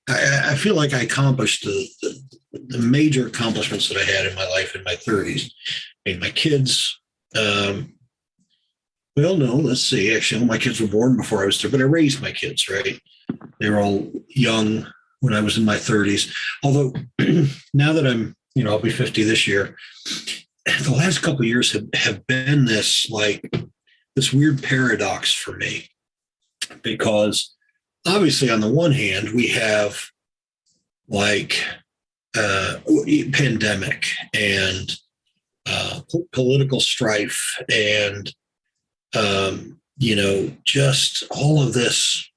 I feel like I accomplished the major accomplishments that I had in my life in my 30s. I mean, my kids, well, no, let's see. Actually, all my kids were born before I was there, but I raised my kids, right? They were all young when I was in my 30s. Although now that I'm, I'll be 50 this year, the last couple of years have been this weird paradox for me, because obviously on the one hand, we have pandemic and political strife and, just all of this,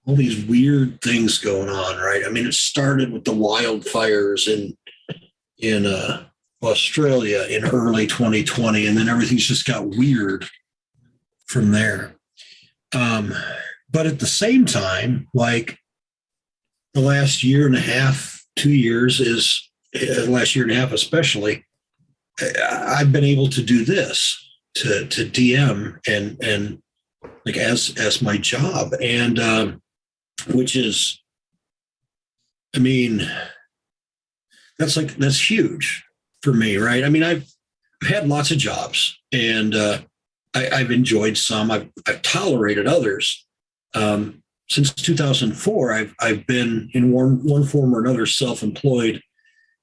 all these weird things going on, right? I mean, it started with the wildfires in Australia in early 2020, and then everything's just got weird from there. But at the same time, like the last year and a half, 2 years last year and a half especially, I've been able to do this, to DM and like as my job, and which is, I mean, that's huge for me, right? I mean, I've had lots of jobs, and I've enjoyed some. I've tolerated others. Since 2004, I've been in one form or another self-employed,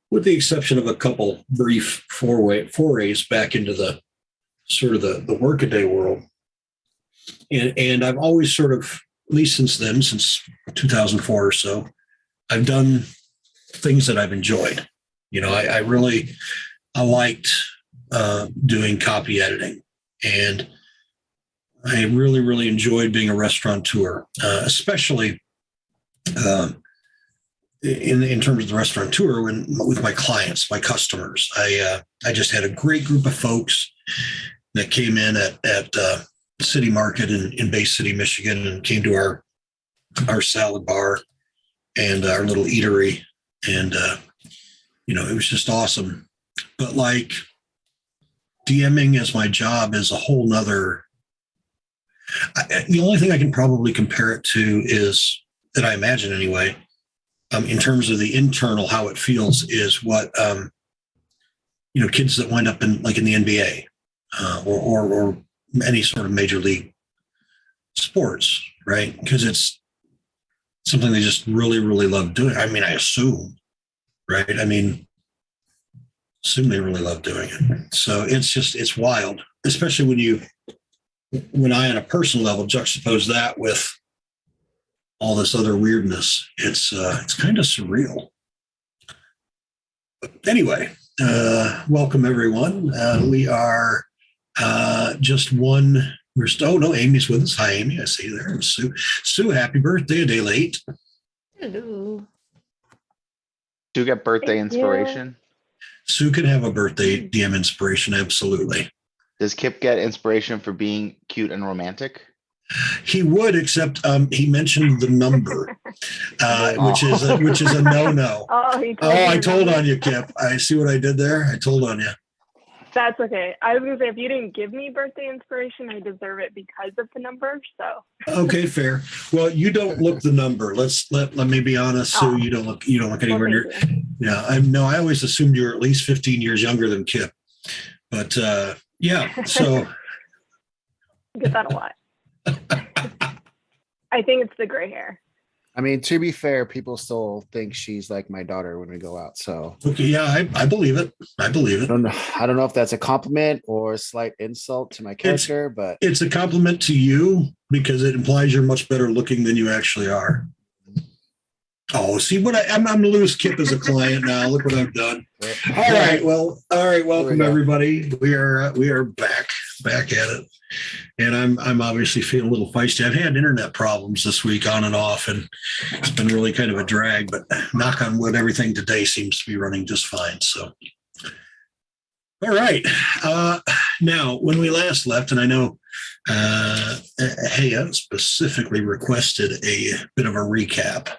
with the exception of a couple brief forays back into the sort of the workaday world. And I've always sort of, at least since 2004 or so, I've done things that I've enjoyed. I liked doing copy editing, and I really, really enjoyed being a restaurateur, especially in terms of the restaurateur with my clients, my customers. I just had a great group of folks that came in at City Market in Bay City, Michigan, and came to our salad bar and our little eatery, and it was just awesome. But like DMing as my job is a whole nother. The only thing I can probably compare it to is, that I imagine anyway, in terms of the internal, how it feels, is what kids that wind up in the NBA or any sort of major league sports, right? Because it's something they just really, really love doing. I mean, I assume, right? I mean, assume they really love doing it. So it's wild, especially when I, on a personal level, juxtapose that with all this other weirdness. It's kind of surreal. But anyway, welcome everyone. We are just one. No, Amy's with us. Hi, Amy. I see you there. And Sue. Sue, happy birthday, a day late. Hello. Do you get birthday inspiration? Sue can have a birthday DM inspiration, absolutely. Does Kip get inspiration for being cute and romantic? He would, except he mentioned the number, which is a no-no. I told on you, Kip. I see what I did there. I told on you. That's okay. I was gonna say, if you didn't give me birthday inspiration, I deserve it because of the number. So okay, fair. Well, you don't look the number. Let me be honest, Sue. You don't look anywhere near. Yeah, I always assumed you were at least 15 years younger than Kip, but yeah. So I get that a lot. I think it's the gray hair. I mean, to be fair, people still think she's like my daughter when we go out. So okay, yeah, I believe it. I believe it. I don't know if that's a compliment or a slight insult to my character, but it's a compliment to you because it implies you're much better looking than you actually are. Oh, see what I'm going to lose Kip as a client now. Look what I've done. All right. Welcome everybody. We are back at it. And I'm obviously feeling a little feisty. I've had internet problems this week on and off, and it's been really kind of a drag, but knock on wood, everything today seems to be running just fine. So, all right. Now, when we last left, and I know Haya specifically requested a bit of a recap.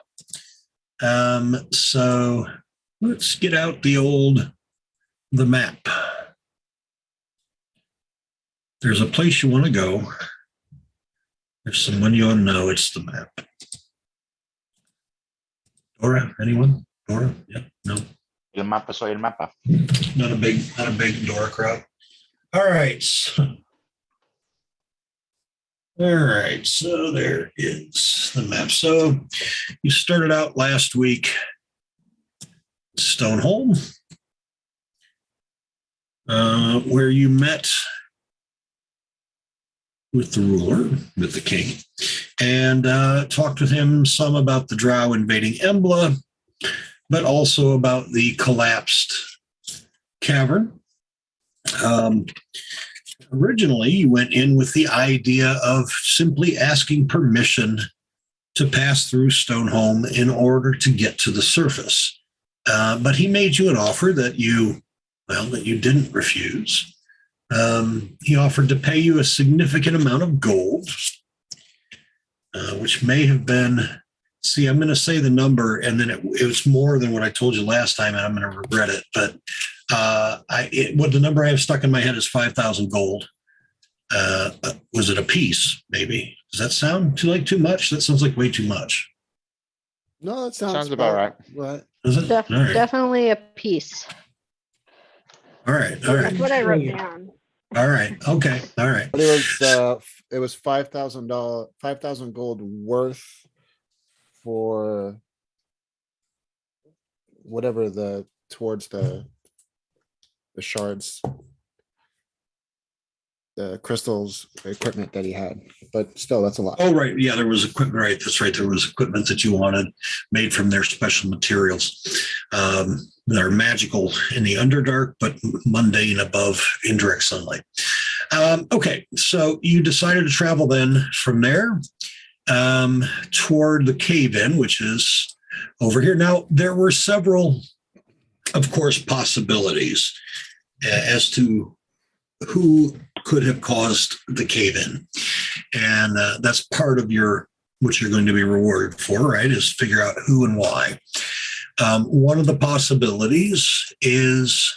So let's get out the map. There's a place you want to go. There's someone you know, it's the map. Dora, anyone? Dora? Yeah, no, El mapa, soy el mapa. not a big Dora crowd. All right. All right, so there is the map. So you started out last week, Stoneholm, where you met with the ruler, with the king, and talked with him some about the drow invading Embla, but also about the collapsed cavern. Originally, you went in with the idea of simply asking permission to pass through Stoneholm in order to get to the surface. But he made you an offer that you didn't refuse. He offered to pay you a significant amount of gold, which may have been, I'm going to say the number, and then it was more than what I told you last time, and I'm going to regret it. But what the number I have stuck in my head is 5,000 gold. Was it a piece? Maybe. Does that sound too much? That sounds like way too much. No, that sounds Sounds about right. Right. Does it? All right. Definitely a piece. All right. All That's right. what I wrote down. All right. Okay. All right. But it was $5,000, 5,000 gold worth for whatever towards the shards, the crystals equipment that he had. But still, that's a lot. Oh, right. Yeah, there was equipment. Right. That's right. There was equipment that you wanted made from their special materials that are magical in the Underdark, but mundane above indirect sunlight. Okay. So you decided to travel then from there toward the cave-in, which is over here. Now, there were several, of course, possibilities as to who could have caused the cave-in. And that's part of what you're going to be rewarded for, right, is figure out who and why. One of the possibilities is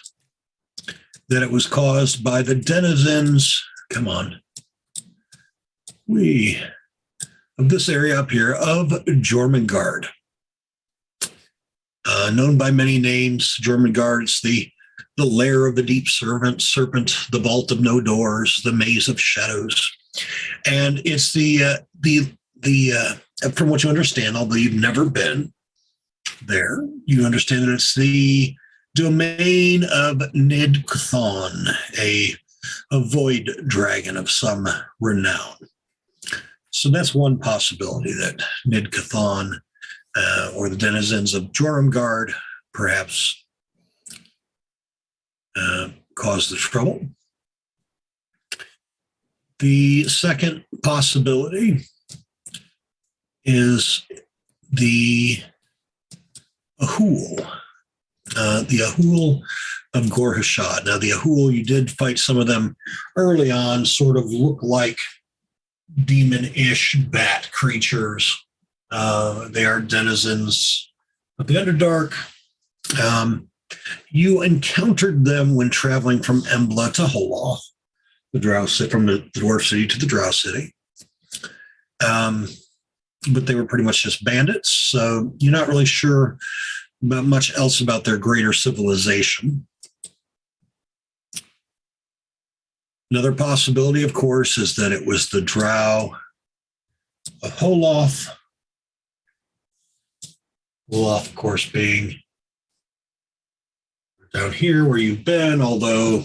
that it was caused by the denizens, of this area up here of Jormungand. Known by many names, Jormungand's the lair of the deep serpent, the vault of no doors, the maze of shadows. And it's the from what you understand, although you've never been there, you understand that it's the domain of Nid Cthon, a void dragon of some renown. So that's one possibility, that Nid Cthon or the denizens of Jormungand perhaps caused the trouble. The second possibility is the Ahul, of Gorhashad. Now, the Ahul, you did fight some of them early on, sort of look like demon-ish bat creatures. They are denizens of the Underdark. You encountered them when traveling from Embla to Holoth, from the dwarf city to the drow city. But they were pretty much just bandits, so you're not really sure about much else about their greater civilization. Another possibility, of course, is that it was the drow of Holoth. Holoth, of course, being down here where you've been, although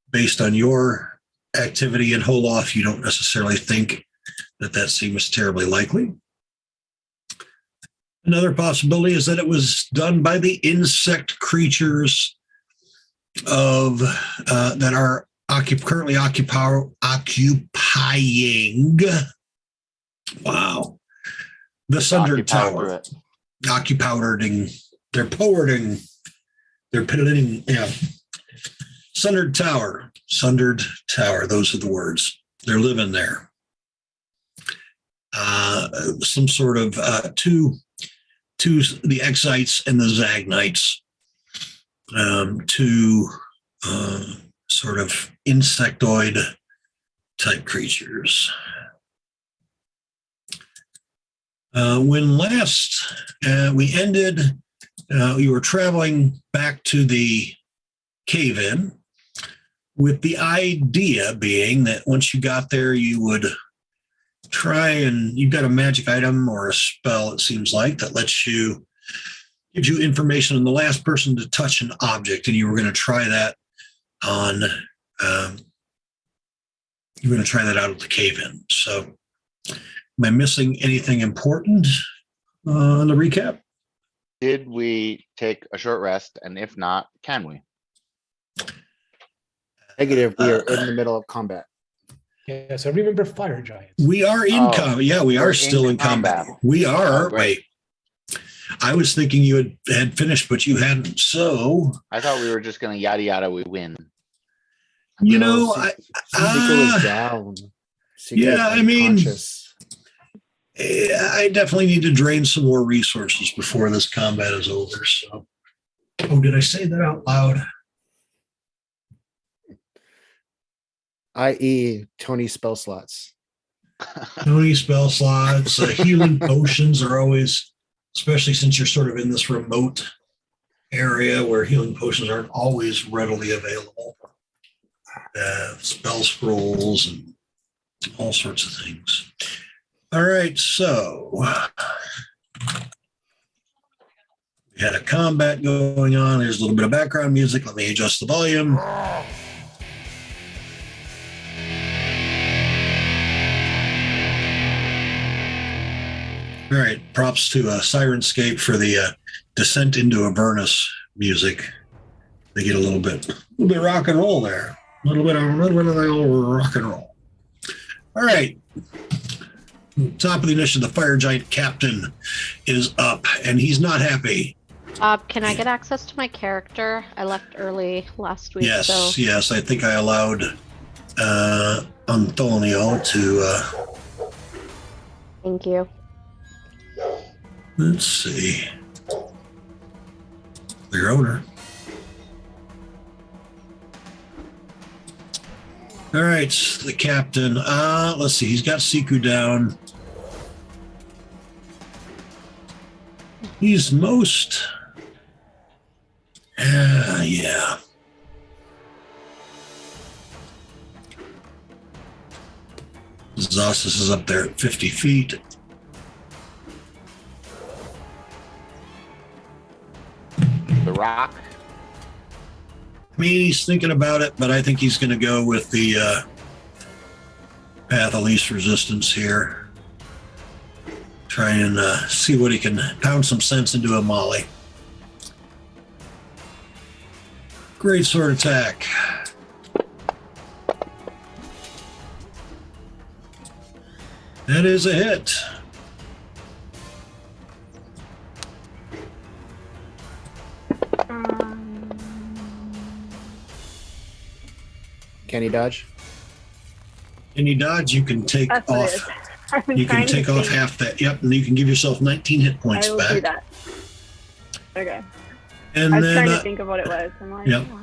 based on your activity in Holoth, you don't necessarily think that seems terribly likely. Another possibility is that it was done by the insect creatures that are currently occupying. Wow, the Sundered Tower. They're pitting. Yeah, Sundered Tower. Those are the words. They're living there. Some sort of the Exites and the Zagnites, two sort of insectoid type creatures. When last we ended, you were traveling back to the cave-in with the idea being that once you got there, you would try and you've got a magic item or a spell, it seems like, that gives you information on the last person to touch an object, and you were going to try that on you're going to try that out at the cave-in. So am I missing anything important on the recap? Did we take a short rest? And if not, can we? Negative, we are in the middle of combat. Yes, I remember fire giants. We are in Oh, combat. Yeah, we we're are still in in combat. combat. We are. Oh, great. Wait, I was thinking you had finished, but you hadn't. So, I thought we were just gonna yada yada, we win. you No, know, Seiko is down. Seiko yeah, is I mean- unconscious. I definitely need to drain some more resources before this combat is over. So, oh, did I say that out loud? I.e. Tony spell slots. Tony spell slots, healing potions are always, especially since you're sort of in this remote area where healing potions aren't always readily available. Spell scrolls and all sorts of things. All right, so we had a combat going on. There's a little bit of background music. Let me adjust the volume. All right, props to Sirenscape for the Descent into Avernus music. They get a little bit rock and roll there. A little bit of the old rock and roll. All right. Top of the initiative, the fire giant captain is up, and he's not happy. Can I get access to my character? I left early last week. Yes, so yes, I think I allowed Antonio to. thank you. Let's see. Your owner. All right, the captain. Let's see. He's got Siku down. He's most. Yeah. Zossus is up there at 50 feet. The rock. I mean, he's thinking about it, but I think he's going to go with the path of least resistance here. Try and see what he can pound some sense into a molly. Great sword attack. That is a hit. Can he dodge? Can you dodge? You can take That's what it is. off. I've been You can trying to take off think. half that. Yep, and you can give yourself 19 hit points I will do back. that. Okay. And I was trying to then, think of what it was. I'm like, Yep. oh,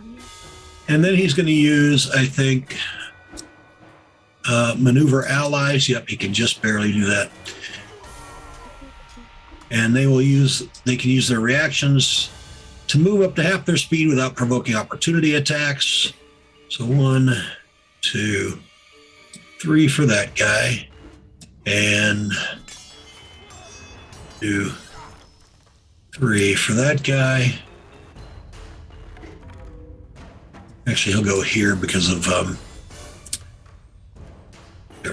and then he's going to use, I think, maneuver allies. Yep, he can just barely do that. And they can use their reactions to move up to half their speed without provoking opportunity attacks. So 1, 2, 3 for that guy. And 2, 3 for that guy. Actually, he'll go here because of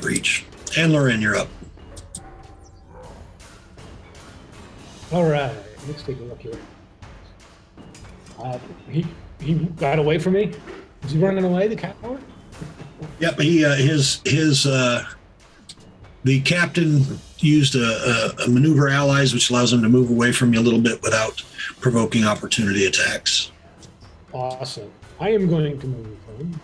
reach. And Lauren, you're up. All right, let's take a look here. He got away from me. Is he running away, the coward? Yep, the captain used a maneuver allies, which allows him to move away from you a little bit without provoking opportunity attacks. Awesome. I am going to move him.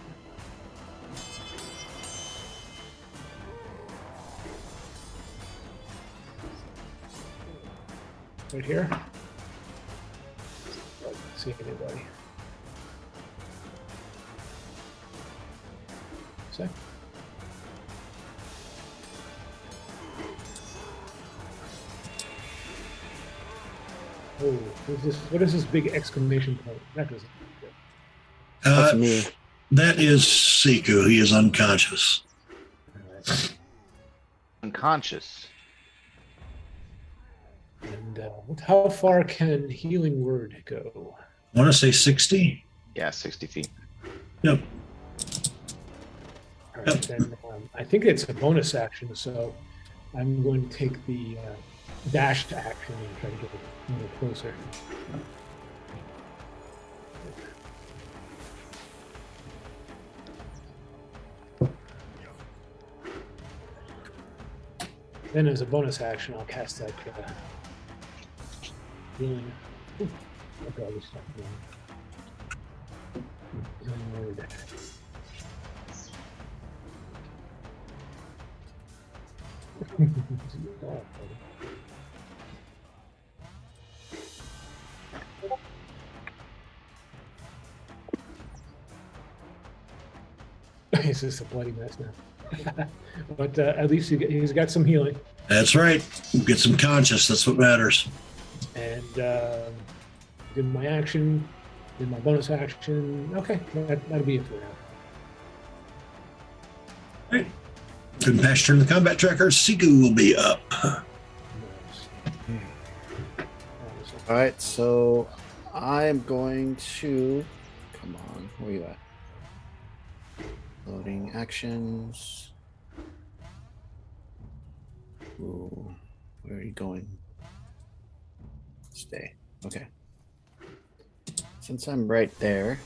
Right here. See anybody. So. Oh, what is this big exclamation point? That doesn't look good. That's Uh, me. that is Siku. He is unconscious. All right. Unconscious. And how far can healing word go? I want to say 60. Yeah, 60 feet. Yep. All right, then I think it's a bonus action, so I'm going to take the dashed action and try to get a little closer. Then, as a bonus action, I'll cast that healing. Ooh, look at all this stuff going. Healing word. It's just a bloody mess now. But at least he's got some healing. That's right. Get some conscious. That's what matters. And did my action, did my bonus action. Okay, that'll be it for now. Couldn't pass turn the combat tracker. Siku will be up. All right, so I'm going to come on. Where you at? Loading actions. Ooh, where are you going? Stay. Okay. Since I'm right there.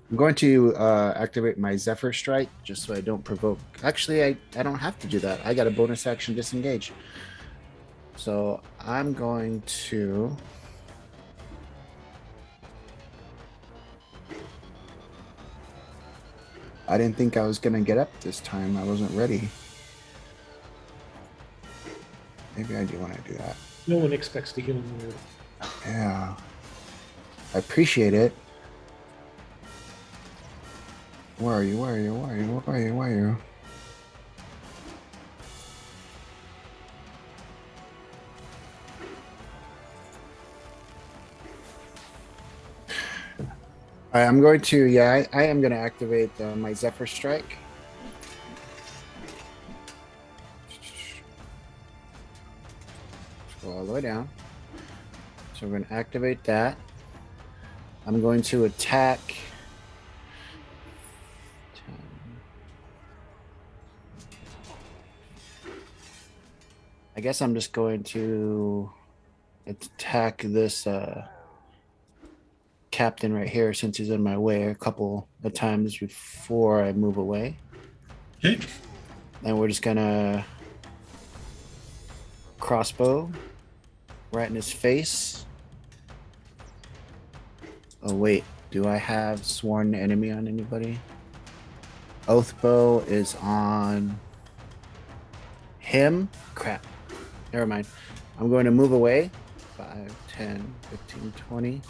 I'm going to activate my Zephyr Strike just so I don't provoke. Actually, I don't have to do that. I got a bonus action disengage. So I'm going to. I didn't think I was going to get up this time. I wasn't ready. Maybe I do want to do that. No one expects the healing word. Yeah. I appreciate it. Where are you? Where are you? Where are you? Where are you? Where are you? All right, I'm going to, yeah, I am going to activate my Zephyr Strike. Go all the way down. So we're going to activate that. I'm going to attack. I guess I'm just going to attack this captain right here since he's in my way a couple of times before I move away. Okay. And we're just gonna crossbow right in his face. Oh wait, do I have sworn enemy on anybody? Oathbow is on him. Crap. Never mind. I'm going to move away. 5, 10, 15, 20.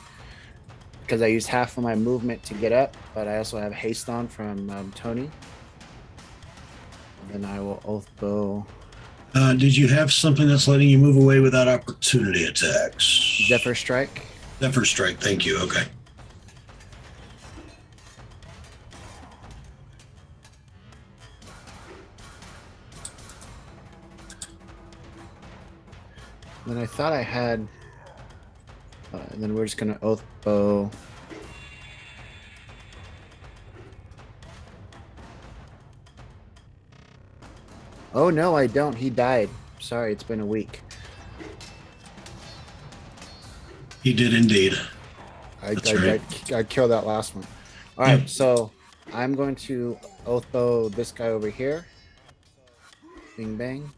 Because I used half of my movement to get up, but I also have haste on from Tony. And then I will Oathbow. Did you have something that's letting you move away without opportunity attacks? Zephyr Strike. Zephyr Strike. Thank you. Okay. Then I thought I had. And then we're just gonna Oathbow. Oh no, I don't. He died. Sorry, it's been a week. He did indeed. I killed that last one. All right, Yeah. so I'm going to Oathbow this guy over here. Bing bang.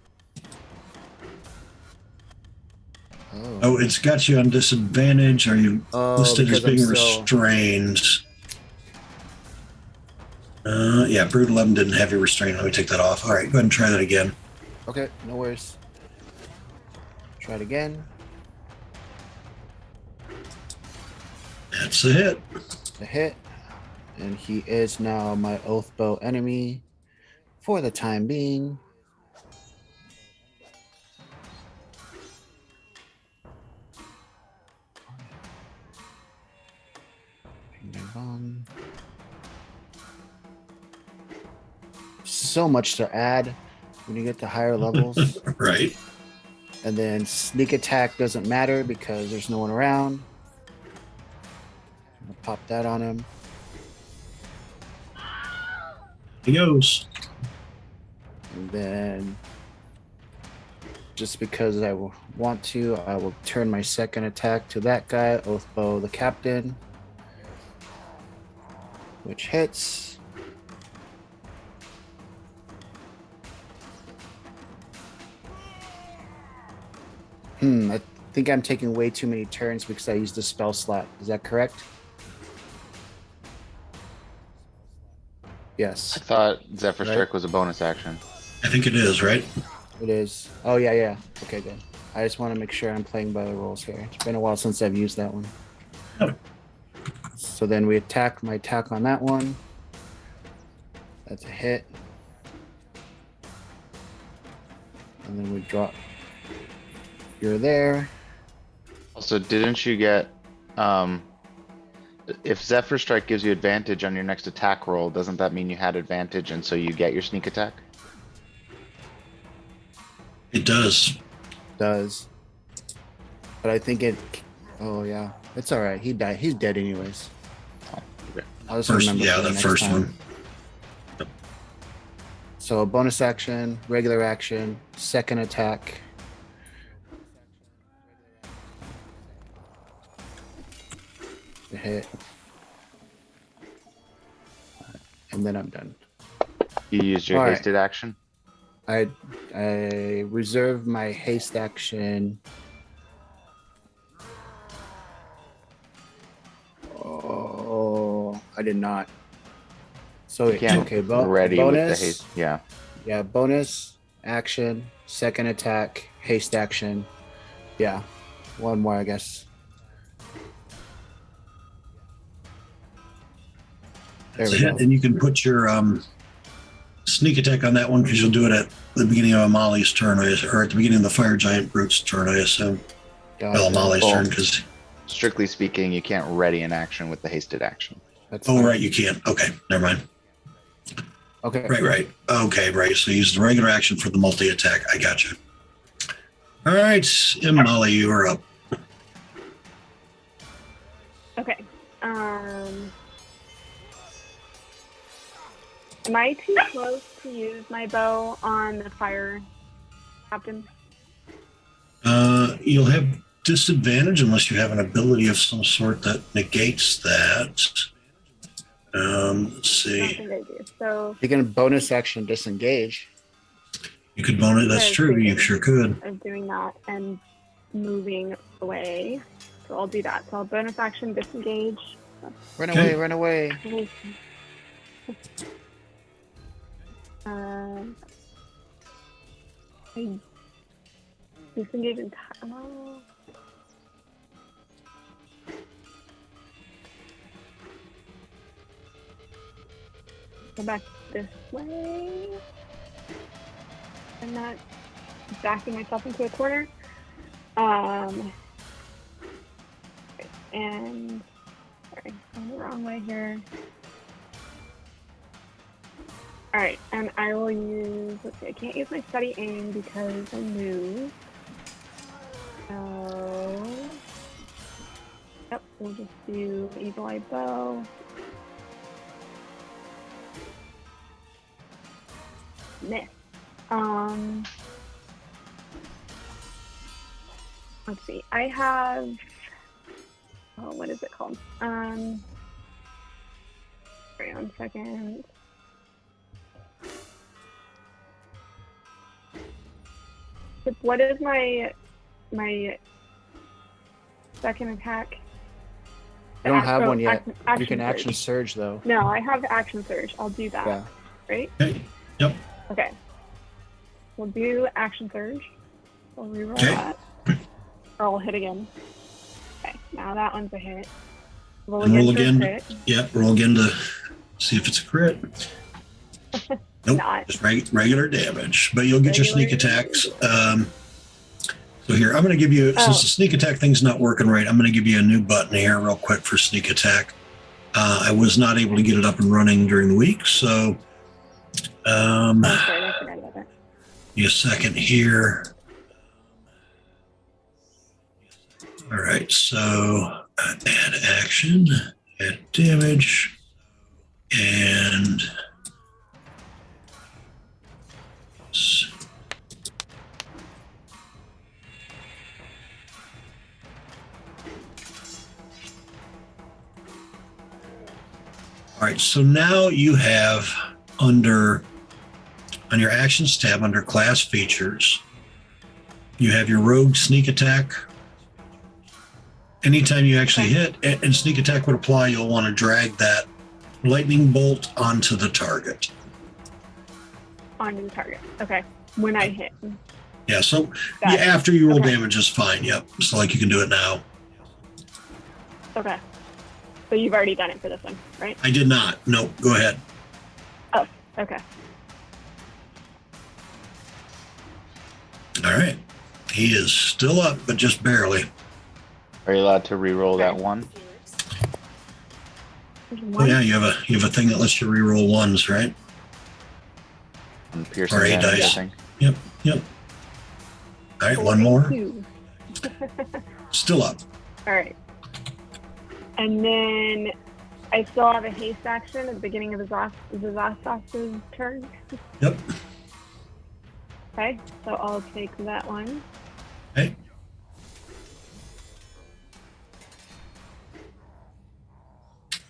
Oh, it's got you on disadvantage. Are you listed as because I'm being still- restrained? Yeah, Brood 11 didn't have you restrained. Let me take that off. All right, go ahead and try that again. Okay, no worries. Try it again. That's a hit. a hit. And he is now my oath bow enemy for the time being. Bing, bang, bong. So much to add when you get to higher levels. Right. And then sneak attack doesn't matter because there's no one around. I'm gonna pop that on him. He goes. And then just because I will want to, I will turn my second attack to that guy, Oathbow the Captain, which hits. I think I'm taking way too many turns because I used the spell slot. Is that correct? I Yes, thought Zephyr Right. Strike was a bonus action. I think it is, right? it is. Oh, yeah, yeah. Okay, good. I just want to make sure I'm playing by the rules here. It's been a while since I've used that one. Yep. So then we attack my attack on that one. That's a hit. And then we drop. You're there. Also, didn't you get, if Zephyr Strike gives you advantage on your next attack roll, doesn't that mean you had advantage and so you get your sneak attack? It does. Does. But I think it. Oh, yeah. It's all right. He died. He's dead anyways. Oh, okay. I'll just First, remember yeah, for the next first time. one. So bonus action, regular action, second attack. The hit. And then I'm done. You used your All right. hasted action? I reserve my haste action. Oh, I did not. So You can't okay, ready with the bonus. haste, yeah. Yeah, bonus action, second attack, haste action. Yeah, one more, I guess. There That's we a hit, go. and you can put your sneak attack on that one because you'll do it at the beginning of Amali's turn, or at the beginning of the Fire Giant Brute's turn, I assume. Well, Gotcha. Amali's Oh. turn, because Strictly speaking, you can't ready an action with the hasted action. That's oh fine. right, you can't. Okay, never mind. Okay. Right. Okay, right. So use the regular action for the multi attack. I got you. All right, Amali, you are up. Okay. Am I too close to use my bow on the fire captain? You'll have disadvantage unless you have an ability of some sort that negates that. Let's I don't see. think I do. So You can bonus action disengage. You could bone it. That's I was true. You thinking sure could. of doing that and moving away. So I'll do that. So I'll bonus action disengage. Run Okay. away, run away. I disengage entirely. Go back this way. I'm not backing myself into a corner. And sorry, I'm the wrong way here. All right, and I will use. Let's see, I can't use my study aim because I moved. So, yep, we'll just do Eagle Eye Bow. Miss. Let's see. I have. Oh, what is it called? Sorry, 1 second. What is my second attack? I don't have Oh, one yet. action You can action surge. surge though. No, I have action surge. I'll do that. Yeah. Right? Okay. Yep. Okay. We'll do action surge. I'll reroll Okay. that. Or I'll hit again. Okay. Now that one's a hit. Roll And roll again for again. a crit. Yep, roll again to see if it's a crit. Nope, Not. just regular damage. But you'll get your sneak Regular attacks. So here, I'm going to give you, since the sneak attack thing's not working right, I'm going to give you a new button here real quick for sneak attack. I was not able to get it up and running during the week, so Oh, sorry, I forgot about that. give me a second here. All right, so add action, add damage, and all right, so now you have on your actions tab under class features, you have your rogue sneak attack. Anytime you actually hit and sneak attack would apply, you'll want to drag that lightning bolt onto the target. Onto the target. Okay. When I hit. Yeah, so Got it. after you roll Okay. damage is fine. Yep. So like you can do it now. Okay. So you've already done it for this one, right? I did not. No, go ahead. Oh, okay. All right. He is still up, but just barely. Are you allowed to re-roll that one? There's Oh one. yeah, you have a thing that lets you re-roll ones, right? And piercing Or a damage, I dice. think. Yep. All right, one more. 42. Still up. All right. And then I still have a haste action at the beginning of Zasos's turn. Yep. Okay, so I'll take that one. Okay.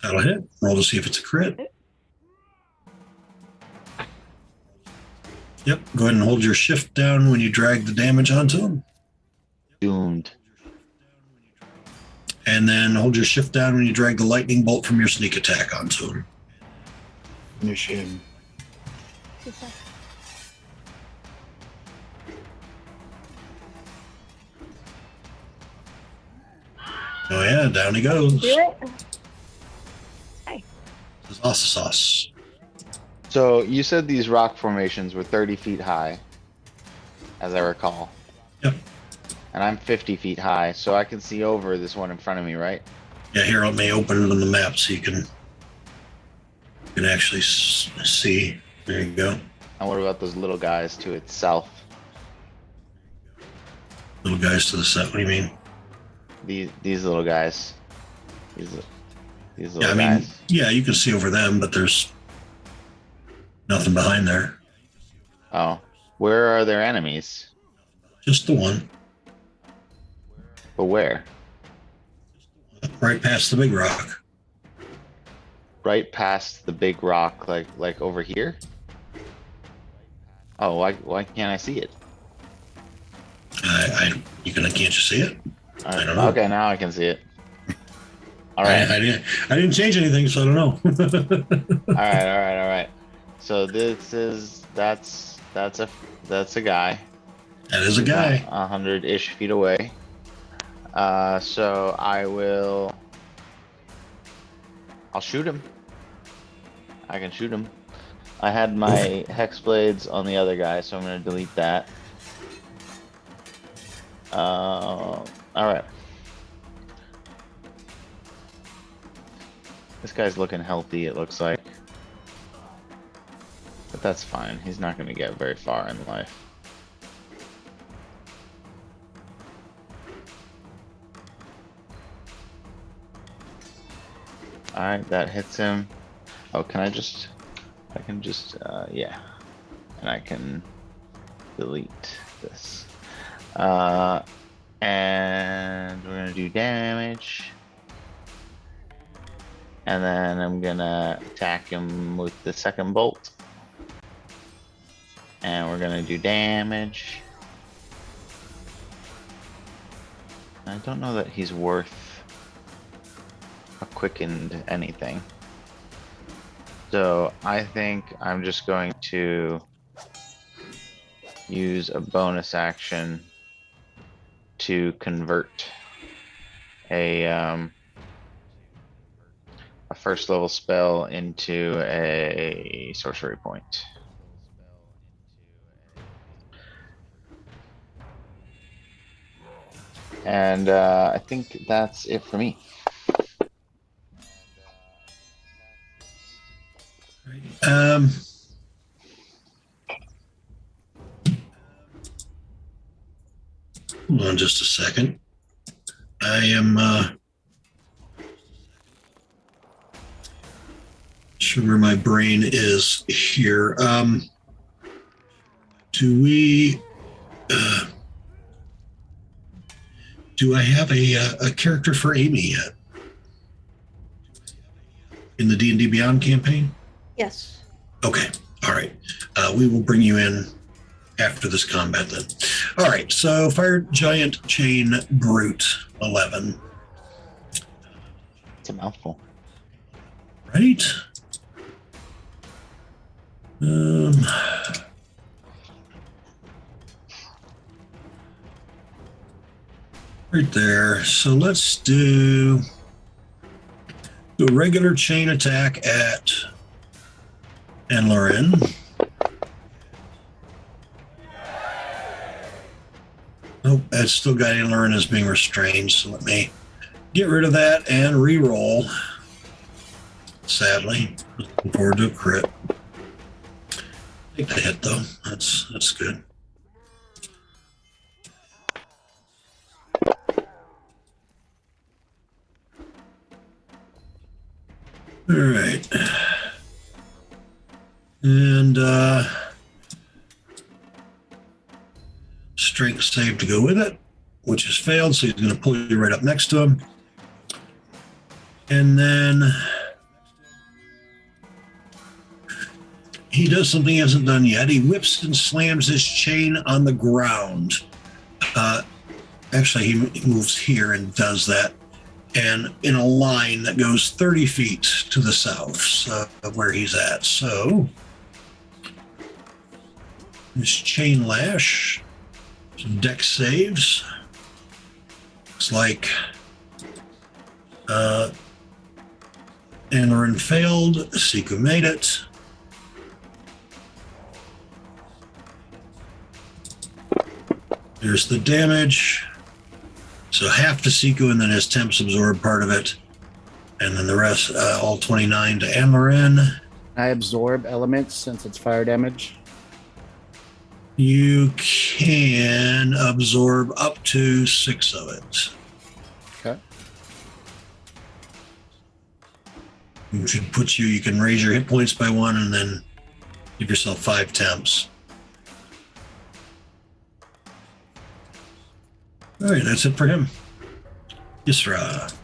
That'll hit. Roll to see if it's a crit. Yep. Go ahead and hold your shift down when you drag the damage onto him. Doomed. And then hold your shift down when you drag the lightning bolt from your sneak attack onto him. Finish him. Oh yeah, down he goes. Do it. This is awesome sauce. So you said these rock formations were 30 feet high, as I recall. Yep. And I'm 50 feet high, so I can see over this one in front of me, right? Yeah, here let me open it on the map so you can actually see. There you go. And what about those little guys to its south? Little guys to the side. What do you mean? These little guys. These Yeah, little I mean, guys. yeah, you can see over them, but there's nothing behind there. Oh, where are their enemies? Just the one. But where? Right past the big rock. Right past the big rock, like over here? Oh, why can't I see it? Can't you see it? I don't know. Okay, now I can see it. All right. I didn't change anything, so I don't know. All right. So that's a guy. That is a guy. 100-ish feet away. So I'll shoot him. I can shoot him. I had my hex blades on the other guy, so I'm gonna delete that. All right. This guy's looking healthy, it looks like. But that's fine. He's not going to get very far in life. Alright, that hits him. Oh, I can just, yeah. And I can delete this. And we're going to do damage. And then I'm gonna attack him with the second bolt. And we're gonna do damage. I don't know that he's worth a quickened anything. So I think I'm just going to use a bonus action to convert a a first level spell into a sorcery point. And I think that's it for me. Um, hold on just a second. I am sure where my brain is here. Do we? Do I have a character for Amy yet in the D&D Beyond campaign? Yes. Okay. All right. We will bring you in after this combat then. All right. So Fire Giant Chain Brute 11. It's a mouthful. Right. Right there. So let's do a regular chain attack at Enlorin. Nope, that's still got Enlorin as being restrained. So let me get rid of that and re-roll. Sadly, looking forward to a crit. Take the hit though. That's good. All right. And strength save to go with it, which has failed, so he's going to pull you right up next to him. And then he does something he hasn't done yet. He whips and slams his chain on the ground. Actually, he moves here and does that. And in a line that goes 30 feet to the south of where he's at. So this chain lash, some dex saves. Looks like Enlorin failed. Siku made it. There's the damage. So half to Siku, and then his temps absorb part of it. And then the rest, all 29 to Enlorin. I absorb elements since it's fire damage. You can absorb up to 6 of it. Okay. Which should put you, you can raise your hit points by 1 and then give yourself 5 temps. All right, that's it for him. Yisra.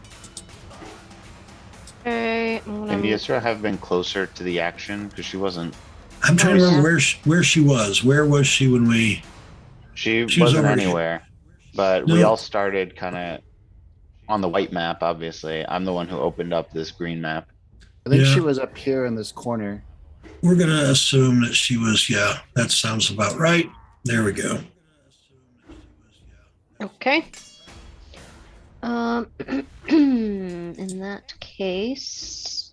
Okay, I'm And gonna. Yisra have been closer to the action because she wasn't. I'm trying to remember where she was. Where was she when we? She was wasn't over- anywhere. But we No. all started kind of on the white map. Obviously, I'm the one who opened up this green map. I think Yeah. she was up here in this corner. We're going to assume that she was, yeah, that sounds about right. There we go. Okay. In that case.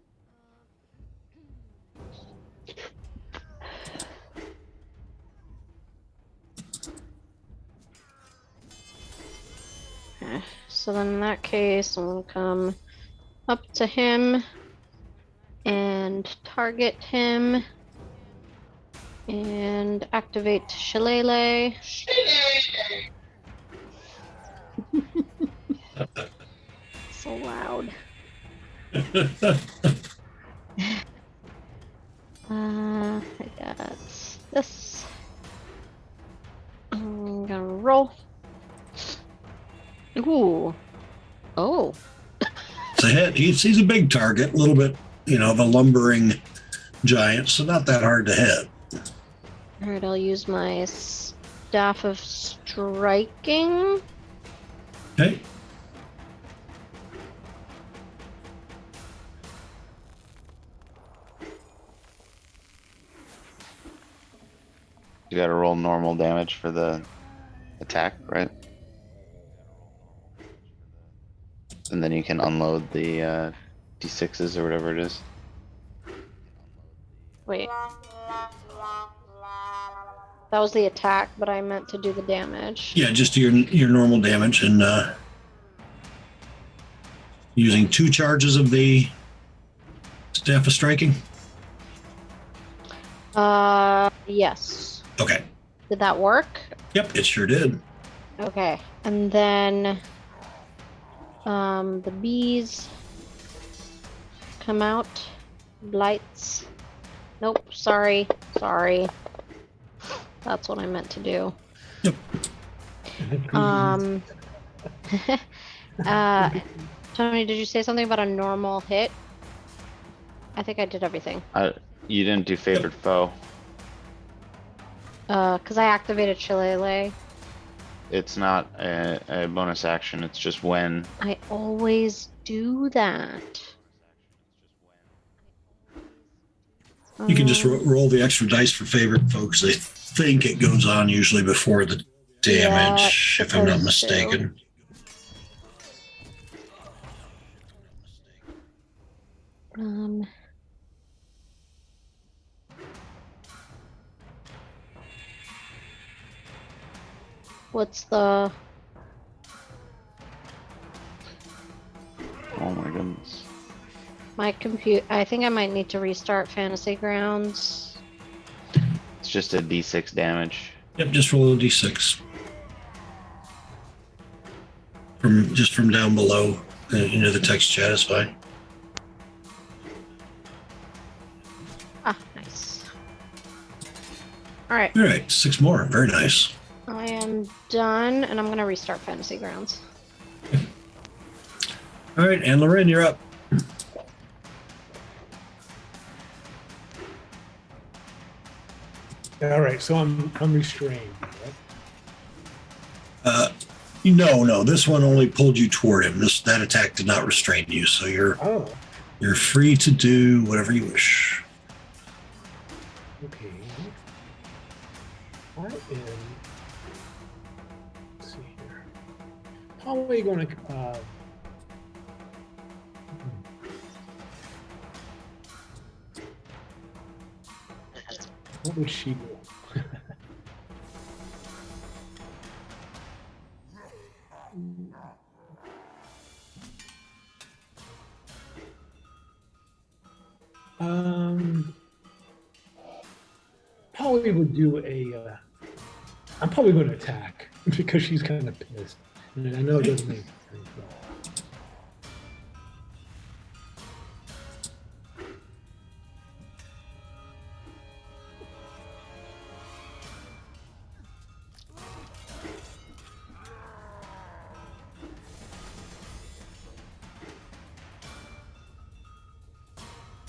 So then in that case, I'm gonna come up to him and target him and activate Shillelagh. So loud. I got this. I'm gonna roll. Ooh. Oh. It's a hit. He's a big target, a little bit, of a lumbering giant, so not that hard to hit. All right, I'll use my staff of striking. Okay. You got to roll normal damage for the attack, right? And then you can unload the D6s or whatever it is. Wait. That was the attack, but I meant to do the damage. Yeah, just your normal damage and using 2 charges of the Staff of Striking. Yes. Okay. Did that work? Yep, it sure did. Okay. And then the bees come out. Blights. Nope, sorry. That's what I meant to do. Yep. Tony, did you say something about a normal hit? I think I did everything. You didn't do favorite foe. Because I activated Shillelagh. It's not a bonus action. It's just when. I always do that. You can just roll the extra dice for favorite folks. I think it goes on usually before the damage, Yeah, if I'm not supposed to. mistaken. What's the... Oh my goodness. My compute... I think I might need to restart Fantasy Grounds. It's just a D6 damage. Yep, just roll a d6 from down below. The text chat is fine. Ah, nice. Alright, All right, 6 more. Very nice. I am done, and I'm going to restart Fantasy Grounds. All right, and Loren, you're up. All right, so I'm restrained, right? No, this one only pulled you toward him. That attack did not restrain you, so Oh, you're free to do whatever you wish. okay. I am. Let's see here. How are we going to? What would she do? Probably would do a. I'm probably going to attack because she's kind of pissed, and I know it doesn't make sense.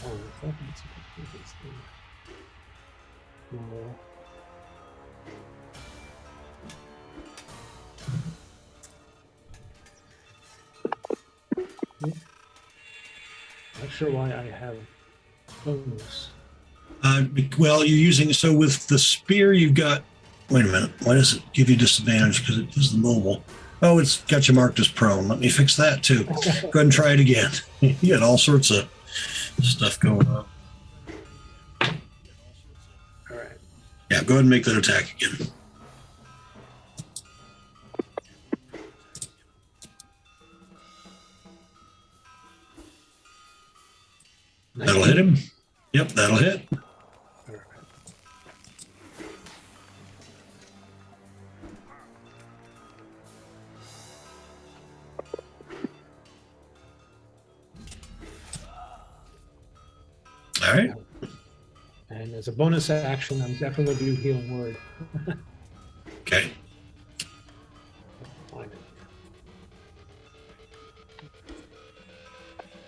Oh, I thought that's what this thing. No. Not sure why I have bonus. Well, you're using so with the spear you've got. Wait a minute. Why does it give you disadvantage? Because it is the mobile. Oh, it's got you marked as prone. Let me fix that too. Go ahead and try it again. You got all sorts of stuff going on. All right. Yeah, go ahead and make that attack again. That'll hit him. Yep, that'll hit. All right. All right. And as a bonus action, I'm definitely going to do healing word. Okay. Find it.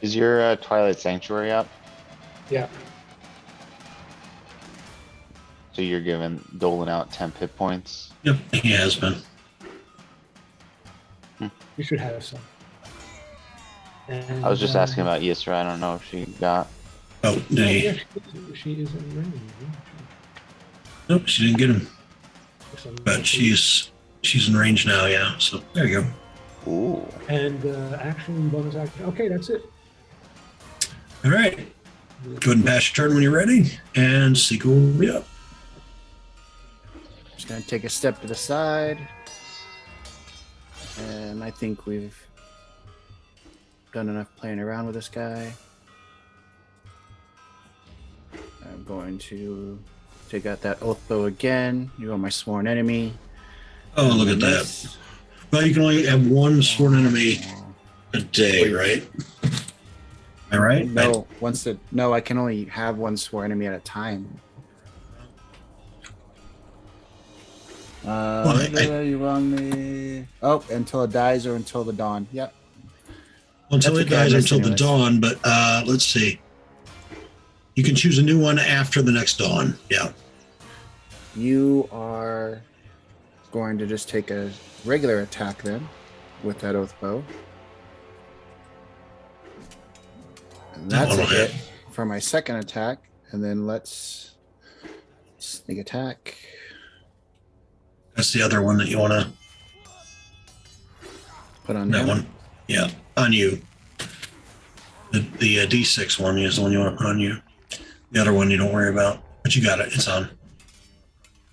Is your Twilight Sanctuary up? Yeah. So you're doling out 10 hit points? Yep, he has been. You should have some. And, I was just asking about Yisra. I don't know if she got. Oh, Oh, they, yeah, she is in range. Isn't nope, she didn't get him. she? Some- But she's in range now, yeah. So there you go. Ooh. And action, bonus action. Okay, that's it. All right. Go ahead and pass your turn when you're ready, and Seeker will be up. Just gonna take a step to the side. And I think we've done enough playing around with this guy. I'm going to take out that oath bow again. You are my sworn enemy. Oh, look at that. Miss. Well, you can only have one sworn enemy a day, right? Am I right? No, no, I can only have one sworn enemy at a time. You wrong me. Oh, until it dies or until the dawn. Yep. Until That's it okay, I dies, missed until the anyways. dawn. But let's see. You can choose a new one after the next dawn. Yeah. You are going to just take a regular attack then with that oath bow. And That that's a one will hit hit. for my second attack. And then let's sneak attack. That's the other one that you want to. Put on That him. one. Yeah. On you. The D6 one is the one you want to put on you. The other one you don't worry about. But you got it. It's on. Oh,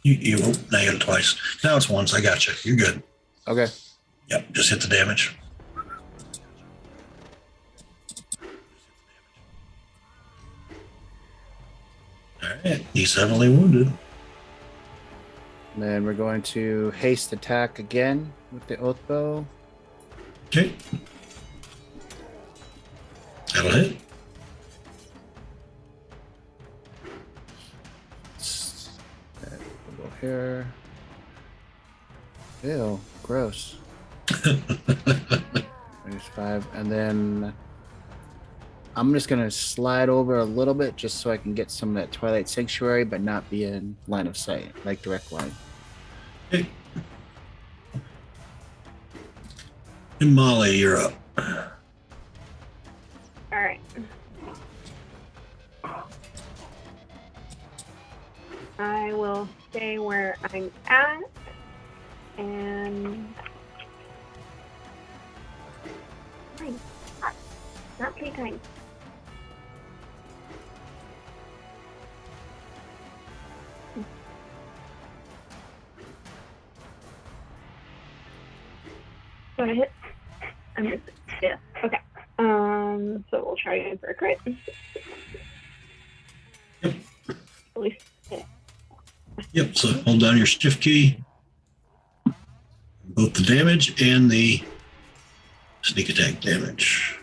now you got it twice. Now it's once. I got you. You're good. Okay. Yep. Just hit the damage. All right. He's heavily wounded. And then we're going to haste attack again with the oath bow. Okay. That'll hit. We'll go here. Ew, gross. There's 5. And then I'm just going to slide over a little bit just so I can get some of that Twilight Sanctuary, but not be in line of sight, like direct line. Okay. And Molly, you're up. All right. I will stay where I'm at, and fine. Not playtime. Go ahead. I'm just yeah. Okay. So we'll try again for a crit. Yep. At least yeah. Yep. So hold down your shift key. Both the damage and the sneak attack damage.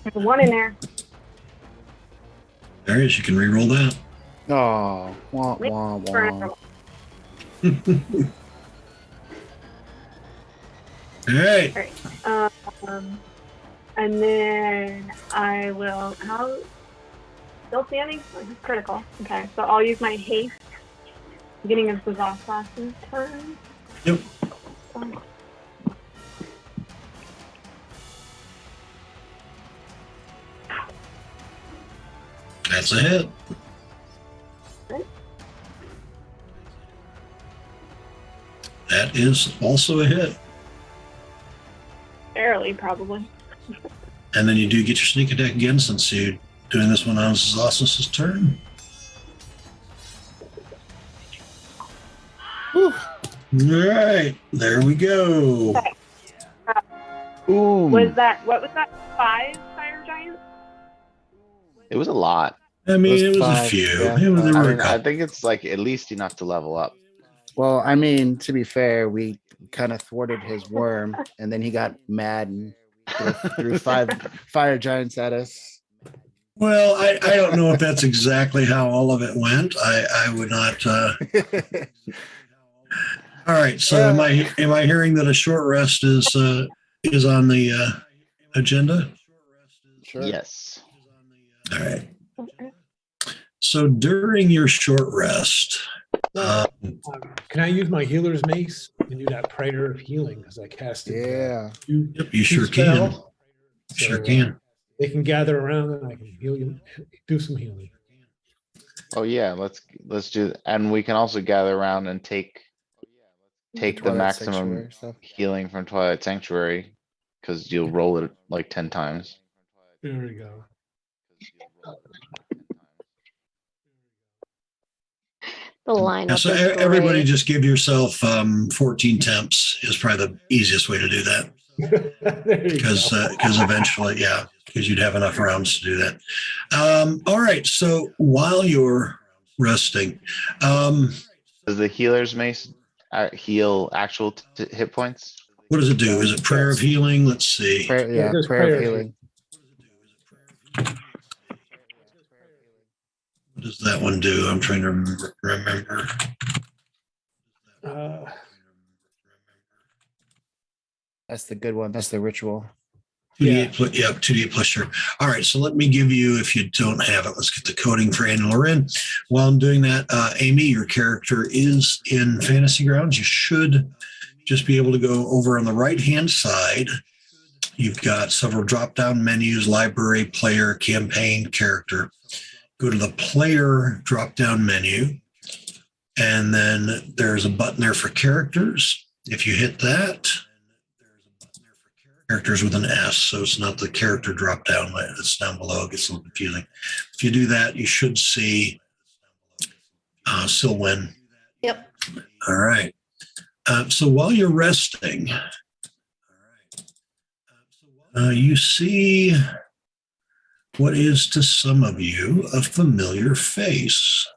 There's one in there. There is. You can re-roll that. Oh, wah, wah, wah. All right. All right. And then I will. How? Still standing? Oh, this is critical. Okay, so I'll use my haste. Beginning of Zazas's turn. Yep. That's a hit. That is also a hit. Barely, probably. And then you do get your sneak attack again since you're doing this one on Zazas's turn. Whew. All right, there we go. Okay. Boom. What was that? 5 fire giants? It was a lot. I mean, it was a 5, few. yeah. There were I a mean, I couple. think it's like at least enough to level up. Well, I mean, to be fair, we kind of thwarted his worm, and then he got mad and threw 5 fire giants at us. Well, I don't know if that's exactly how all of it went. I would not. All right. So am I hearing that a short rest is on the agenda? Sure. Yes. All right. So during your short rest, Can I use my healer's mace and do that prayer of healing because I cast it? Yeah. yep, you sure can. Sure can. They can gather around and I can heal you, do some healing. Oh yeah, let's do, and we can also gather around and take the Twilight maximum Sanctuary stuff. healing from Twilight Sanctuary. Cause you'll roll it like 10 times. There we go. The Yeah, lineup so is everybody great. just give yourself 14 temps is probably the easiest way to do that. There you Because go. eventually, yeah, because you'd have enough rounds to do that. All right. So while you're resting, Does the healer's mace heal actual hit points? what does it do? Is it prayer of healing? Let's see. Prayer, Yeah, yeah, there's prayer of prayer healing. What does that one do? I'm trying to remember. Uh, That's the good one. That's the ritual. 2d8 plus, yeah, 2d8 plus sure. All right, so let me give you, if you don't have it, let's get the coding for Anne and Loren. While I'm doing that, Amy, your character is in Fantasy Grounds. You should just be able to go over on the right-hand side. You've got several drop-down menus: library, player, campaign, character. Go to the player drop-down menu, and then there's a button there for characters. If you hit that, characters with an S, so it's not the character drop down. It's down below. It gets a little confusing. If you do that, you should see Silwen. Yep. All right. So while you're resting, you see what is to some of you a familiar face.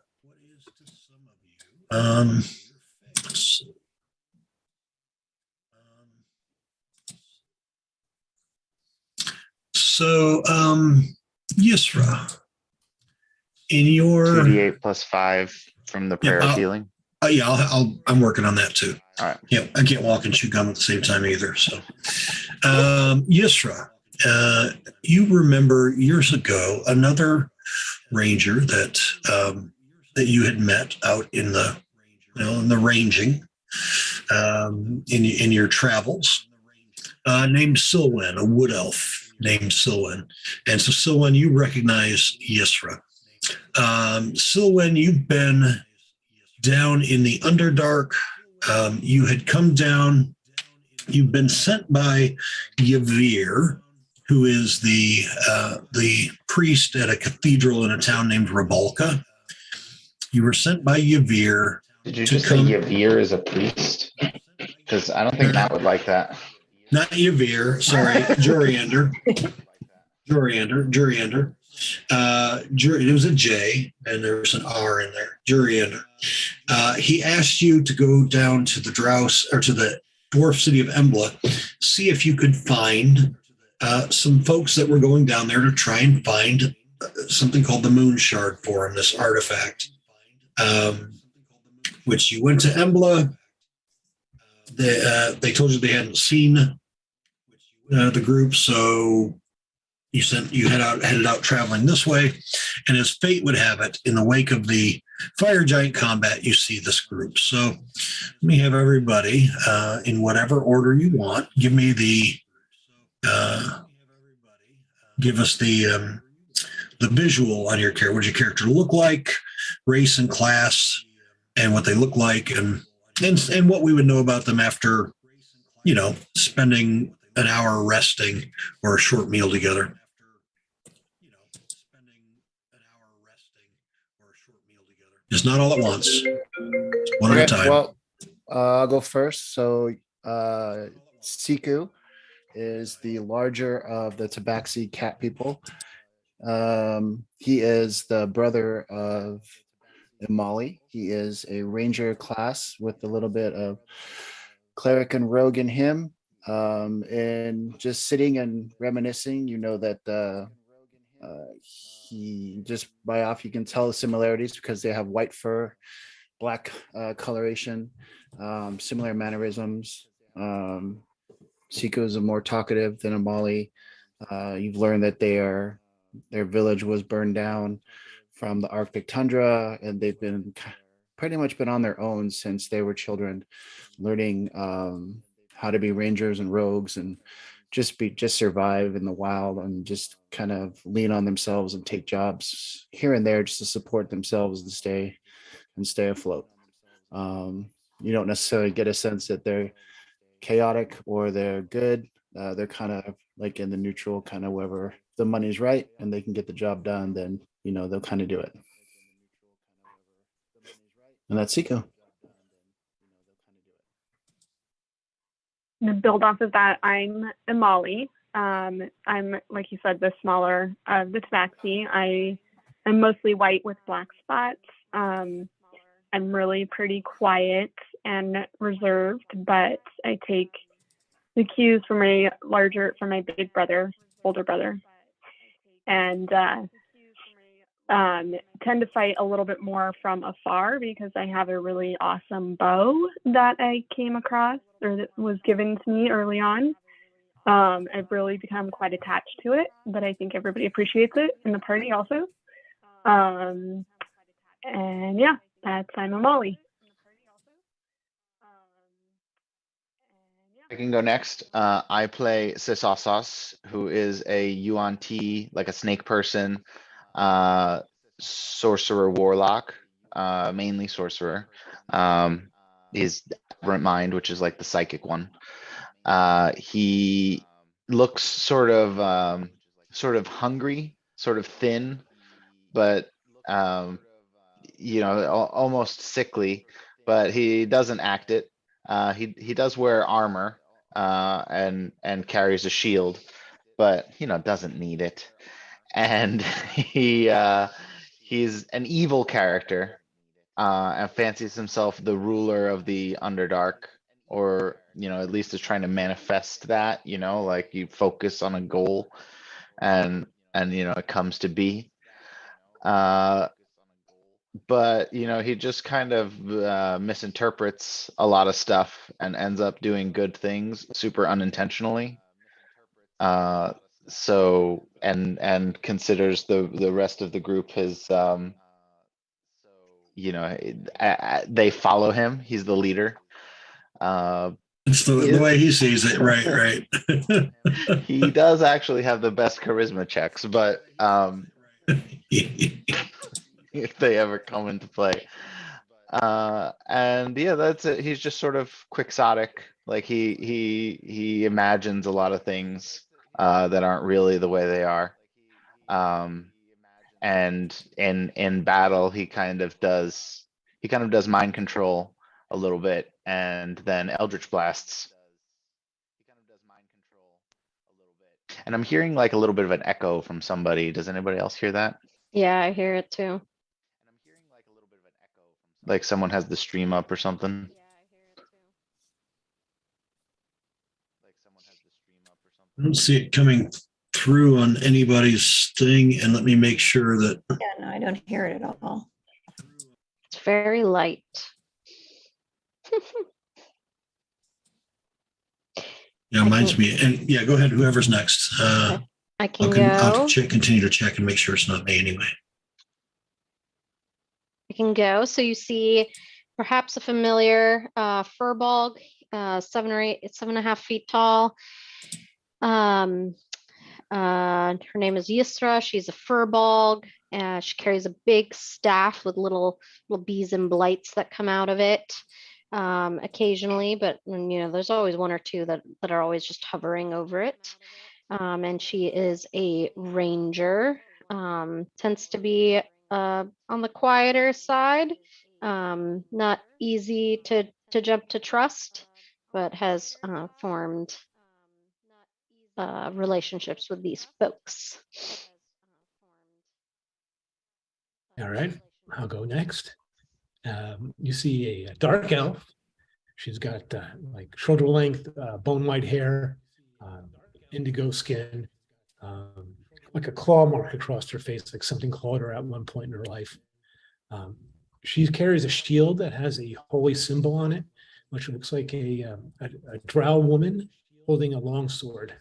So, Yisra, in your 2d8 plus 5 from the prayer of I'll- healing. I'm working on that too. All right. Yeah, I can't walk and chew gum at the same time either. So, Yisra, you remember years ago another ranger that that you had met out in the in the ranging in your travels, named Silwen, a wood elf named Silwen. And so, Silwen, you recognize Yisra. Silwen, you've been down in the Underdark. You had come down. You've been sent by Yavir, who is the priest at a cathedral in a town named Rabalka. You were sent by Yavir. Did you to just say come- Yavir is a priest? Because I don't think Matt would like that. Not Yavir, sorry, Juriander. Juriander. It was a J and there was an R in there. Juriander. He asked you to go down to the Drows or to the dwarf city of Embla, see if you could find some folks that were going down there to try and find something called the Moon Shard for him, this artifact. Which you went to Embla. They told you they hadn't seen the group, so you headed out traveling this way. And as fate would have it, in the wake of the fire giant combat, you see this group. So let me have everybody in whatever order you want. Give us the visual on your character. What does your character look like, race and class, and what they look like, and what we would know about them after, spending an hour resting or a short meal together. Just not all at once. One at a time. Well, I'll go first. So, Siku is the larger of the Tabaxi cat people. He is the brother of Imali. He is a ranger class with a little bit of cleric and rogue in him. And just sitting and reminiscing, that he just by off you can tell the similarities because they have white fur, black coloration, similar mannerisms. Siku is more talkative than Imali. You've learned that their village was burned down from the Arctic tundra, and they've been pretty much been on their own since they were children, learning how to be rangers and rogues and just survive in the wild and just kind of lean on themselves and take jobs here and there just to support themselves and stay afloat. You don't necessarily get a sense that they're chaotic or they're good. They're kind of like in the neutral, kind of wherever the money's right and they can get the job done, then they'll kind of do it. And that's Seiko. To build off of that, I'm Imali. I'm, like you said, the smaller of the tabaxi. I am mostly white with black spots. I'm really pretty quiet and reserved, but I take the cues from my big brother, older brother, and tend to fight a little bit more from afar because I have a really awesome bow that I came across or that was given to me early on. I've really become quite attached to it, but I think everybody appreciates it in the party also. And yeah, I'm a Molly. I can go next. I play Sisosas, who is a Yuan-Ti, like a snake person, sorcerer warlock, mainly sorcerer. He's Aberrant Mind, which is like the psychic one. He looks sort of hungry, sort of thin, but almost sickly, but he doesn't act it. He does wear armor, and carries a shield, but doesn't need it. And he's an evil character, and fancies himself the ruler of the Underdark, or at least is trying to manifest that. Like you focus on a goal, and it comes to be. But he just kind of misinterprets a lot of stuff and ends up doing good things super unintentionally. So and considers the rest of the group his they follow him. He's the leader. It's the way he sees it. Right. He does actually have the best charisma checks, but if they ever come into play. And yeah, that's it. He's just sort of quixotic. Like he imagines a lot of things that aren't really the way they are. And in battle, he kind of does mind control a little bit, and then Eldritch blasts. And I'm hearing like a little bit of an echo from somebody. Does anybody else hear that? Yeah, I hear it too. Like someone has the stream up or something? I don't see it coming through on anybody's thing, and let me make sure that. Yeah, no, I don't hear it at all. It's very light. Yeah, reminds me. And yeah, go ahead. Whoever's next. I can I'll go. continue to check and make sure it's not me anyway. I can go. So you see perhaps a familiar furbolg, 7.5 feet tall. Her name is Yisra. She's a furbolg. She carries a big staff with little bees and blights that come out of it occasionally, but there's always one or two that are always just hovering over it. And she is a ranger. Tends to be on the quieter side, not easy to jump to trust, but has formed relationships with these folks. All right, I'll go next. You see a dark elf. She's got like shoulder length, bone white hair, indigo skin, like a claw mark across her face, like something clawed her at one point in her life. She carries a shield that has a holy symbol on it, which looks like a drow woman holding a long sword.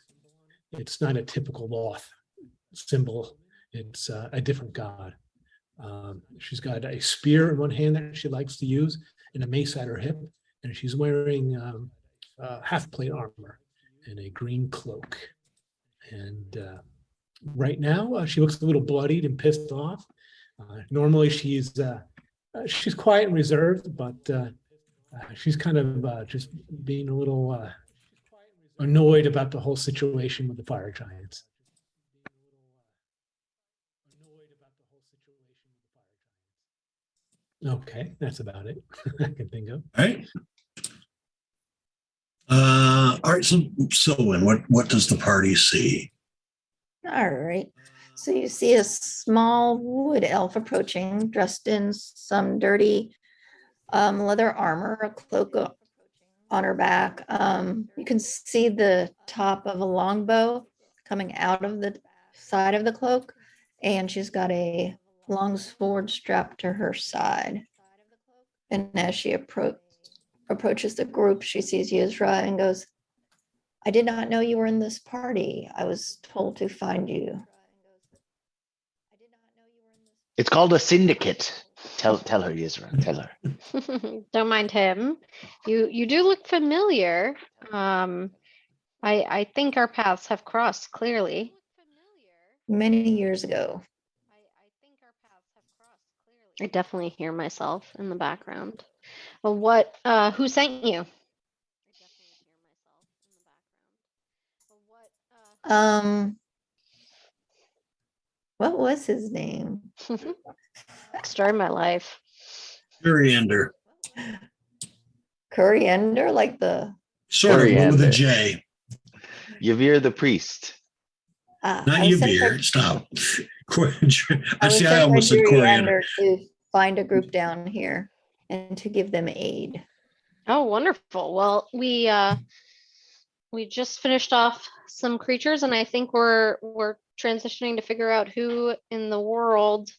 It's not a typical Loth symbol. It's a different god. She's got a spear in one hand that she likes to use and a mace at her hip, and she's wearing half plate armor. in a green cloak. And right now, she looks a little bloodied and pissed off. Normally, she's quiet and reserved, but she's kind of just being a little annoyed about the whole situation with the fire giants. Okay, that's about it I can think of. All right. All right. So Sylvan, what does the party see? All right. So you see a small wood elf approaching, dressed in some dirty leather armor, a cloak on her back. You can see the top of a longbow coming out of the side of the cloak, and she's got a long sword strapped to her side. And as she approaches the group, she sees Yizra and goes, "I did not know you were in this party. I was told to find you." It's called a syndicate. Tell her, Yizra. Tell her. Don't mind him. You do look familiar. I think our paths have crossed clearly. Many years ago. I definitely hear myself in the background. Well, who sent you? What was his name? Story of my life. Coriander. Coriander, like the Sort of, but with a Coriander. J. Yavir the priest. Not I was sent Yavir. by- Stop. I was See, I sent by almost said coriander. Coriander to find a group down here and to give them aid. Oh, wonderful. Well, we just finished off some creatures, and I think we're transitioning to figure out who in the world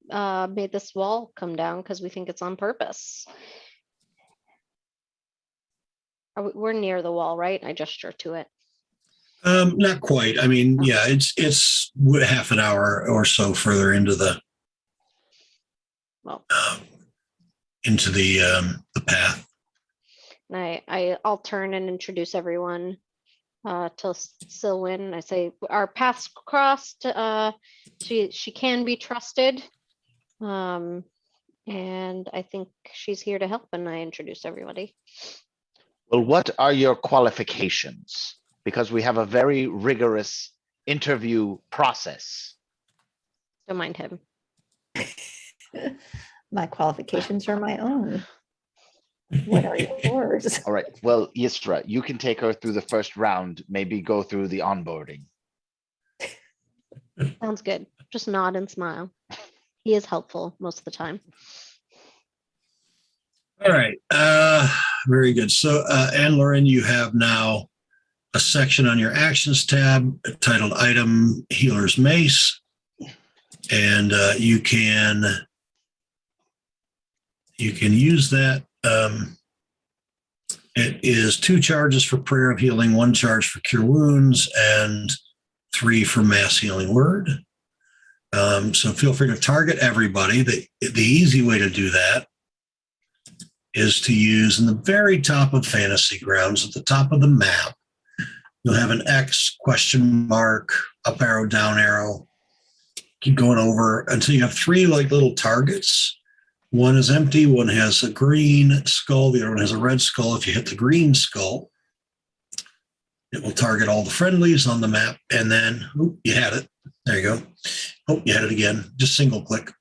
made this wall come down, because we think it's on purpose. We're near the wall, right? I gesture to it. Not quite. I mean, yeah, it's half an hour or so further into the Well, the path. and I'll turn and introduce everyone to Sylvan. I say our paths crossed. She can be trusted, and I think she's here to help. And I introduce everybody. Well, what are your qualifications? Because we have a very rigorous interview process. Don't mind him. My qualifications are my own. What are yours? All right. Well, Yisra, you can take her through the first round, maybe go through the onboarding. Sounds good. Just nod and smile. He is helpful most of the time. All right. Very good. So, Anne Lauren, you have now a section on your actions tab titled Item Healer's Mace. And you can use that. It is 2 charges for Prayer of Healing, 1 charge for Cure Wounds, and 3 for Mass Healing Word. So feel free to target everybody. The easy way to do that is to use in the very top of Fantasy Grounds, at the top of the map, you'll have an X, question mark, up arrow, down arrow. Keep going over until you have 3 like little targets. One is empty, one has a green skull, the other one has a red skull. If you hit the green skull, it will target all the friendlies on the map, and then you had it. There you go. Oh, you had it again. Just single click.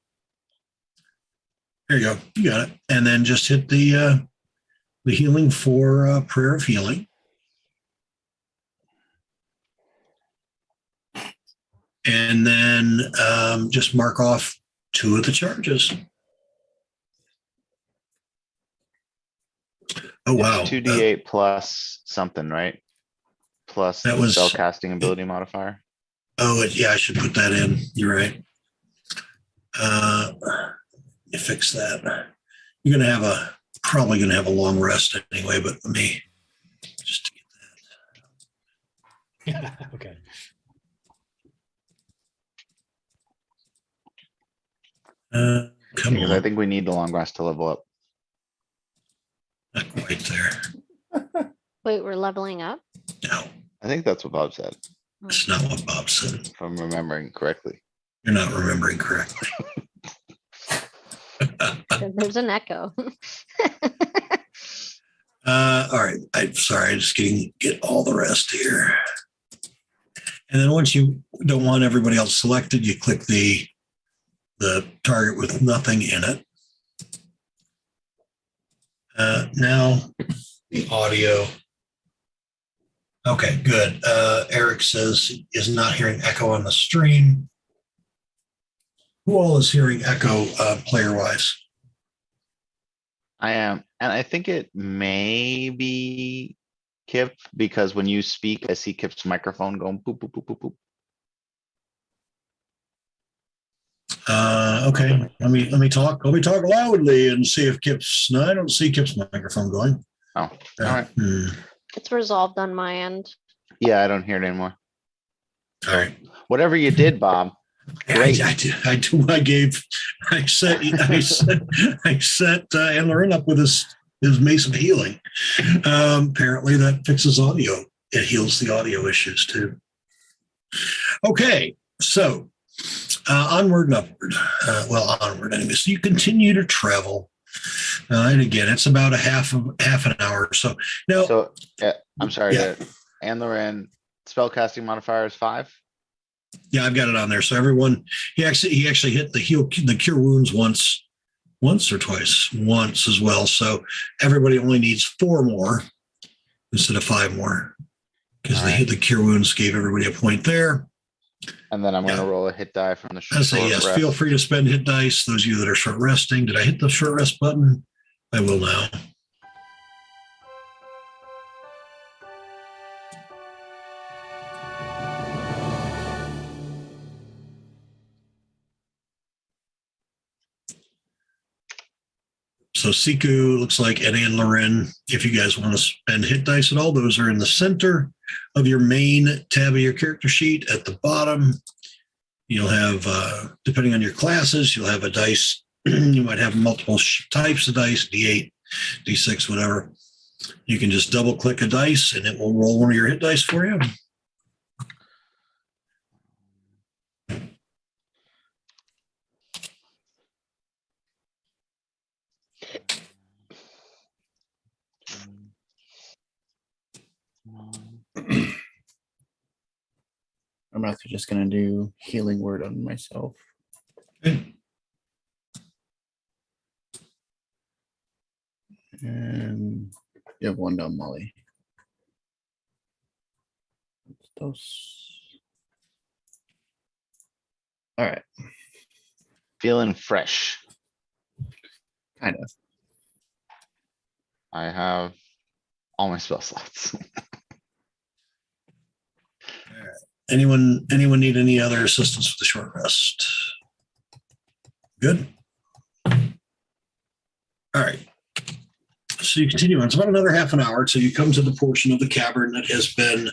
There you go. You got it. And then just hit the healing for Prayer of Healing. And then just mark off 2 of the charges. Oh, wow. 2d8 plus something, right? Plus That the was- spellcasting ability modifier. Oh, yeah, I should put that in. You're right. You fix that. You're probably gonna have a long rest anyway, but let me just get that. Okay. Come Because I on, think we need the long rest to level up. not quite there. Wait, we're leveling up? No, I think that's what Bob said, It's not what Bob said. if I'm remembering correctly. You're not remembering correctly. There's an echo. All right. I'm sorry. I just get all the rest here. And then once you don't want everybody else selected, you click the target with nothing in it. Now the audio. Okay, good. Eric says is not hearing echo on the stream. Who all is hearing echo player wise? I am, and I think it may be Kip, because when you speak, I see Kip's microphone going boop, boop, boop, boop, boop. Okay, let me talk. Let me talk loudly and see if Kip's. No, I don't see Kip's microphone going. Oh, all right. It's resolved on my end. Yeah, I don't hear it anymore. All right. Whatever you did, Bob. Great. I set Anne Lorraine up with his mace of healing. Apparently that fixes audio. It heals the audio issues too. Okay, so onward and upward. Onward anyway. So you continue to travel. And again, it's about half an hour or so. Now, So, I'm sorry, Yeah. Anne Lorraine, spellcasting modifier is 5? yeah, I've got it on there. So everyone, he actually hit the cure wounds once or twice, once as well. So everybody only needs 4 more instead of 5 more, because All they right. hit the cure wounds, gave everybody a point there. And then I'm Yeah. gonna roll a hit die from the I say yes. short Feel rest. free to spend hit dice. Those of you that are short resting, did I hit the short rest button? I will now. So Siku looks like, and Anne Loren, if you guys want to spend hit dice at all, those are in the center of your main tab of your character sheet. At the bottom, you'll have, depending on your classes, you'll have a dice. You might have multiple types of dice, D8, D6, whatever. You can just double click a dice and it will roll one of your hit dice for you. I'm also just gonna do healing word on myself. Okay. And you have 1 down, Molly. Those. All right, Feeling fresh. kind of. I have all my spell slots. Anyone need any other assistance with the short rest? Good. All right. So you continue on. It's about another half an hour till you come to the portion of the cavern that has been,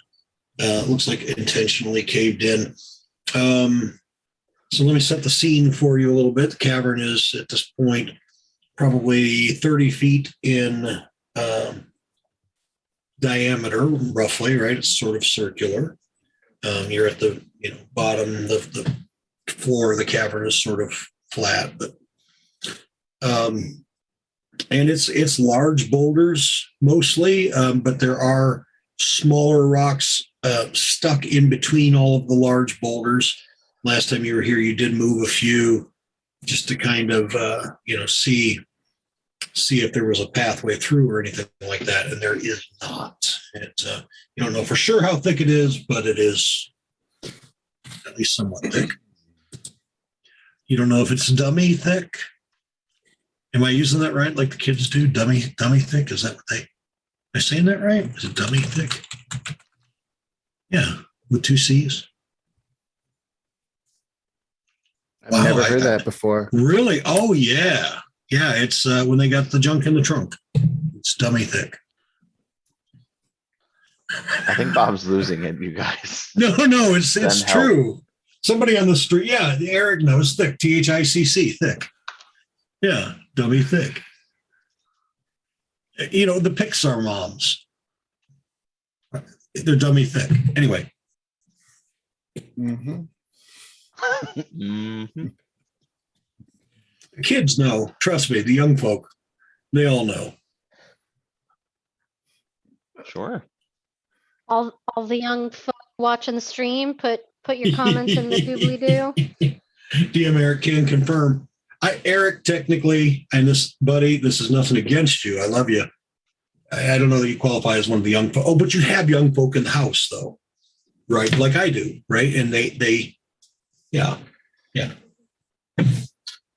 looks like intentionally caved in. So let me set the scene for you a little bit. The cavern is at this point probably 30 feet in diameter, roughly, right? It's sort of circular. You're at the bottom. The floor of the cavern is sort of flat, but and it's large boulders mostly, but there are smaller rocks stuck in between all of the large boulders. Last time you were here, you did move a few just to kind of see if there was a pathway through or anything like that, and there is not. You don't know for sure how thick it is, but it is at least somewhat thick. You don't know if it's dummy thick. Am I using that right? Like the kids do, dummy thick? Is that what am I saying that right? Is it dummy thick? Yeah, with 2 C's. I've Wow, never heard that before. Really? Oh yeah. Yeah, it's when they got the junk in the trunk. It's dummy thick. I think Bob's losing it, you guys. No, it's Then help. true. Somebody on the street, yeah, Eric knows thick, THICC, thick. Yeah, dummy thick. The Pixar moms. They're dummy thick. Anyway, Mhm. Mhm. the kids know. Trust me, the young folk, they all know. Sure. All the young folk watching the stream, put your comments in the doobly doo. DM Eric can confirm. Eric, technically, and this, buddy, this is nothing against you. I love you. I don't know that you qualify as one of the young folk. Oh, but you have young folk in the house, though, right? Like I do, right? And yeah.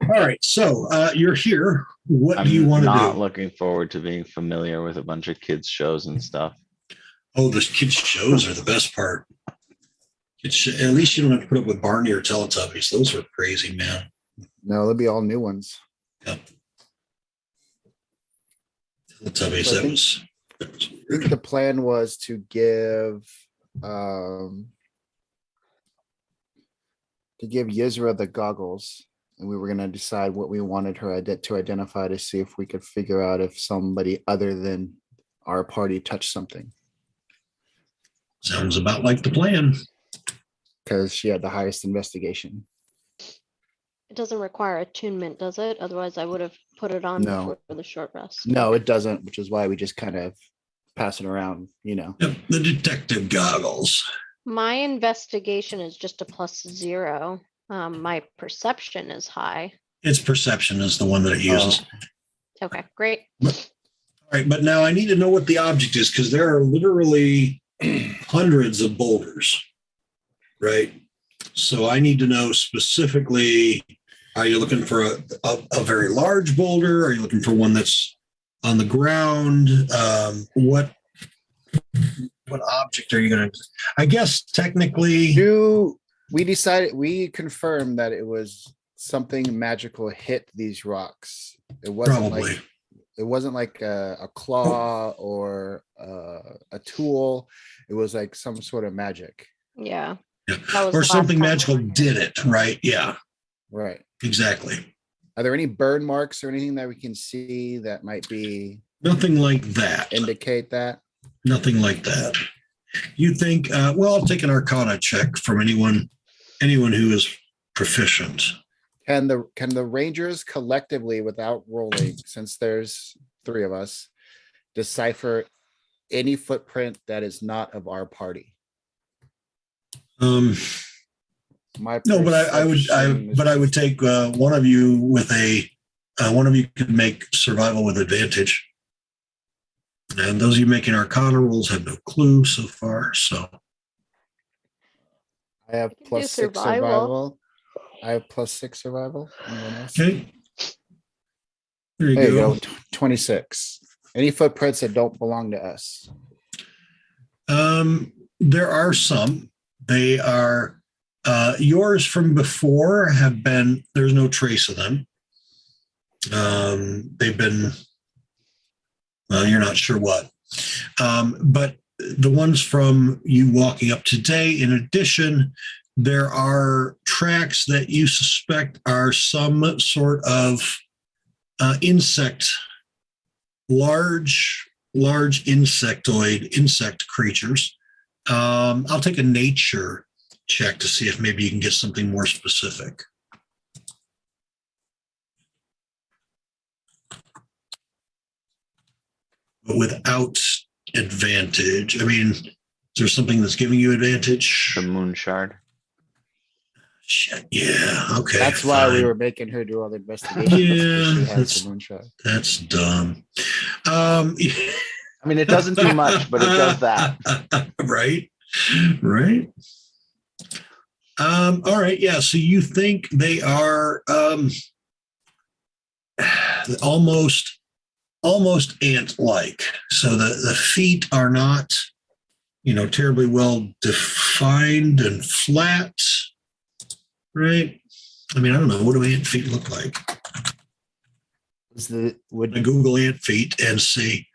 All right. So you're here. What do you I'm want to not do? looking forward to being familiar with a bunch of kids' shows and stuff. Oh, the kids' shows are the best part. At least you don't have to put up with Barney or Teletubbies. Those are crazy, man. No, there'll be all new ones. Yep. Teletubbies, So I that think- was I think the plan was to give Yizra the goggles, and we were going to decide what we wanted her to identify to see if we could figure out if somebody other than our party touched something, sounds about like the plan. because she had the highest investigation. It doesn't require attunement, does it? Otherwise, I would have put it on No. before the short rest. No, it doesn't, which is why we just kind of pass it around, Yep, the detective goggles. My investigation is just a +0. My perception is high. Its perception is the one that it uses. Okay, great. All right, but now I need to know what the object is, because there are literally hundreds of boulders, right? So I need to know specifically, are you looking for a very large boulder? Are you looking for one that's on the ground? What object are you going to, I guess technically, We confirmed that it was something magical hit these rocks. It wasn't probably. like a claw or a tool. It was like some sort of magic. Yeah. Yeah. That was Or the last something time. magical did it, right? Yeah, Right. exactly. Are there any burn marks or anything that we can see that might be Nothing like that. indicate that? Nothing like that. You think, well, I'll take an Arcana check from anyone who is proficient. Can the Rangers collectively, without rolling, since there's 3 of us, decipher any footprint that is not of our party? My No, but I would take one of you with one of you could make survival with advantage. And those of you making Arcana rolls have no clue so far. So I have I can do +6 survival. survival. I have +6 survival. Anyone else? okay, there you There you go. go. 26. Any footprints that don't belong to us? There are some. They are yours from before have been. There's no trace of them. They've been. Well, you're not sure what, but the ones from you walking up today, in addition, there are tracks that you suspect are some sort of insect, large insect creatures. I'll take a nature check to see if maybe you can get something more specific. But without advantage. I mean, is there something that's giving you advantage? The moon shard. Shit, yeah, okay. That's why we fine. were making her do all the investigations. Yeah, She has that's- the moonshot. That's dumb. I mean, it doesn't do much, but it does that. Right. All right. Yeah. So you think they are almost ant-like. So the feet are not, terribly well defined and flat. Right. I mean, I don't know. What do ant feet look like? Would I Google ant feet and see.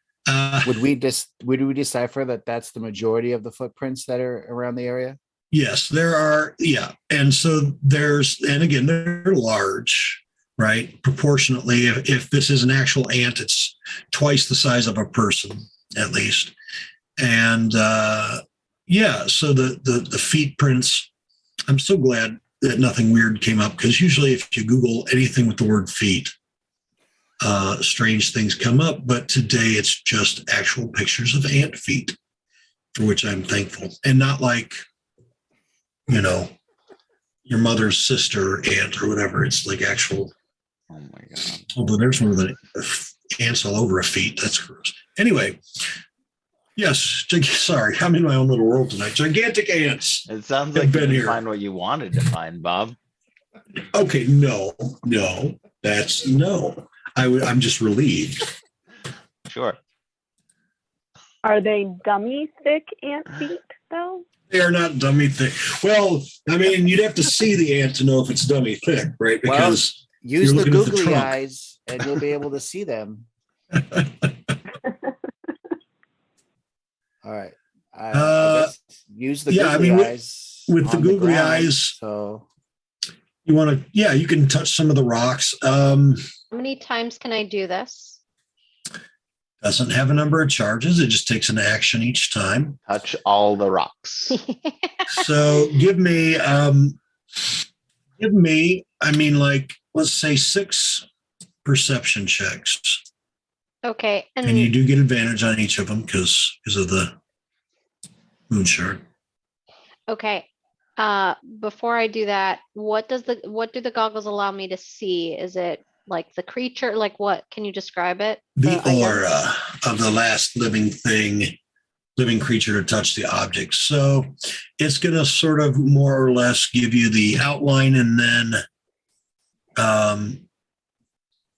would we decipher that that's the majority of the footprints that are around the area? Yes, there are. Yeah. And so and again, they're large, right? Proportionately, if this is an actual ant, it's twice the size of a person, at least. And Yeah, so the feet prints, I'm so glad that nothing weird came up, because usually if you Google anything with the word feet, strange things come up. But today it's just actual pictures of ant feet, for which I'm thankful. And not like, you know, your mother's sister ant or whatever. It's like actual. Oh my God. Although there's one of the ants all over a feet. That's gross. Anyway, yes. Sorry, I'm in my own little world tonight. Gigantic ants. It sounds I've like you been didn't here. find what you wanted to find, Bob. Okay, no. That's no. I'm just relieved. Sure. Are they dummy thick ant feet though? They are not dummy thick. Well, I mean, you'd have to see the ant to know if it's dummy thick, right? Well, Because use you're the looking at the googly trunk. eyes and you'll be able to see them. All right. I guess use the yeah, I googly mean, eyes with the on googly ground, eyes, So you want to, yeah, you can touch some of the rocks. How many times can I do this? Doesn't have a number of charges. It just takes an action each time. Touch all the rocks. So give me, I mean, like, let's say 6 perception checks. Okay, And you and do get advantage on each of them because of the moon shard. okay. Before I do that, what do the goggles allow me to see? Is it like the creature? Like what? Can you describe it? The item? aura of the last living creature to touch the object. So it's going to sort of more or less give you the outline, and then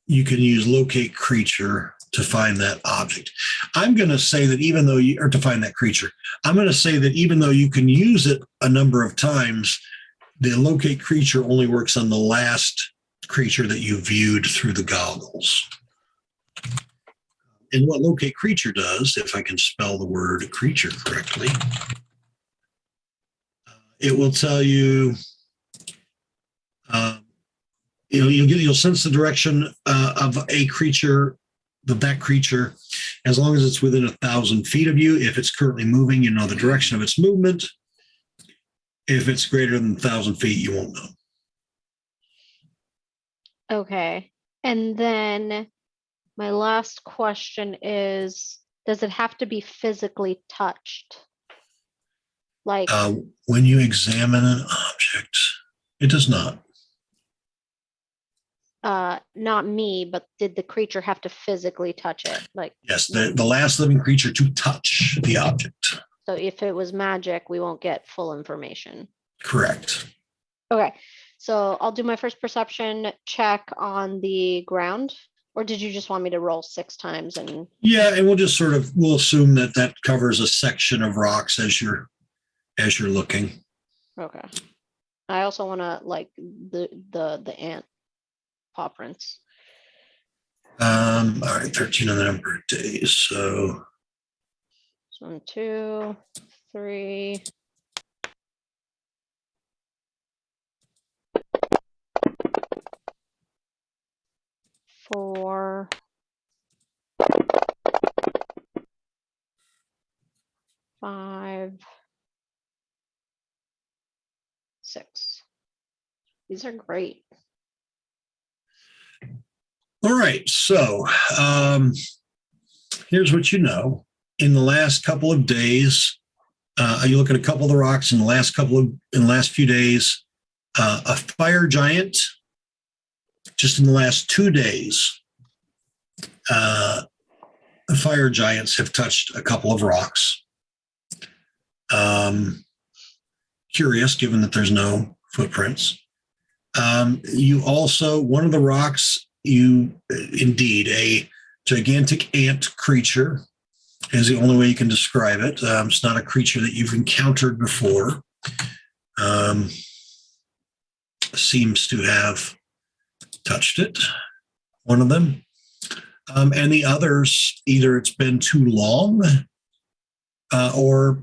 you can use locate creature to find that object. I'm going to say that even though or to find that creature, I'm going to say that even though you can use it a number of times, the locate creature only works on the last creature that you viewed through the goggles. And what locate creature does, if I can spell the word creature correctly, it will tell you, you'll sense the direction of a creature, that creature, as long as it's within 1,000 feet of you. If it's currently moving, you know the direction of its movement. If it's greater than 1,000 feet, you won't know. Okay. And then my last question is, does it have to be physically touched? Like, When you examine an object, it does not. not me, but did the creature have to physically touch it? Like, Yes, the last living creature to touch the object. so if it was magic, we won't get full information. Correct. Okay, so I'll do my first perception check on the ground, or did you just want me to roll 6 times and? Yeah, and we'll assume that covers a section of rocks as you're looking. Okay. I also want to like the ant paw prints. All right, 13 on the number of days. So 1, 2, 3. 4. 5. 6. These are great. all right, so here's what you know. In the last couple of days, you look at a couple of the rocks in the last few days, a fire giant. Just in the last 2 days, the fire giants have touched a couple of rocks. Curious, given that there's no footprints. You also, one of the rocks, indeed, a gigantic ant creature is the only way you can describe it. It's not a creature that you've encountered before. Seems to have touched it, one of them. And the others, either it's been too long or,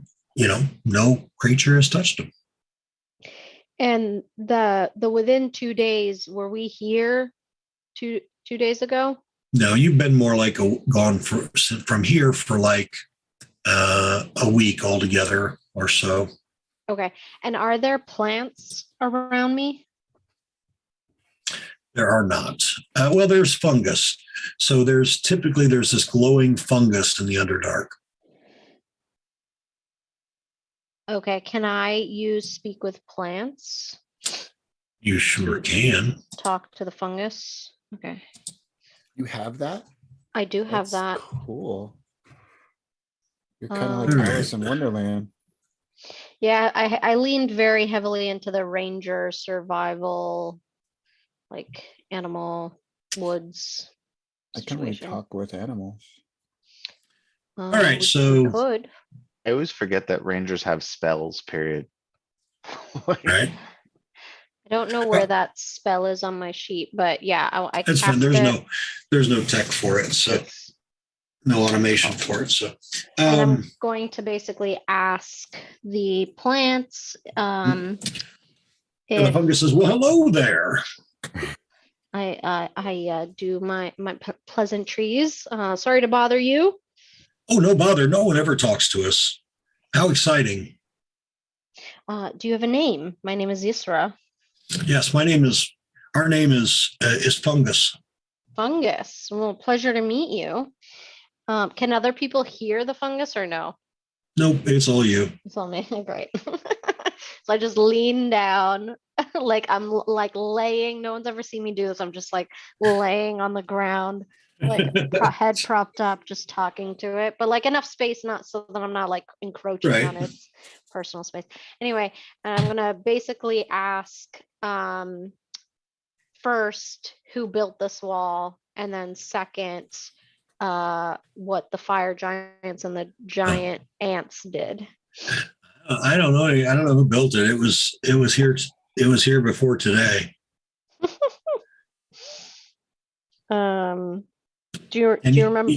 no creature has touched them. And the within 2 days, were we here 2 days ago? No, you've been more like gone from here for like a week altogether. or so. Okay. And are there plants around me? There are not. Well, there's fungus. So there's this glowing fungus in the Underdark. Okay. Can I use speak with plants? You sure can. Talk to the fungus. Okay. You have that? I do have That's that. cool. You're kind of like Um, Alice in Wonderland. Yeah, I leaned very heavily into the ranger survival, like animal woods I can only situation. talk with animals. All right, We so could. I always forget that rangers have spells, period. right, I don't know where that spell is on my sheet, but yeah, I that's fine. cast it, There's no tech for it, so It's- no automation for it. So, and I'm going to basically ask the plants and the if fungus says, "Well, hello there." I do my pleasantries. Sorry to bother you. Oh, no bother. No one ever talks to us. How exciting! Do you have a name? My name is Yisra. Yes, our name is Fungus. Fungus. Well, pleasure to meet you. Can other people hear the fungus or no? Nope, it's all you. It's all me. Great. So I just lean down, like I'm like laying. No one's ever seen me do this. I'm just like laying on the ground, like head propped up, just talking to it, but like enough space, not so that I'm not like encroaching Right. on its personal space. Anyway, and I'm gonna basically ask first who built this wall, and then second what the fire giants and the giant ants did. I don't know. I don't know who built it. It was here. It was here before today. Do you And remember?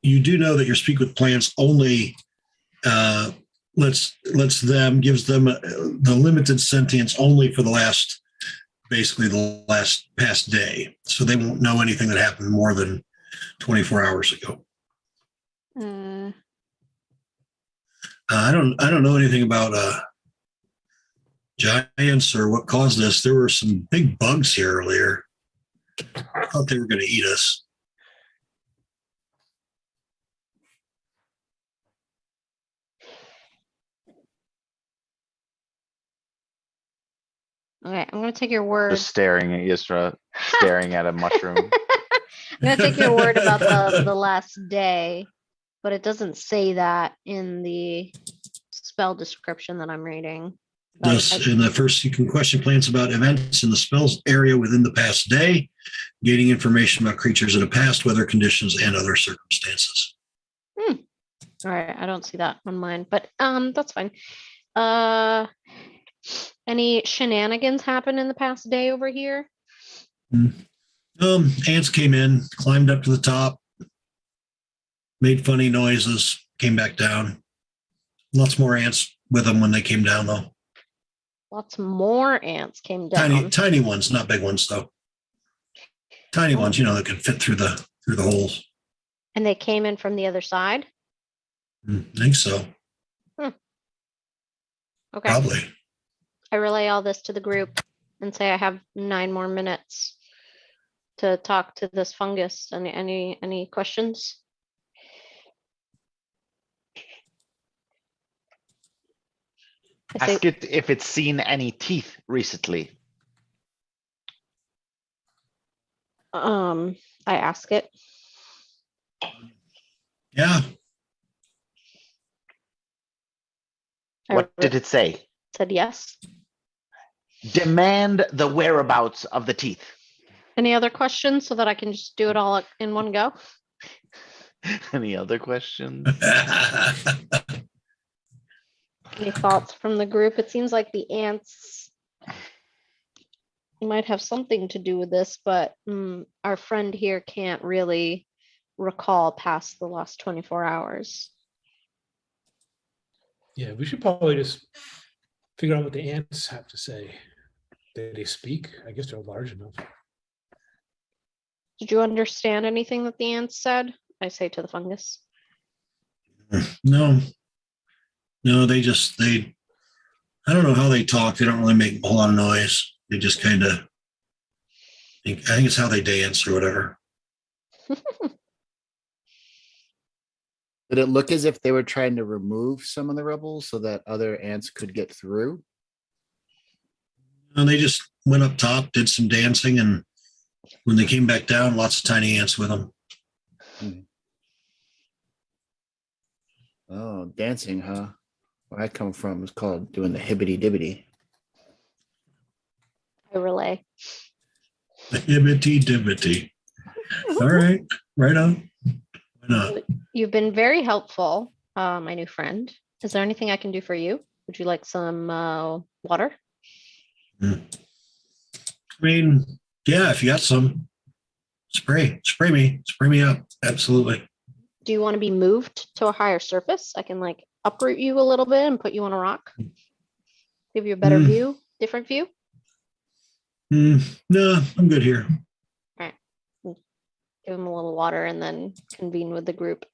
You do know that your speak with plants only gives them the limited sentience only for basically the last past day. So they won't know anything that happened more than 24 hours ago. I don't know anything about giants or what caused this. There were some big bugs here earlier. I thought they were going to eat us. Okay, I'm gonna take your word. Just staring at Yisra, staring at a mushroom. I'm gonna take your word about the last day, but it doesn't say that in the spell description that I'm reading. Thus, in the first, you can question plants about events in the spells area within the past day, gaining information about creatures in the past, weather conditions, and other circumstances. All right, I don't see that on mine, but that's fine. Any shenanigans happen in the past day over here? Ants came in, climbed up to the top, made funny noises, came back down. Lots more ants with them when they came down, though. Lots more ants came down. Tiny ones, not big ones, though. Tiny ones, that can fit through the holes. And they came in from the other side? I think so. Okay. Probably. I relay all this to the group and say I have 9 more minutes to talk to this fungus. Any questions? Ask it if it's seen any teeth recently. I ask it. Yeah. What did it say? Said yes. Demand the whereabouts of the teeth. Any other questions so that I can just do it all in one go? Any other questions? Any thoughts from the group? It seems like the ants might have something to do with this, but our friend here can't really recall past the last 24 hours. Yeah, we should probably just figure out what the ants have to say. They speak. I guess they're large enough. Did you understand anything that the ants said? I say to the fungus. No, No, I don't know how they talk. They don't really make a whole lot of noise. They just kind of, I think it's how they dance or whatever. Did it look as if they were trying to remove some of the rubble so that other ants could get through? And they just went up top, did some dancing, and when they came back down, lots of tiny ants with them. Oh, dancing, huh? Where I come from is called doing the hibbity dibbity. I relay. Hibbity dibbity. All right, right on. Why not? You've been very helpful, my new friend. Is there anything I can do for you? Would you like some water? I mean, yeah, if you got some, spray me up. Absolutely. Do you want to be moved to a higher surface? I can like uproot you a little bit and put you on a rock. Give you a better view, different view. No, I'm good here. Give him a little water and then convene with the group.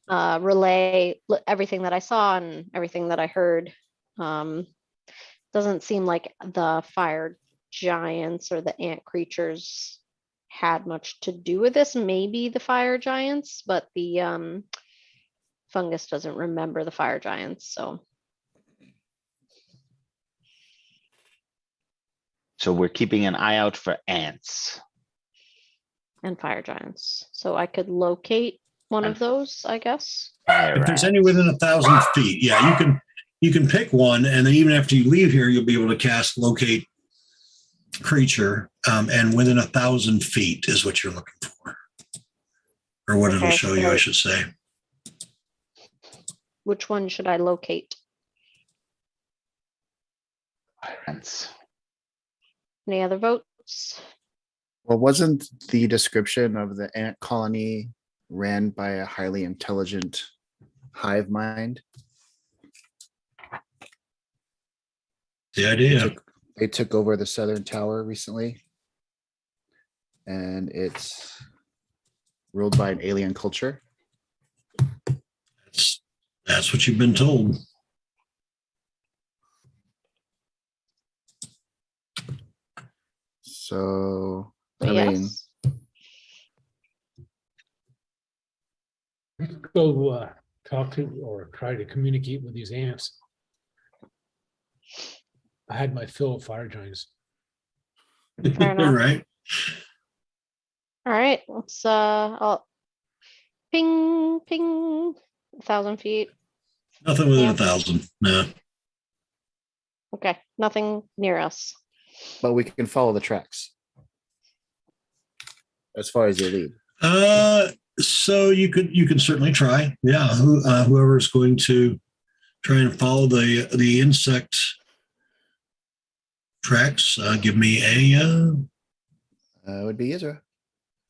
Relay everything that I saw and everything that I heard. Doesn't seem like the fire giants or the ant creatures had much to do with this. Maybe the fire giants, but the fungus doesn't remember the fire giants. So we're keeping an eye out for ants. And fire giants. So I could locate one of those, I guess. If there's any within 1,000 feet, yeah, you can pick one, and then even after you leave here, you'll be able to cast locate creature, and within 1,000 feet is what you're looking for, or what it'll show you, I should say. Which one should I locate? Ants. Any other votes? Well, wasn't the description of the ant colony ran by a highly intelligent hive mind? The idea. They took over the southern tower recently, and ruled by an alien culture. That's what you've been told. So, I Yes. Go talk to or try to communicate with these ants. I had my fill of fire giants. Fair enough. Right. All right, let's I'll ping 1,000 feet. Nothing within Yeah. 1,000. No. Okay, nothing near us. but we can follow the tracks as far as they lead. So you can certainly try. Yeah. Whoever's going to try and follow the insect tracks, give me It would be Ezra.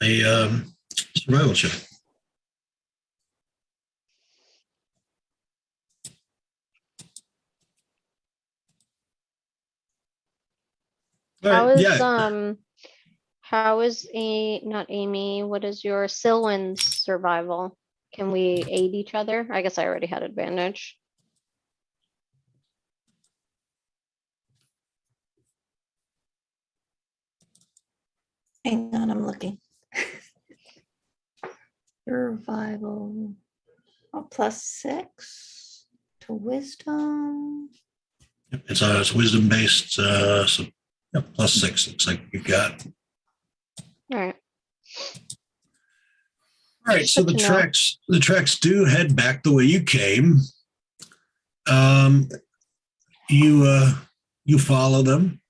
a survival check. All How right, is yeah. how is not Amy, what is your Silwyn's survival? Can we aid each other? I guess I already had advantage. Hang on, I'm looking. Survival, +6 to wisdom. It's wisdom based. So yeah, +6 looks like you've got. All right. All right, so Good the to know. tracks do head back the way you came. You follow them,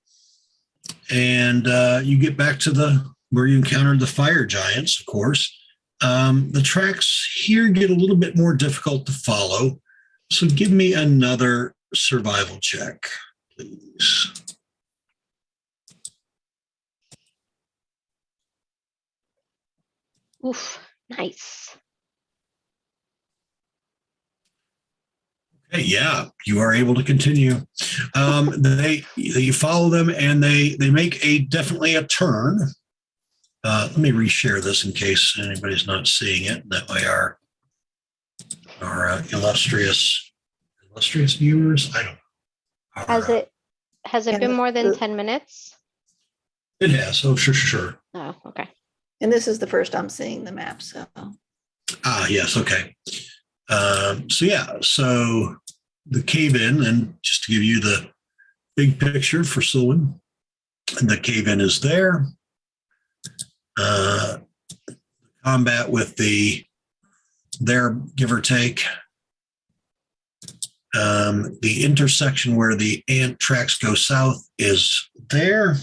and you get back to where you encountered the fire giants. Of course, the tracks here get a little bit more difficult to follow. So give me another survival check, please. Oof, nice. Okay, yeah, you are able to continue. You follow them, and they make definitely a turn. Let me reshare this in case anybody's not seeing it. That way, our illustrious illustrious viewers, I don't. Has it And been more than the- 10 minutes? It has. Oh, sure. Oh, okay. And this is the first I'm seeing the map, so. Ah, yes. Okay. So the cave in, and just to give you the big picture for Sylvan, and the cave in is there. Combat with there, give or take. The intersection where the ant tracks go south is there.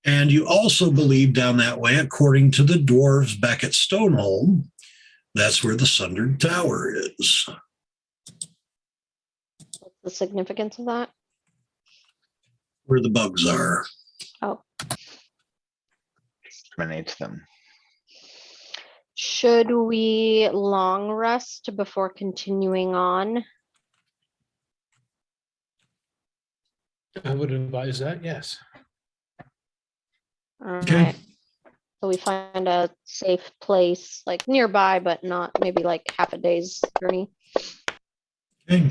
And you also believe down that way, according to the dwarves back at Stoneholm, that's where the Sundered Tower is. What's the significance of that? Where the bugs are. Oh, Terminate them. should we long rest before continuing on? I would advise that, yes. All Okay. right. So we find a safe place, like nearby, but not maybe like half a day's journey. Okay.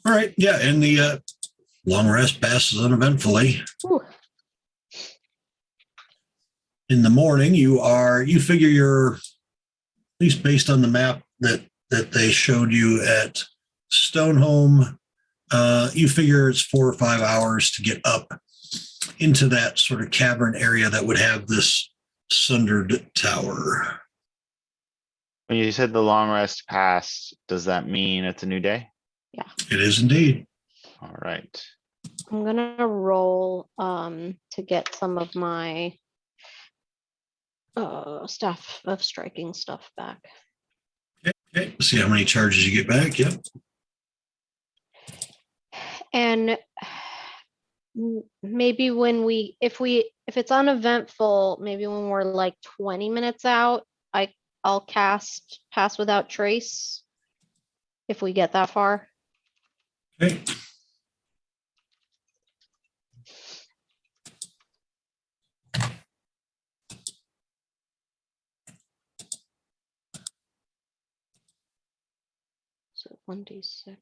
All right. Yeah. And the long rest passes uneventfully. Whew. In the morning, you figure you're, at least based on the map that they showed you at Stoneholm, you figure it's 4 or 5 hours to get up into that sort of cavern area that would have this Sundered Tower. When you said the long rest passed, does that mean it's a new day? It is indeed. All right. I'm gonna roll to get some of my staff of striking stuff back. Okay. See how many charges you get back. Yep. And maybe if it's uneventful, maybe when we're like 20 minutes out, I'll cast Pass Without Trace if we get that far. Okay. So 1d6.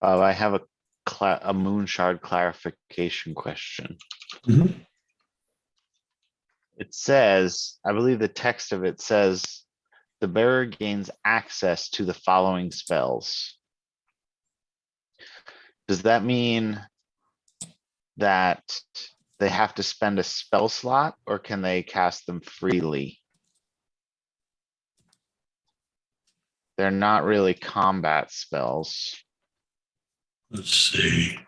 I have a moon shard clarification question. Mhm. It says, I believe the text of it says, the bearer gains access to the following spells. Does that mean that they have to spend a spell slot, or can they cast them freely? They're not really combat spells. Let's see.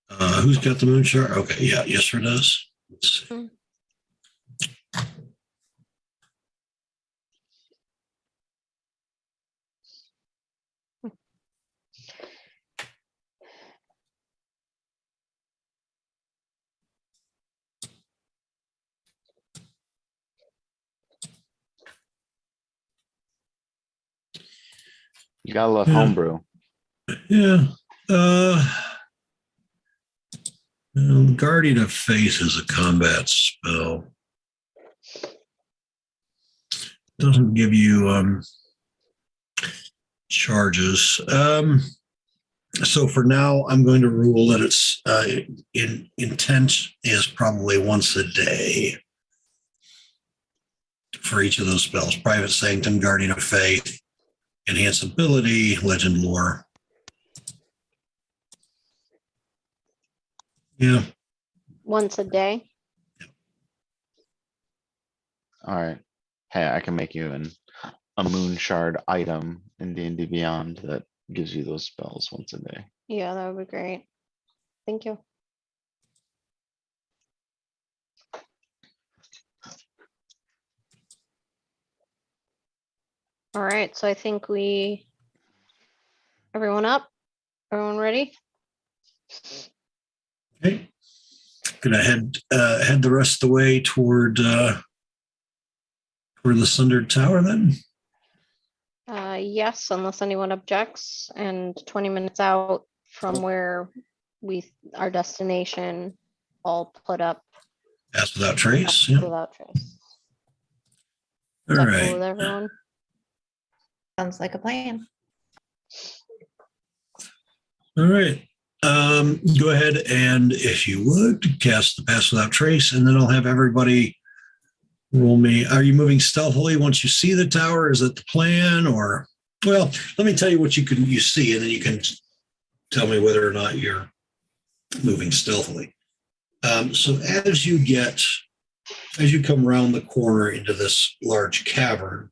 Who's got the moon chart? Okay, yeah, Yesra does. Let's see. You gotta love Yeah. homebrew. Yeah. Guardian of Faith is a combat spell. Doesn't give you charges. So for now, I'm going to rule that it's intent is probably once a day for each of those spells. Private Sanctum, Guardian of Faith, Enhance Ability, Legend Lore. Yeah. Once a day. All right. Hey, I can make you a moon shard item in D&D Beyond that gives you those spells once a day. Yeah, that would be great. Thank you. All right, so I think everyone up? Everyone ready? Okay. Gonna head the rest of the way toward the Sundered Tower then. Yes, unless anyone objects, and 20 minutes out from where our destination, all put up Pass without trace. Yeah. without trace. Is All that cool right. with everyone? Sounds like a plan. All right. Go ahead and, if you would, cast the Pass Without Trace, and then I'll have everybody roll me. Are you moving stealthily once you see the tower? Is that the plan? Or, well, let me tell you what you see, and then you can tell me whether or not you're moving stealthily. So as you come around the corner into this large cavern,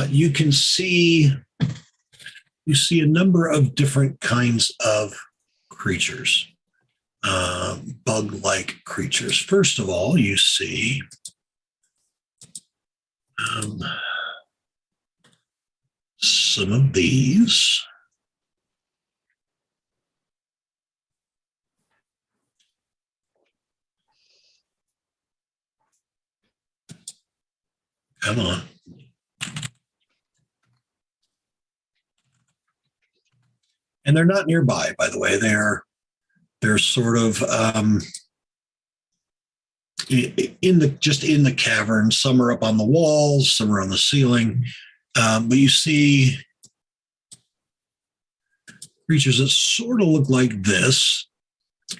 you can see a number of different kinds of creatures, bug-like creatures. First of all, you see some of these. Come on. And they're not nearby, by the way. They're sort of in the cavern. Some are up on the walls, some are on the ceiling. But you see creatures that sort of look like this,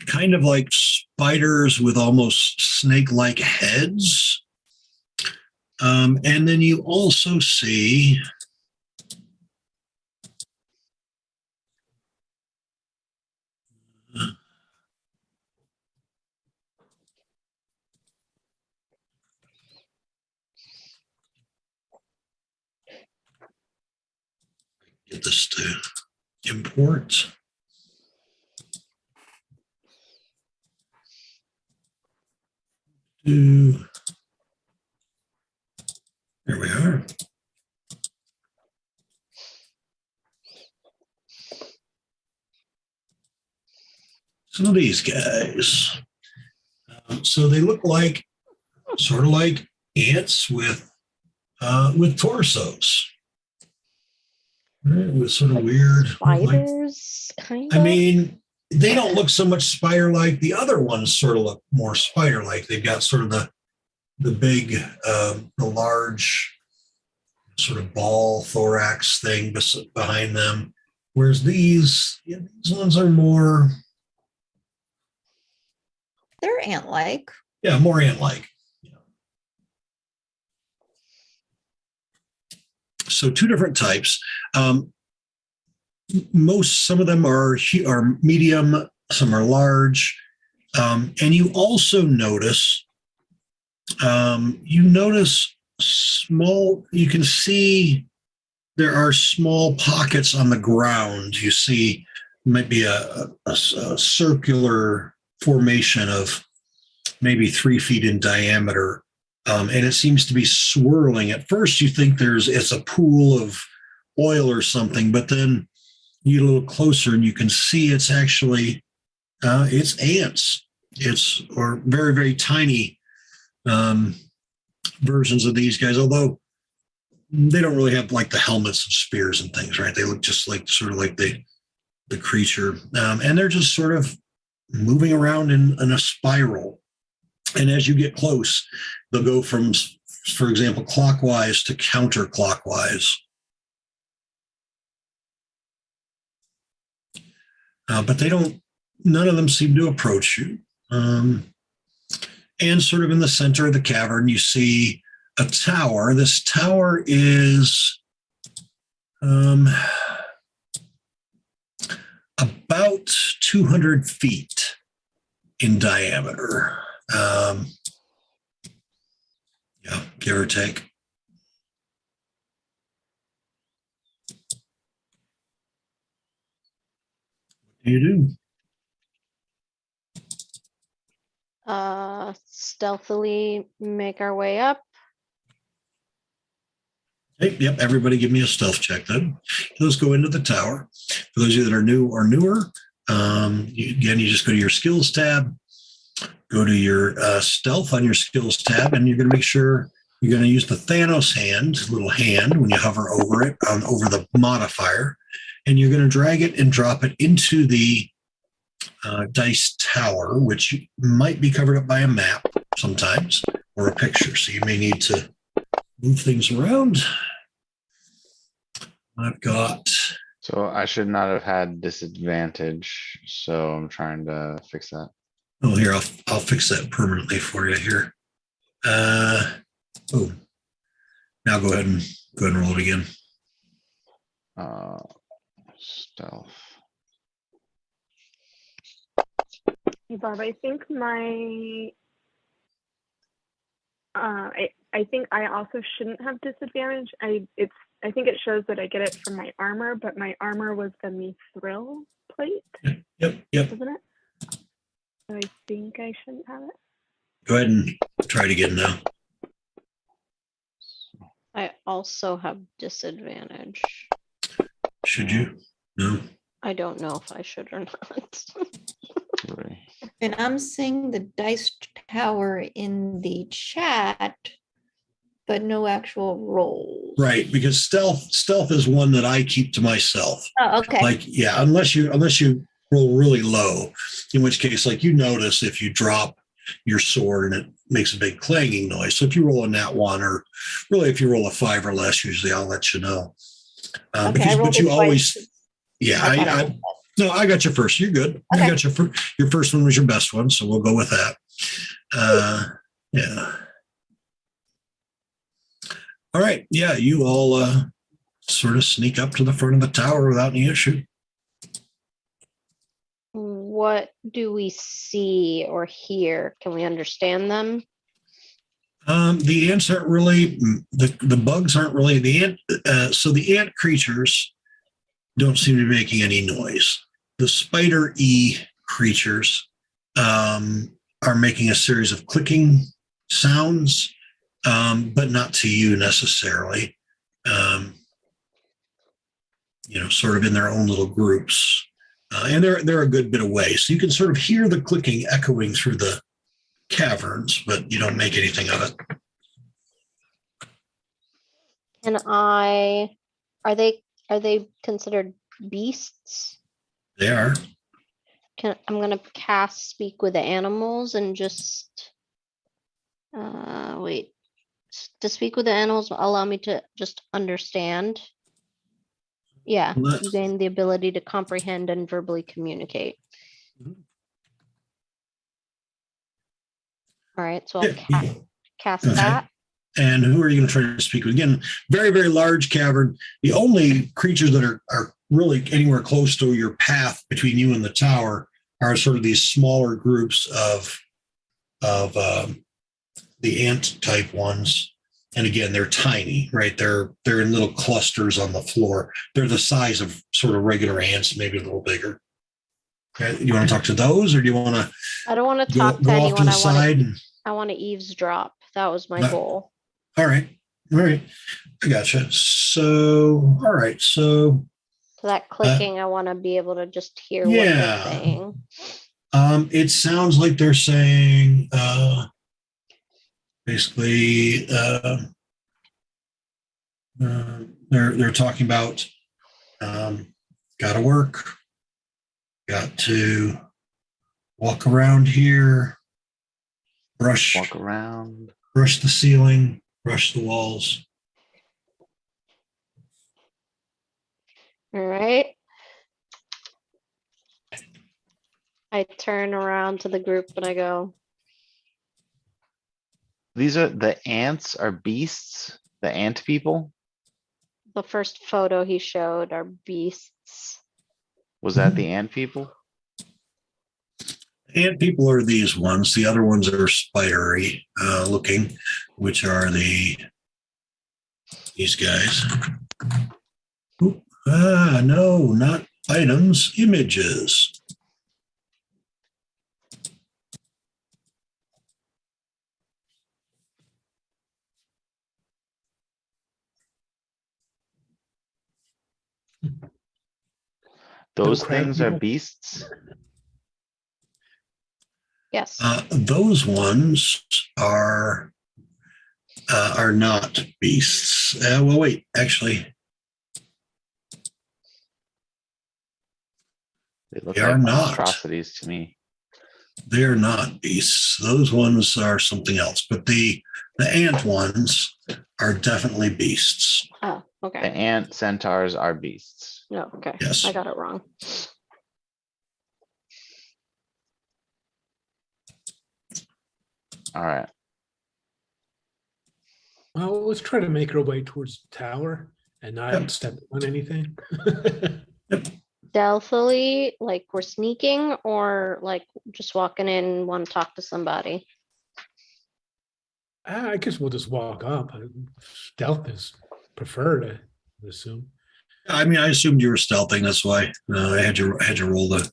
kind of like spiders with almost snake-like heads. And then you also see get this to import. There we are. Some of these guys. So they look like sort of like ants with torsos. Right, with sort of weird Spiders, kind of. I mean, they don't look so much spider-like. The other ones sort of look more spider-like. They've got sort of the big, the large sort of ball thorax thing behind them. Whereas these ones are more. They're ant-like. Yeah, more ant-like. So two different types. Some of them are medium, some are large. And you also notice, you can see there are small pockets on the ground. You see might be a circular formation of maybe 3 feet in diameter. And it seems to be swirling. At first you think it's a pool of oil or something, but then you get a little closer and you can see it's actually, it's ants. Or very, very tiny versions of these guys, although they don't really have like the helmets and spears and things, right? They look just like sort of like the creature. And they're just sort of moving around in a spiral. And as you get close, they'll go from, for example, clockwise to counterclockwise. But none of them seem to approach you. And sort of in the center of the cavern, you see a tower. This tower is about 200 feet in diameter. Yeah, give or take. What do you do? Stealthily make our way up. Hey, yep, everybody give me a stealth check then. Let's go into the tower. For those of you that are new or newer, you just go to your skills tab go to your stealth on your skills tab, and you're going to make sure you're going to use the Thanos hand, little hand, when you hover over it, over the modifier, and you're going to drag it and drop it into the dice tower, which might be covered up by a map sometimes or a picture. So you may need to move things around. I've got. So I should not have had disadvantage, so I'm trying to fix that. Oh, here, I'll fix that permanently for you here. Oh, now go ahead and roll it again. Stealth. Hey, Bob, I think I think I also shouldn't have disadvantage. I think it shows that I get it from my armor, but my armor was the mithril plate, Yep. isn't it? So I think I shouldn't have it. Go ahead and try it again now. I also have disadvantage. Should you? No. I don't know if I should or not. Three. And I'm seeing the dice tower in the chat, but no actual rolls. Right, because stealth is one that I keep to myself. Oh, okay. Like, yeah, unless you roll really low, in which case, like, you notice if you drop your sword and it makes a big clanging noise. So if you roll a nat 1, or really if you roll a 5 or less, usually I'll let you know. Okay, I rolled But you it always, twice. yeah, I no, I got you first. You're good. Okay. I got your first one was your best one, so we'll go with that. Yeah. All right. Yeah, you all sort of sneak up to the front of the tower without any issue. What do we see or hear? Can we understand them? The ants aren't really, the bugs aren't really, the ant, so the ant creatures don't seem to be making any noise. The spider creatures are making a series of clicking sounds, but not to you necessarily. Sort of in their own little groups. And they're a good bit away. So you can sort of hear the clicking echoing through the caverns, but you don't make anything of it. And are they considered beasts? They are. I'm gonna cast speak with the animals and just wait. To speak with the animals will allow me to just understand. Yeah, you gain the ability to comprehend and verbally communicate. Mhm. All right, so I'll cast Okay. that. And who are you going to try to speak with? Again, very, very large cavern. The only creatures that are really anywhere close to your path between you and the tower are sort of these smaller groups of the ant type ones. And again, they're tiny, right? They're in little clusters on the floor. They're the size of sort of regular ants, maybe a little bigger. Okay. You want to talk to those, or do you want to? I don't want to talk to go off to anyone. the side. I want to eavesdrop. That was my goal. All right. I gotcha. So, all right. So that clicking, I want to be able to just hear what yeah. they're saying. It sounds like they're saying basically they're talking about got to work, got to walk around here, brush the ceiling, brush the walls. All right. I turn around to the group and I go, These are the ants are beasts, the ant people. the first photo he showed are beasts. Was that the ant people? Ant people are these ones. The other ones are spidery looking, which are these guys. Oop. No, not items, images. Those No crab things are people? beasts. Yes. Those ones are not beasts. Well, wait, actually, They look They are like not. monstrosities to me. they are not beasts. Those ones are something else. But the ant ones are definitely beasts. Oh, The okay. ant centaurs are beasts. No, okay. Yes. I got it wrong. All right. Well, let's try to make our way towards the tower and not Yep. step on anything. Stealthily, like we're sneaking, or like just walking in, want to talk to somebody. I guess we'll just walk up. Stealth is preferred, I would assume. I mean, I assumed you were stealthing. That's why I had you roll the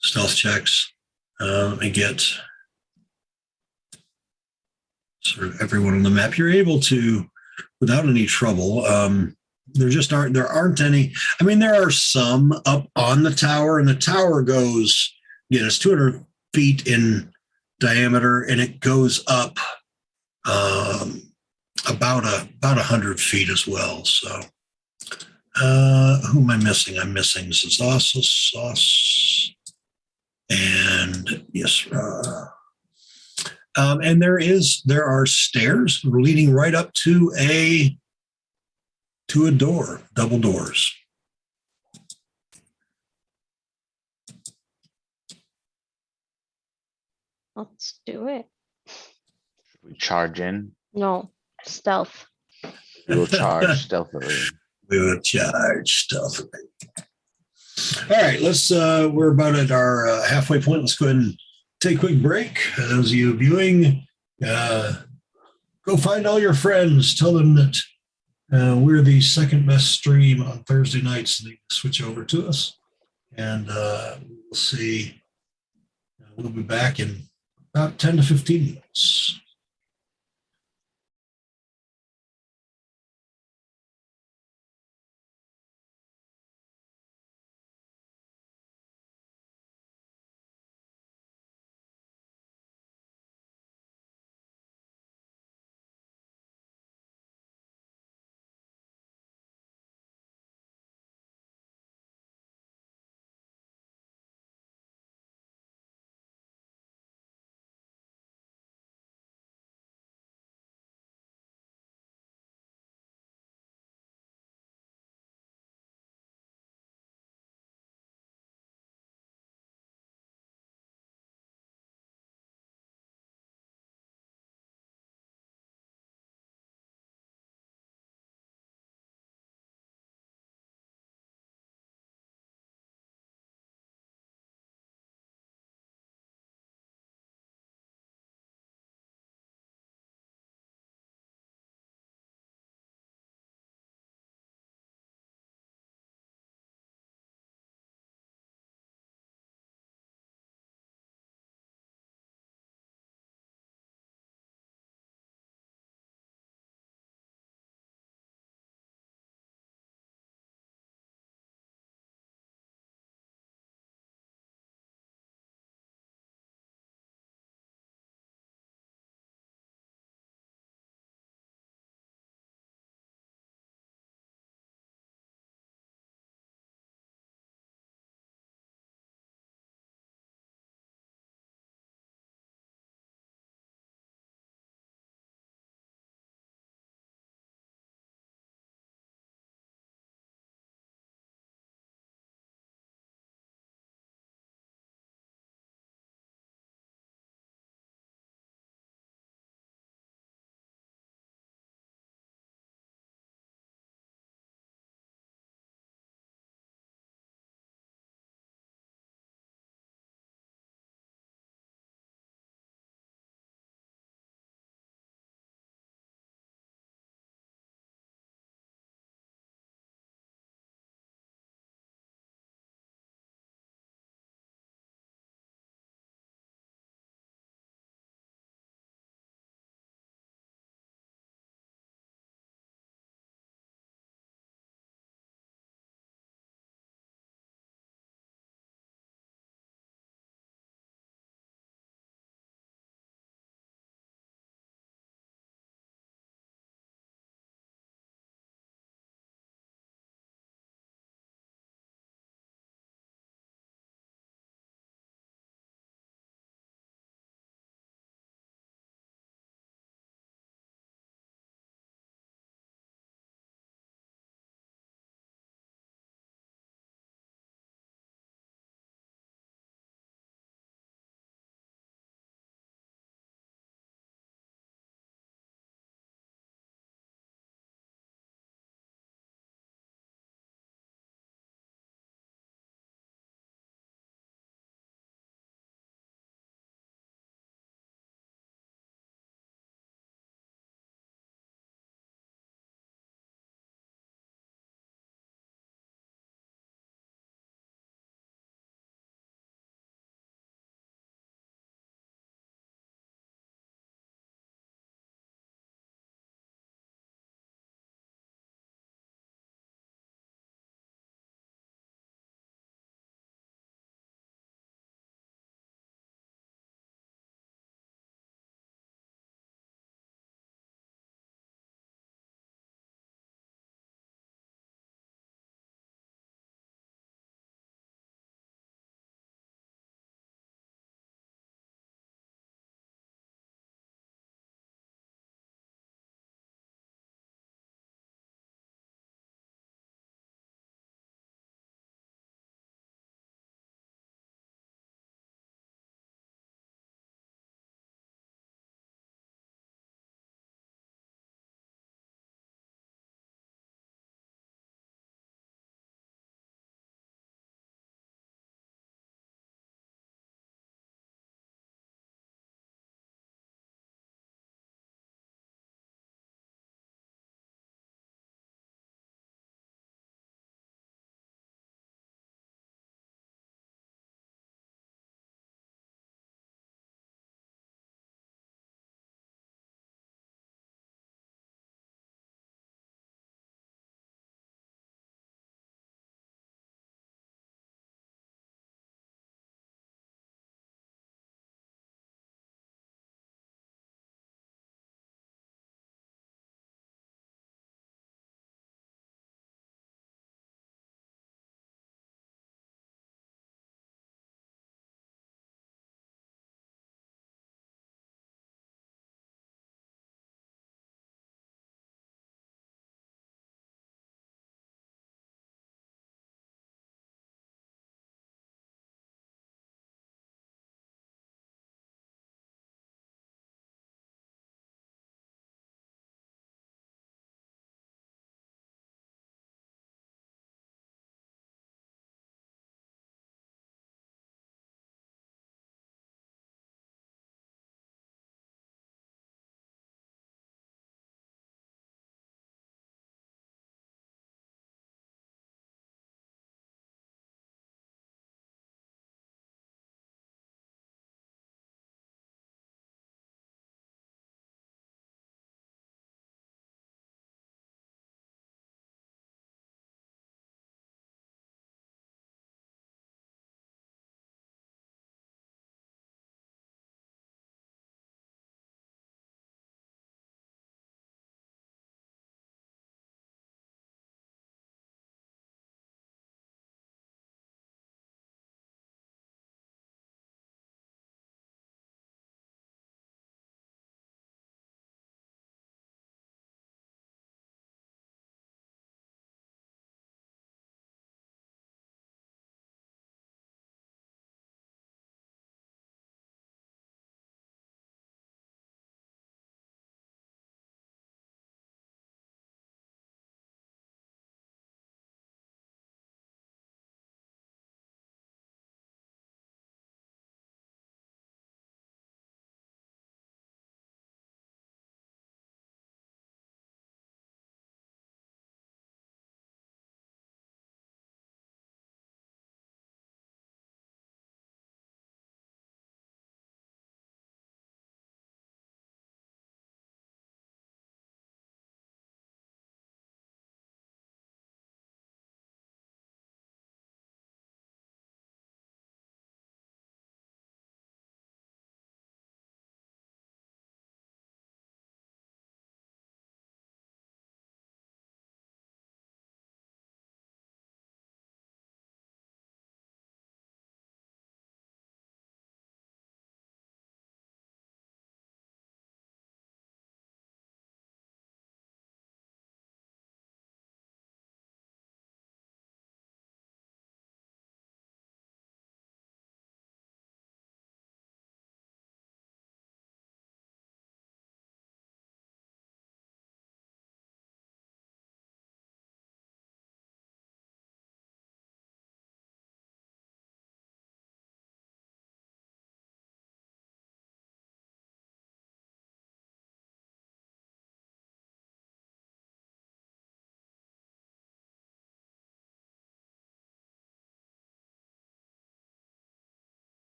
stealth checks and get sort of everyone on the map. You're able to, without any trouble. There aren't any. I mean, there are some up on the tower, and the tower goes, it's 200 feet in diameter, and it goes up about 100 feet as well. So, who am I missing? I'm missing Zazasus, Sauce, and yes. And there are stairs leading right up to a door, double doors. Let's do it. We charge in. No, stealth. We will charge stealthily. We will charge stealthily. All right, we're about at our halfway point. Let's go ahead and take a quick break. Those of you viewing, go find all your friends. Tell them that we're the second best stream on Thursday nights. They switch over to us, and we'll see. We'll be back in about 10 to 15 minutes.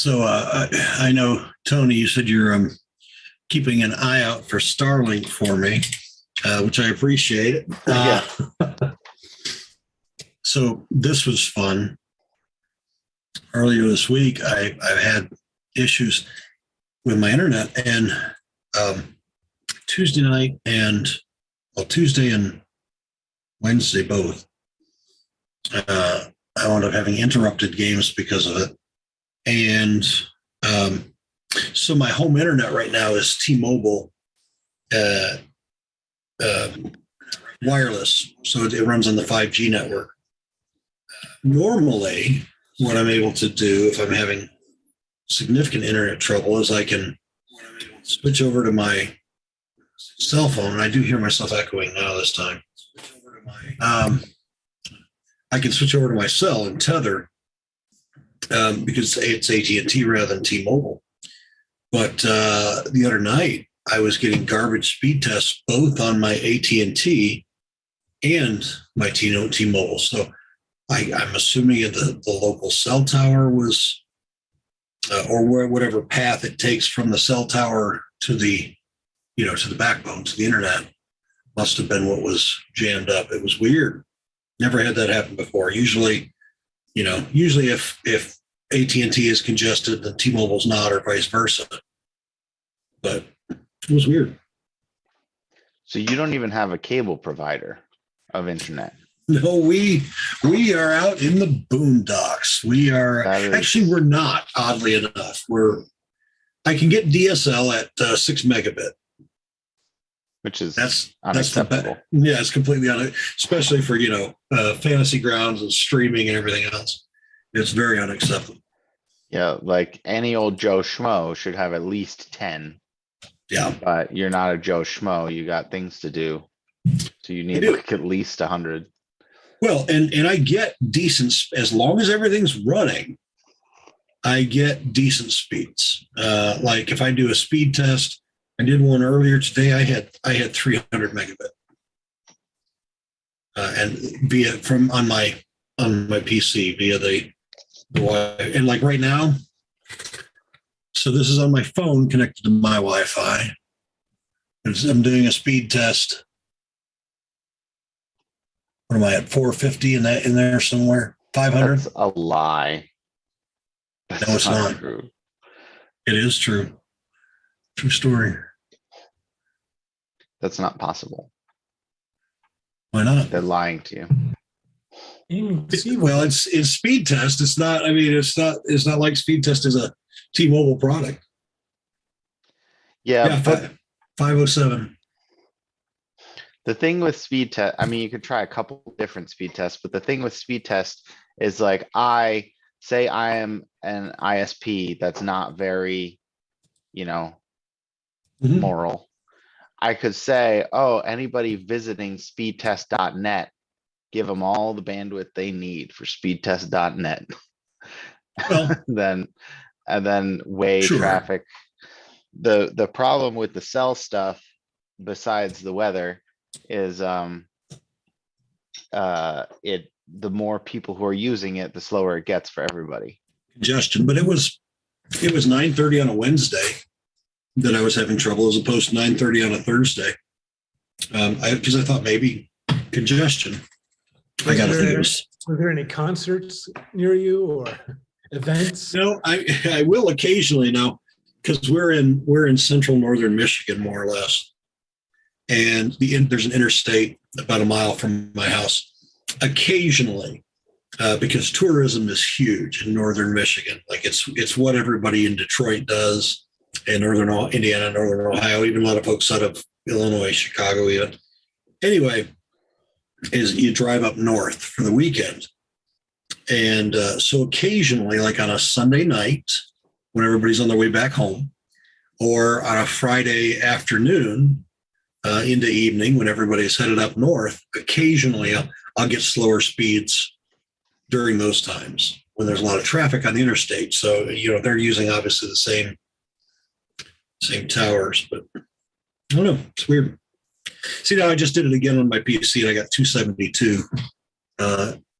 So I know, Tony, you said you're keeping an eye out for Starlink for me, which I appreciate. Yeah. So this was fun. Earlier this week, I've had issues with my internet, and Tuesday night and Tuesday and Wednesday both. I wound up having interrupted games because of it. And so my home internet right now is T-Mobile wireless. So it runs on the 5G network. Normally, what I'm able to do if I'm having significant internet trouble is I can switch over to my cell phone. And I do hear myself echoing now this time. I can switch over to my cell and tether because it's AT&T rather than T-Mobile. But the other night, I was getting garbage speed tests both on my AT&T and my T-Mobile. So I'm assuming the local cell tower was, or whatever path it takes from the cell tower to the, to the backbone, to the internet, must have been what was jammed up. It was weird. Never had that happen before. Usually if AT&T is congested, then T-Mobile's not, or vice versa. But it was weird. So you don't even have a cable provider of internet. No, we are out in the boondocks. We are actually, we're not, oddly enough. I can get DSL at 6 megabit. Which is that's unacceptable. It's completely especially for fantasy grounds and streaming and everything else. It's very unacceptable. Yeah, like any old Joe Schmo should have at least 10. Yeah, but you're not a Joe Schmo. You got things to do, so you need like at least 100. Well, and I get decent as long as everything's running. I get decent speeds. Like if I do a speed test. I did one earlier today. I had 300 megabit, and on my PC via the Wi-Fi. And like right now, so this is on my phone connected to my Wi-Fi. I'm doing a speed test. What am I at? 450 in there somewhere? 500? That's a lie. That's no, it's not true. It is true. True story. That's not possible. Why not? They're lying to you. Well, it's speed test. It's not. I mean, it's not like speed test is a T-Mobile product. Yeah, but 507. The thing with speed test, I mean, you could try a couple different speed tests, but the thing with speed test is like I am an ISP that's not very, moral. I could say, oh, anybody visiting speedtest.net, give them all the bandwidth they need for speedtest.net. Well, and then weigh traffic. The problem with the cell stuff, besides the weather, is the more people who are using it, the slower it gets for everybody. Congestion, but it was 9:30 on a Wednesday that I was having trouble, as opposed to 9:30 on a Thursday. Because I thought maybe congestion. I got to think it was. Were there any concerts near you or events? No, I will occasionally now, because we're in central northern Michigan, more or less, and there's an interstate about a mile from my house. Occasionally, because tourism is huge in northern Michigan, like it's what everybody in Detroit does, and northern Indiana, northern Ohio, even a lot of folks out of Illinois, Chicago, even. Anyway, is you drive up north for the weekend. And so occasionally, like on a Sunday night, when everybody's on their way back home, or on a Friday afternoon into evening, when everybody's headed up north, occasionally I'll get slower speeds during those times when there's a lot of traffic on the interstate. So, they're using obviously the same towers, but I don't know. It's weird. See, now I just did it again on my PC and I got 272.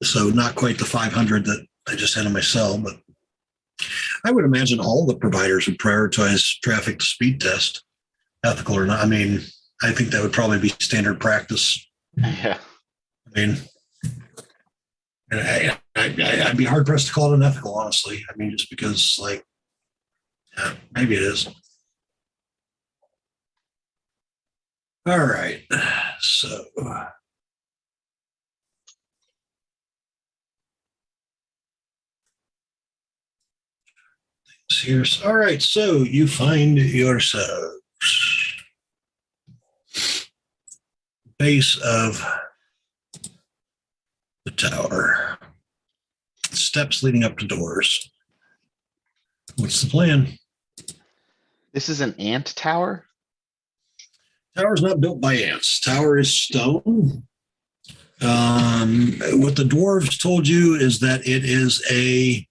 So not quite the 500 that I just had on my cell, but I would imagine all the providers would prioritize traffic to speed test, ethical or not. I mean, I think that would probably be standard practice. Yeah. I mean, I'd be hard pressed to call it unethical, honestly. I mean, just because, like, yeah, maybe it is. All right. So, here's all right. So you find yourselves base of the tower, steps leading up to doors. What's the plan? This is an ant tower? Tower's not built by ants. Tower is stone. What the dwarves told you is that it is a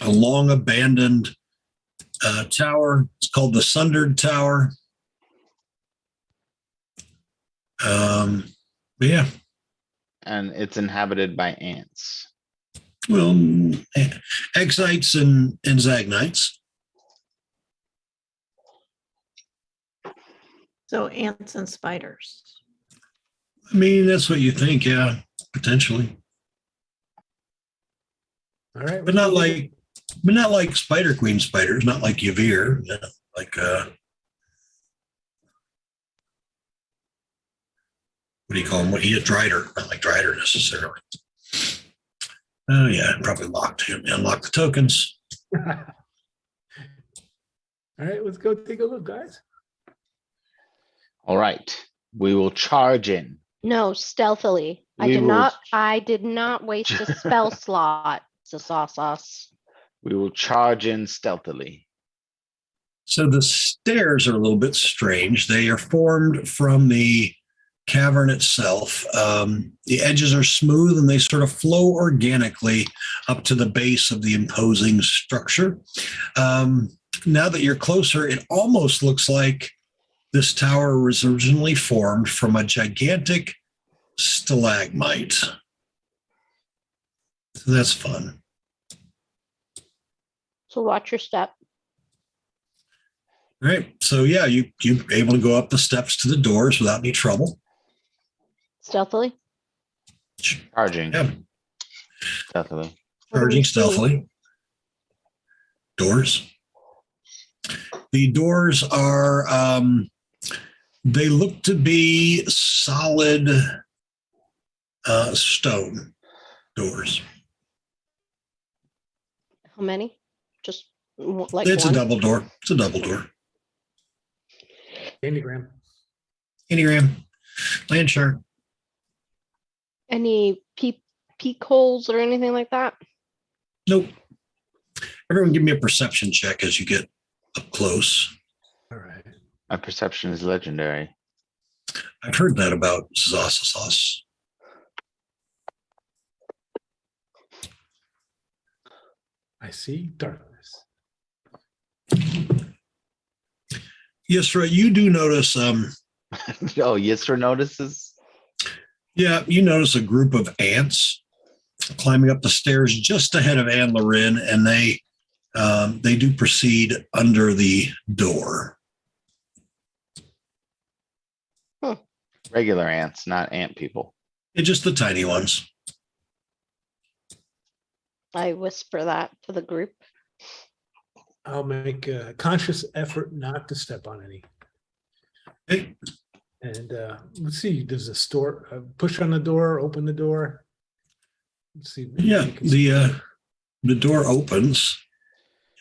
long abandoned tower. It's called the Sundered Tower. But yeah, And it's inhabited by ants. well, Exites and Zagnites. So ants and spiders. I mean, that's what you think, yeah, potentially, All right. but not like Spider Queen spiders, not like Yavir, like what do you call them? What he a Drider, not like Drider necessarily. Oh yeah, probably locked him. Unlock the tokens. All right, let's go take a look, guys. All right, we will charge in. No, stealthily. I We did will- not. I did not waste a spell slot. Sauce. We will charge in stealthily. So the stairs are a little bit strange. They are formed from the cavern itself. The edges are smooth and they sort of flow organically up to the base of the imposing structure. Now that you're closer, it almost looks like this tower was originally formed from a gigantic stalagmite. So that's fun. So watch your step. All right. So yeah, you're able to go up the steps to the doors without any trouble. Stealthily. Charging Yeah. stealthily. What do we Charging see? stealthily. Doors. The doors are, they look to be solid stone doors. How many? Just like It's one? a double door. It's a double door. Enneagram. Enneagram, land chart. Any peek holes or anything like that? Nope. Everyone give me a perception check as you get up close. All right. My perception is legendary. I've heard that about Sauce. I see darkness. Yes, right. You do notice, Oh, Yisra notices? yeah, you notice a group of ants climbing up the stairs just ahead of Anne Lorin, and they do proceed under the door. Regular ants, not ant people. It's just the tiny ones. I whisper that to the group. I'll make a conscious effort not to step on any. Okay. And let's see, does the store push on the door, open the door? Let's see. maybe Yeah, you can see- the door opens,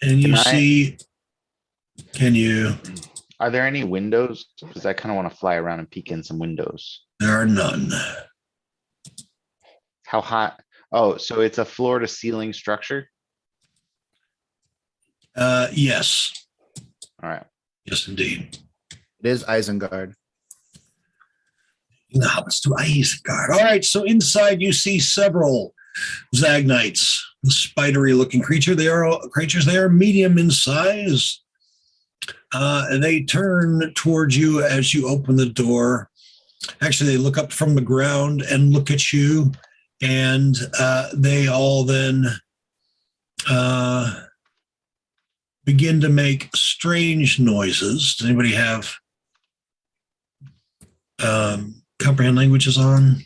and you Can I- see. Can you? Are there any windows? Because I kind of want to fly around and peek in some windows. There are none. How high? Oh, so it's a floor to ceiling structure? Yes, All right. yes, indeed. It is Isengard. Now let's do Isengard. All right, so inside you see several Zagnites, spidery-looking creature. They are creatures. They are medium in size. They turn towards you as you open the door. Actually, they look up from the ground and look at you, and they all then begin to make strange noises. Does anybody have comprehend languages on?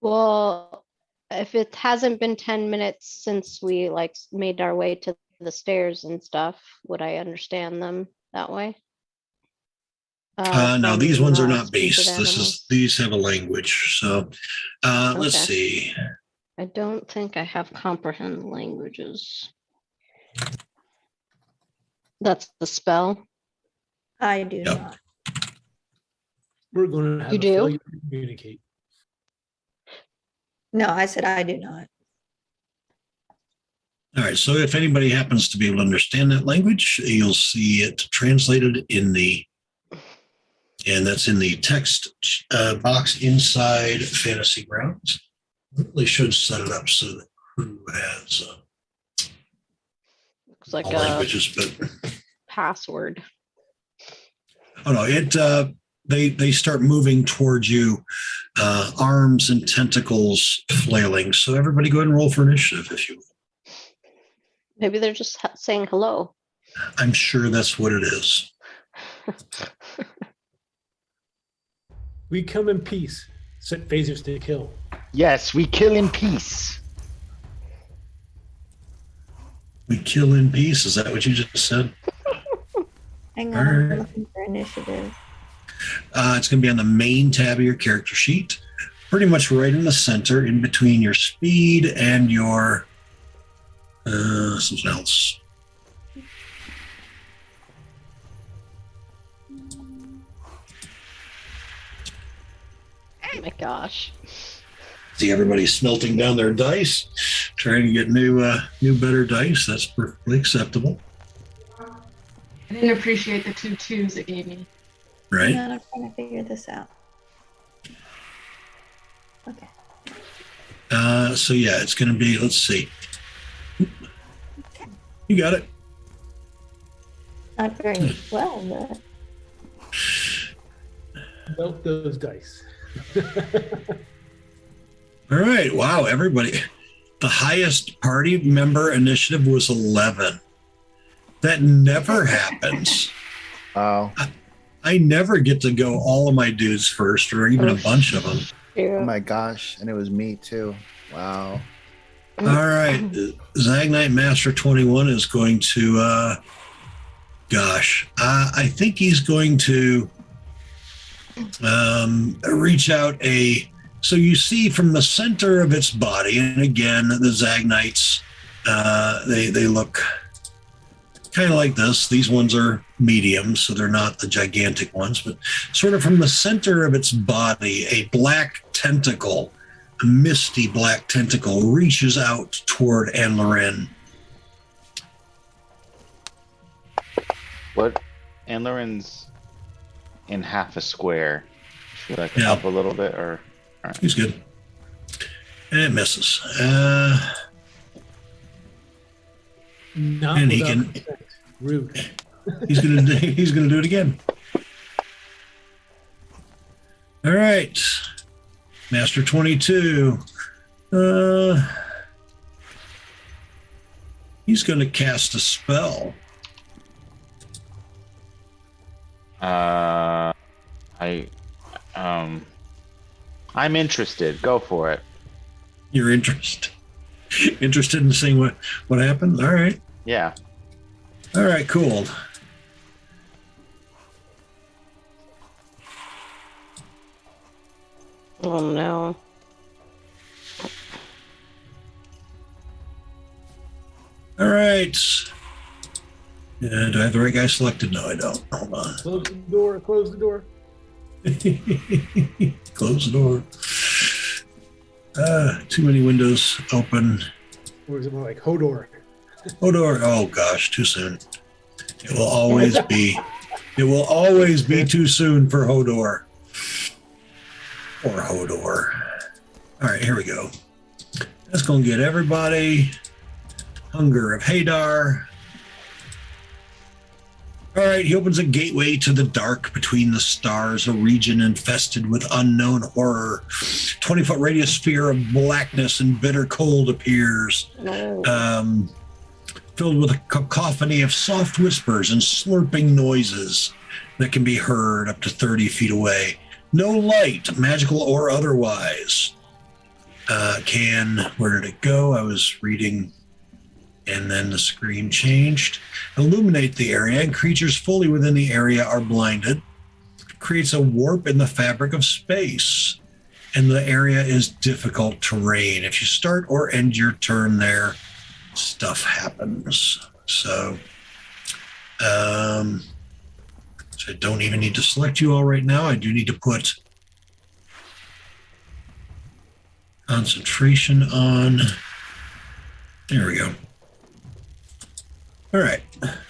Well, if it hasn't been 10 minutes since we like made our way to the stairs and stuff, would I understand them that way? No, these from, ones are speech not of beasts. animals? These have a language. So let's Okay. see. I don't think I have comprehend languages. That's the spell. I do Yep. not. We're going to have You a do? failure to communicate. No, I said I do not. All right. So if anybody happens to be able to understand that language, you'll see it translated and that's in the text box inside Fantasy Grounds. Really should set it up so that crew has Looks like all a languages, but password. oh no, they start moving towards you, arms and tentacles flailing. So everybody go ahead and roll for initiative if you will. Maybe they're just saying hello. I'm sure that's what it is. We come in peace. Set phasers to kill. Yes, we kill in peace. We kill in peace. Is that what you just said? Hang All on, I'm right. looking for initiative. It's going to be on the main tab of your character sheet, pretty much right in the center, in between your speed and your something else. Oh my gosh. See everybody smelting down their dice, trying to get new, better dice. That's perfectly acceptable, I didn't appreciate the 2 2s it gave me. right? Hang on, I'm trying to figure this out. Okay. So yeah, it's going to be. Let's see. You got it. Not very well, but Melt those dice. All right. Wow, everybody. The highest party member initiative was 11. That never happens. Oh, I never get to go all of my dudes first, or even a bunch of them. Oh Yeah. my gosh. And it was me too. Wow. All right. Zagnite Master 21 is going to, I think he's going to reach out so you see from the center of its body, and again, the Zagnites, they look kind of like this. These ones are medium, so they're not the gigantic ones, but sort of from the center of its body, a black tentacle, a misty black tentacle, reaches out toward Anne-Lorraine. what? Anne-Lorraine's in half a square. Should I Yeah. up a little bit or? He's good. And it misses. Not And he without can- consent. Rude. He's gonna do it again. All right, Master 22. He's gonna cast a spell. I'm interested. Go for it. You're interested in seeing what happens? All right. Yeah. All right, cool. Oh no. All right. Do I have the right guy selected? No, I don't. Hold on. Close the door. Close the door. Close the door. Too many windows open. Or is it more like Hodor? Hodor. Oh gosh, too soon. It will always be. It will always be too soon for Hodor. Or Hodor. All right, here we go. That's gonna get everybody. Hunger of Hadar. All right, he opens a gateway to the dark between the stars, a region infested with unknown horror. 20-foot radius sphere of blackness and bitter cold appears. No. filled with a cacophony of soft whispers and slurping noises that can be heard up to 30 feet away. No light, magical or otherwise, where did it go? I was reading, and then the screen changed. Illuminate the area, and creatures fully within the area are blinded. Creates a warp in the fabric of space, and the area is difficult terrain. If you start or end your turn there, stuff happens. So I don't even need to select you all right now. I do need to put concentration on. There we go. All right,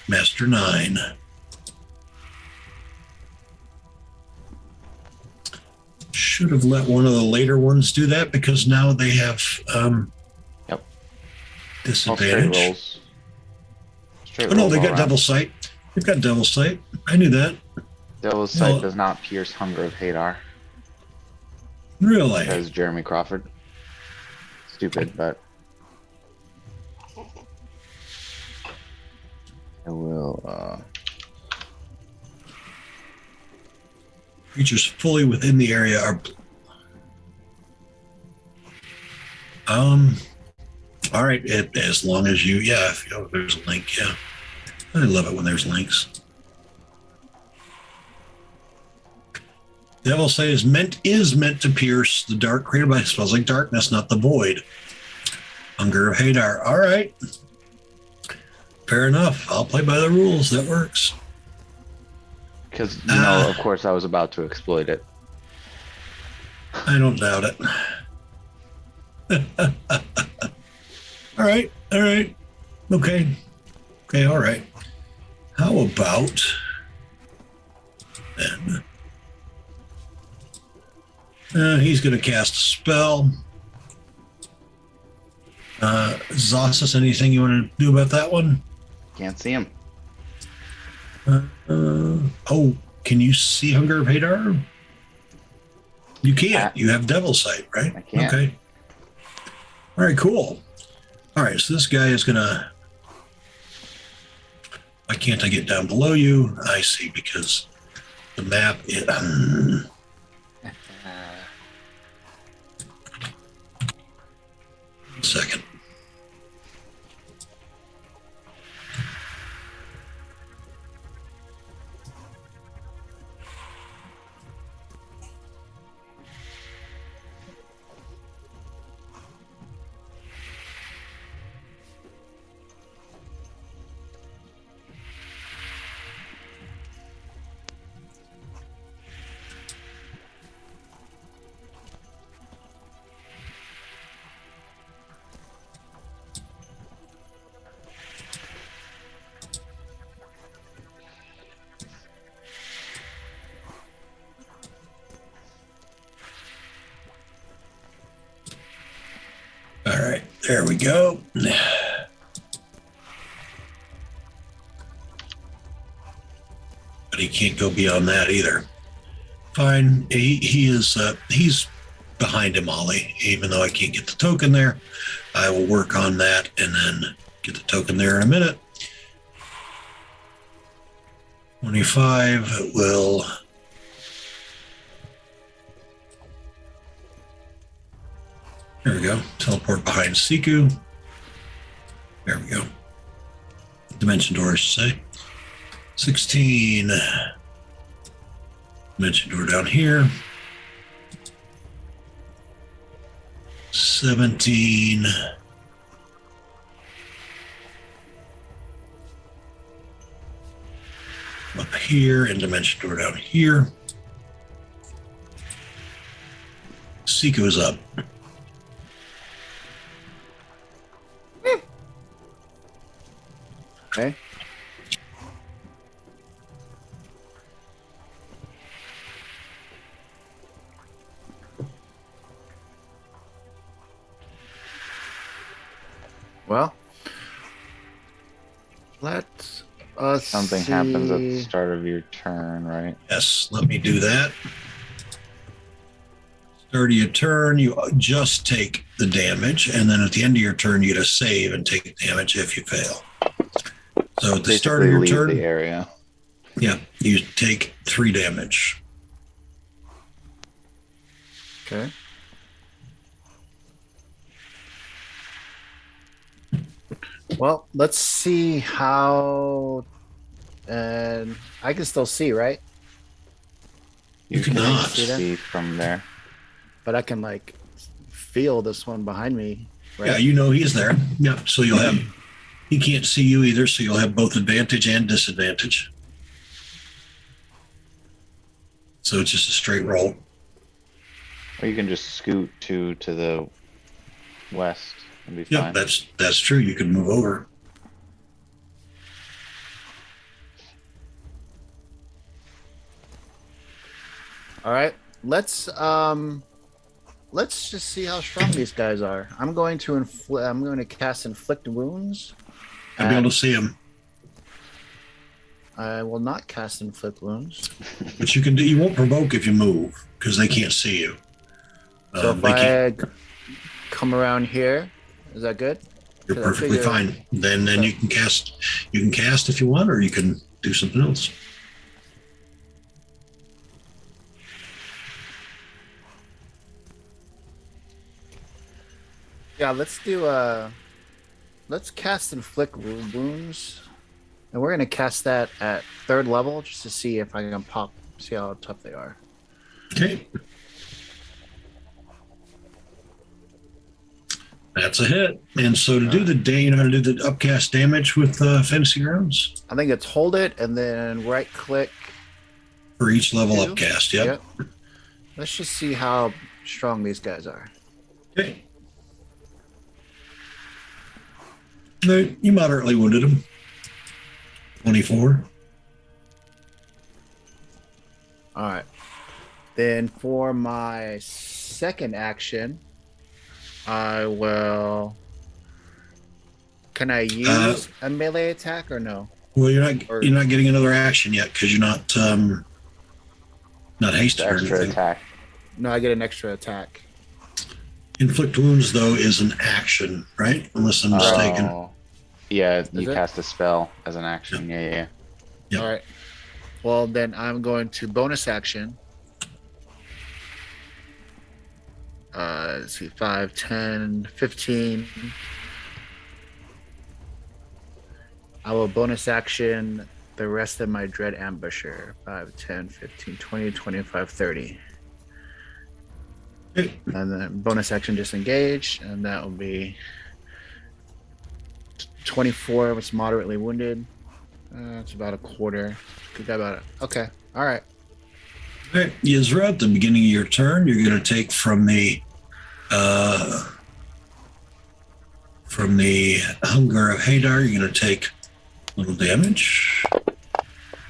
Master 9. Should have let one of the later ones do that because now they have Yep. disadvantage. All straight Oh no, rolls they all got around. Devil Sight. They've got Devil Sight. I knew that. Devil's Sight No. does not pierce Hunger of Hadar, Really? says Jeremy Crawford. Stupid, but I will. Creatures fully within the area are. All right. As long as you, if there's a link, yeah. I love it when there's links. Devil Sight is meant to pierce the dark created by spells like darkness, not the void. Hunger of Hadar. All right. Fair enough. I'll play by the rules. That works. Because, of course, I was about to exploit it. I don't doubt it. All right. Okay, all right. How about then? He's going to cast a spell. Zossus, anything you want to do about that one? Can't see him. Can you see Hunger of Hadar? You can't. You have Devil Sight, right? I can't. Okay. All right, cool. All right, so this guy is going to... Why can't I get down below you? I see, because the map is... Second. All right, there we go. But he can't go beyond that either. Fine, he's behind him, Ollie. Even though I can't get the token there, I will work on that and then get the token there in a minute. 25 will. There we go. Teleport behind Siku. There we go. Dimension door, I should say. 16. Dimension door down here. 17. Up here, and dimension door down here. Siku is up. Okay. Well, let's Something happens at the see. start of your turn, right? Yes, let me do that. Start of your turn, you just take the damage, and then at the end of your turn, you get a save and take damage if you fail. So at the start of Basically your leave the turn, area. yeah, you take 3 damage. Okay. Well, let's see how. And I can still see, right? You can cannot. see from there. But I can like feel this one behind me, right? Yeah, you know he's there. Yep. So you'll have, he can't see you either. So you'll have both advantage and disadvantage. So it's just a straight roll. Or you can just scoot to the west and be Yep, fine. that's true. You can move over. All right. Let's just see how strong these guys are. I'm going to cast inflict wounds. I'll be able to see him. I will not cast inflict wounds. But you can do. You won't provoke if you move because they can't see you. So if They can't. I come around here, is that good? You're 'Cause I perfectly figure- fine. Then you can cast. You can cast if you want, or you can do something else. Yeah, let's cast inflict wounds. And we're gonna cast that at 3rd level just to see if I can see how tough they are. Okay. That's a hit. And so to do the day, you know how to do the upcast damage with Fantasy Grounds? I think it's hold it and then right click. For each level 2. upcast, yep. Let's just see how strong these guys are. Okay. No, you moderately wounded him. 24. All right. Then for my second action, I will. Can I use a melee attack or no? Well, you're not getting another action yet because you're not hasted or Extra anything. attack. No, I get an extra attack. Inflict wounds though is an action, right? Unless I'm mistaken. Oh. Yeah, you it? cast a spell as an action. Yeah. Yep. All right. Well, then I'm going to bonus action. Let's see, 5, 10, 15. I will bonus action the rest of my Dread Ambusher. 5, 10, 15, 20, 25, 30. Okay. And then bonus action disengage, and that will be 24, was moderately wounded. It's about a quarter. Okay. All right. Okay, Yizra, at the beginning of your turn, you're going to take from the Hunger of Hadar, you're going to take a little damage.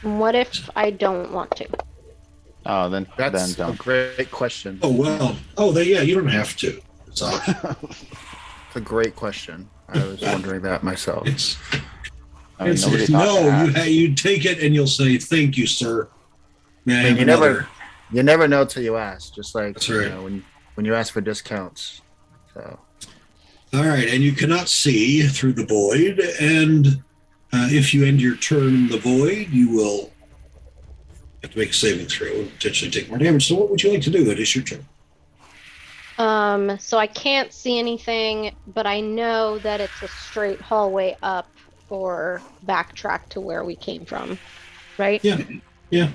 What if I don't want to? Oh, then That's a don't. great question. Oh, well. Oh, you don't have to. It's optional. It's a great question. I was wondering that myself. It's I mean, it's nobody thought to no, ask. you take it and you'll say, thank you, sir. May I I mean, have you another? You never know till you ask. Just like That's right. you know, when you ask for discounts. So All right, and you cannot see through the void, and if you end your turn in the void, you will have to make a saving throw and potentially take more damage. So what would you like to do? It is your turn. So I can't see anything, but I know that it's a straight hallway up or backtrack to where we came from, right? Yeah. Yep.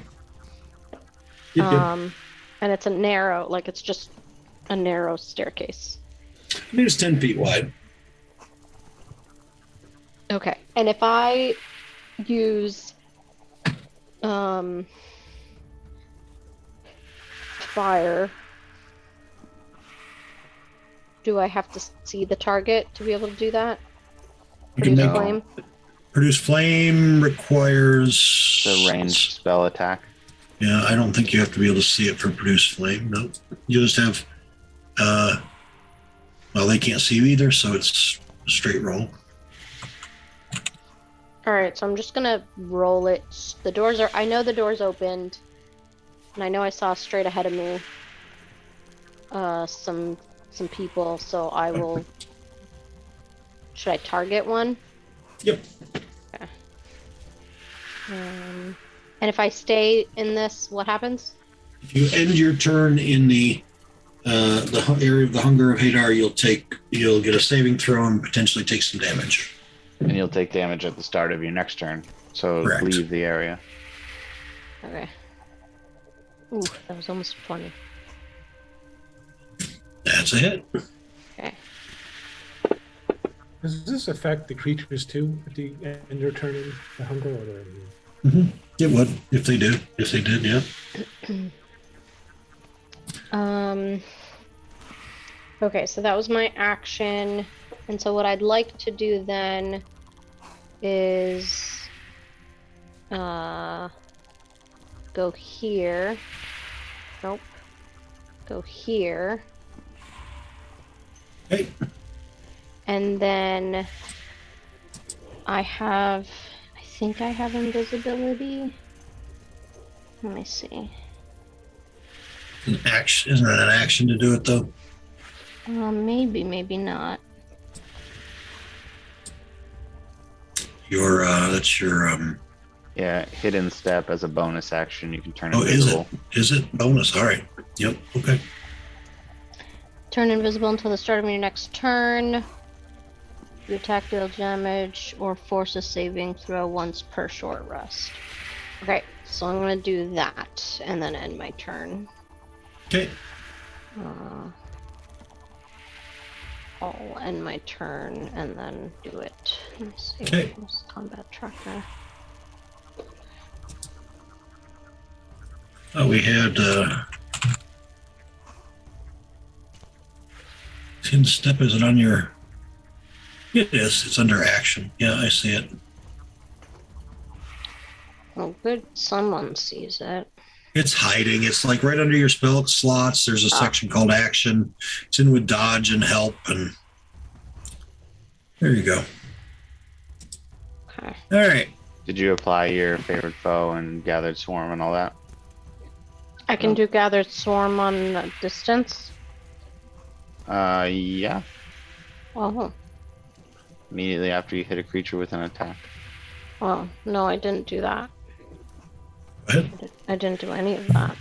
And it's it's just a narrow staircase. I mean, it's 10 feet wide. Okay. And if I use fire, do I have to see the target to be able to do that? You can Produce make flame? produce flame requires The ranged spell attack. Yeah, I don't think you have to be able to see it for produce flame. No, you just have. Well, they can't see you either, so it's a straight roll. All right, so I'm just gonna roll it. I know the door's opened, and I know I saw straight ahead of me some people, so I will. Should I target one? Yep. Okay. And if I stay in this, what happens? If you end your turn in the area of the Hunger of Hadar, you'll get a saving throw and potentially take some damage. And you'll take damage at the start of your next turn. So Correct. leave the area. Okay. Ooh, that was almost 20. That's a hit. Okay. Does this affect the creatures too at the end of your turn in the hunger order? It would if they do. If they did, yeah. Okay, so that was my action. And so what I'd like to do then is go here. Nope. Go here. Okay. And then I think I have invisibility. Let me see. An action, isn't it an action to do it though? Maybe, maybe not. That's your Yeah, hidden step as a bonus action. You can turn oh, invisible. is it bonus? All right. Yep. Okay. Turn invisible until the start of your next turn. You attack, deal damage, or force a saving throw once per short rest. Okay, so I'm gonna do that and then end my turn. Okay. I'll end my turn and then do it. Let me see. Okay. Where's combat tracker? Oh, we had hidden step. Is it on your? It is. It's under action. Yeah, I see it. Oh, good. Someone sees it. It's hiding. It's like right under your spell slots. There's a section called action. It's in with dodge and help, and there you go. Okay. All right. Did you apply your favorite foe and gathered swarm and all that? I can do gathered swarm on distance. Yeah. Oh. Immediately after you hit a creature with an attack. Well, no, I didn't do that. Go ahead. I didn't do any of that.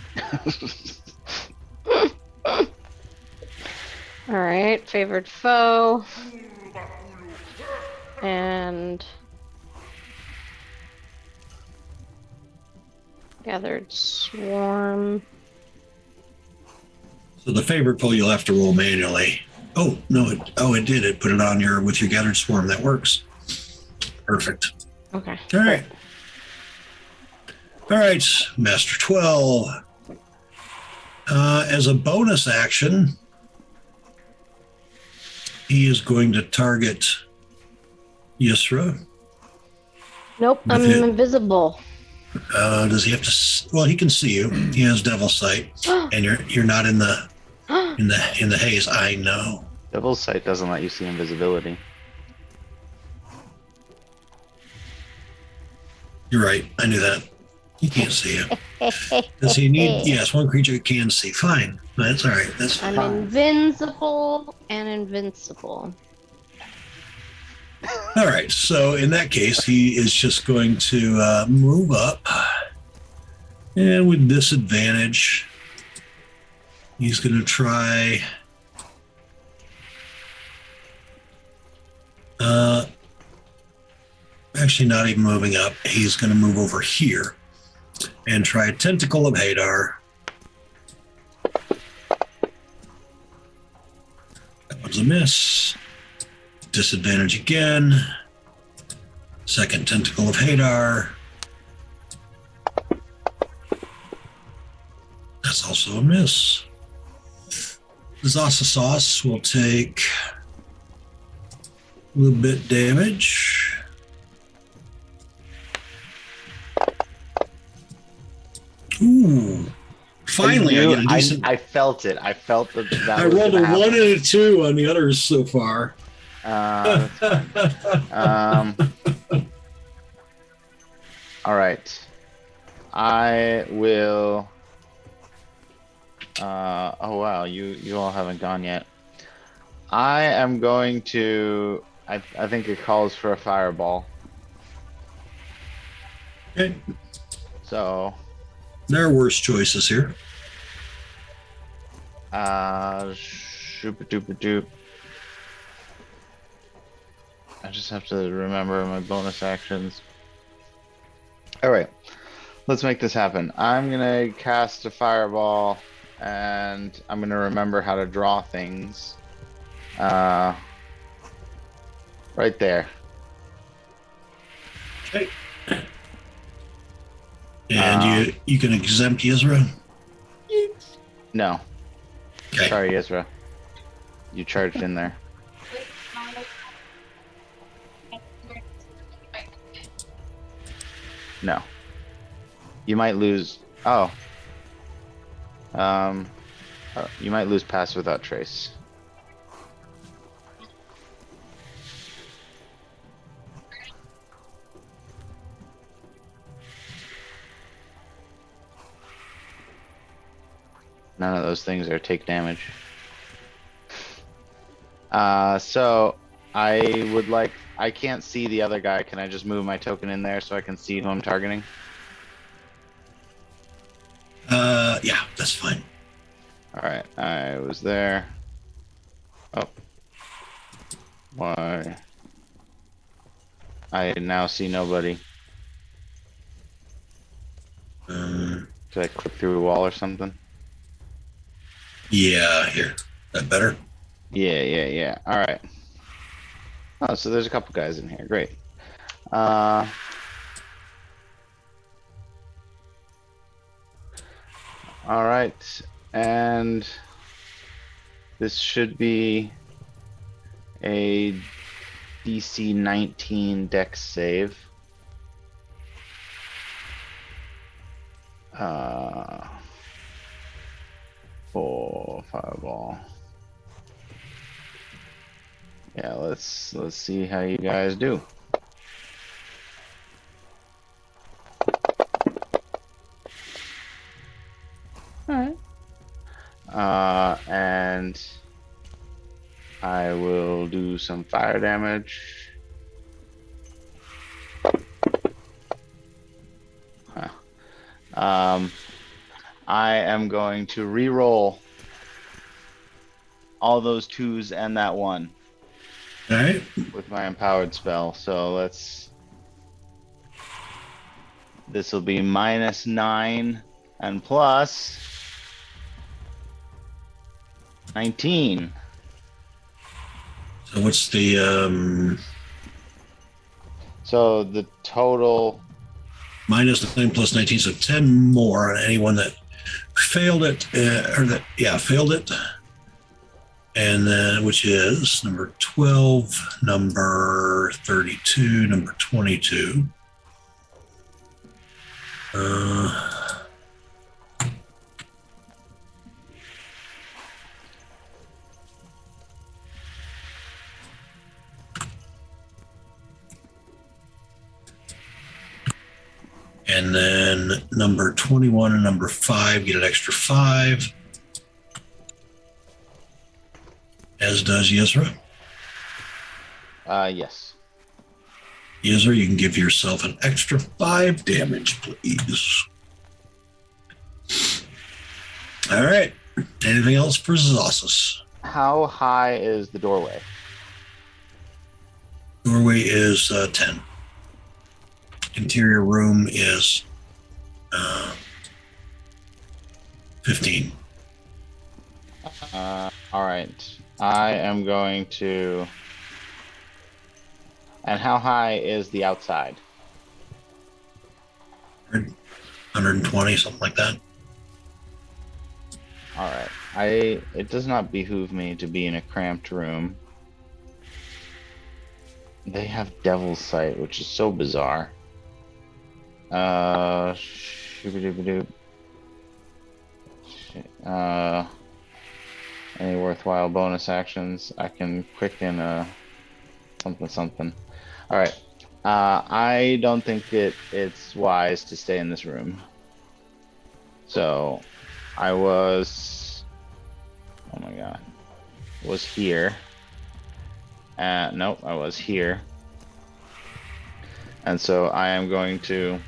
All right, favored foe. And gathered swarm. So the favorite foe you'll have to roll manually. Oh no! It did. It put it on with your gathered swarm. That works. Perfect. Okay. All right. All right, Master 12. As a bonus action, he is going to target Yusra. Nope, I'm invisible. Does he have to? Well, he can see you. He has Devil Sight, and you're not in the haze. I know. Devil's Sight doesn't let you see invisibility. You're right. I knew that. He can't see you. Does he need? Yes, one creature can see. Fine. That's all right. That's fine. I'm invincible and invincible. All right. So in that case, he is just going to move up, and with disadvantage, he's going to try. Actually, not even moving up. He's going to move over here and try a Tentacle of Hadar. That one's a miss. Disadvantage again. Second Tentacle of Hadar. That's also a miss. Zasa Sauce will take a little bit damage. Ooh. Finally, I get a decent. I felt it. I felt that. I rolled a 1 and a 2 on the others so far. All right. I will. Oh wow, you all haven't gone yet. I am going to. I think it calls for a fireball. Okay. So, There are worse choices here. shoop doop doop. I just have to remember my bonus actions. All right, let's make this happen. I'm gonna cast a fireball, and I'm gonna remember how to draw things. Right there. Okay. And you can exempt Yizra? No, Okay. sorry, Ezra. You charged in there. No. You might lose. Oh. You might lose pass without trace. None of those things are take damage. So I would like. I can't see the other guy. Can I just move my token in there so I can see who I'm targeting? Yeah, that's fine. All right, I was there. Oh, why? I now see nobody. Did I clip through a wall or something? Yeah, here. That better? Yeah. All right. Oh, so there's a couple guys in here. Great. All right, and this should be a DC 19 Dex save. For fireball. Yeah, let's see how you guys do. All right. And I will do some fire damage. Huh. I am going to re-roll all those 2s and that 1. All right. With my empowered spell. So this will be -9 and plus 19. So what's the So the total. -9 plus 19, so 10 more on anyone that failed it, failed it. And then, which is number 12, number 32, number 22. And then number 21 and number 5 get an extra 5. As does Yizra. Yes. Yizra, you can give yourself an extra 5 damage, please. All right. Anything else for Zossus? How high is the doorway? Doorway is 10. Interior room is 15. All right. I am going to. And how high is the outside? 120, something like that. All right. It does not behoove me to be in a cramped room. They have Devil's Sight, which is so bizarre. Shoo-ba-doo-ba-doo. Any worthwhile bonus actions? I can quicken something. All right. I don't think it's wise to stay in this room. So I was, oh my god, was here. Nope, I was here. And so I am going to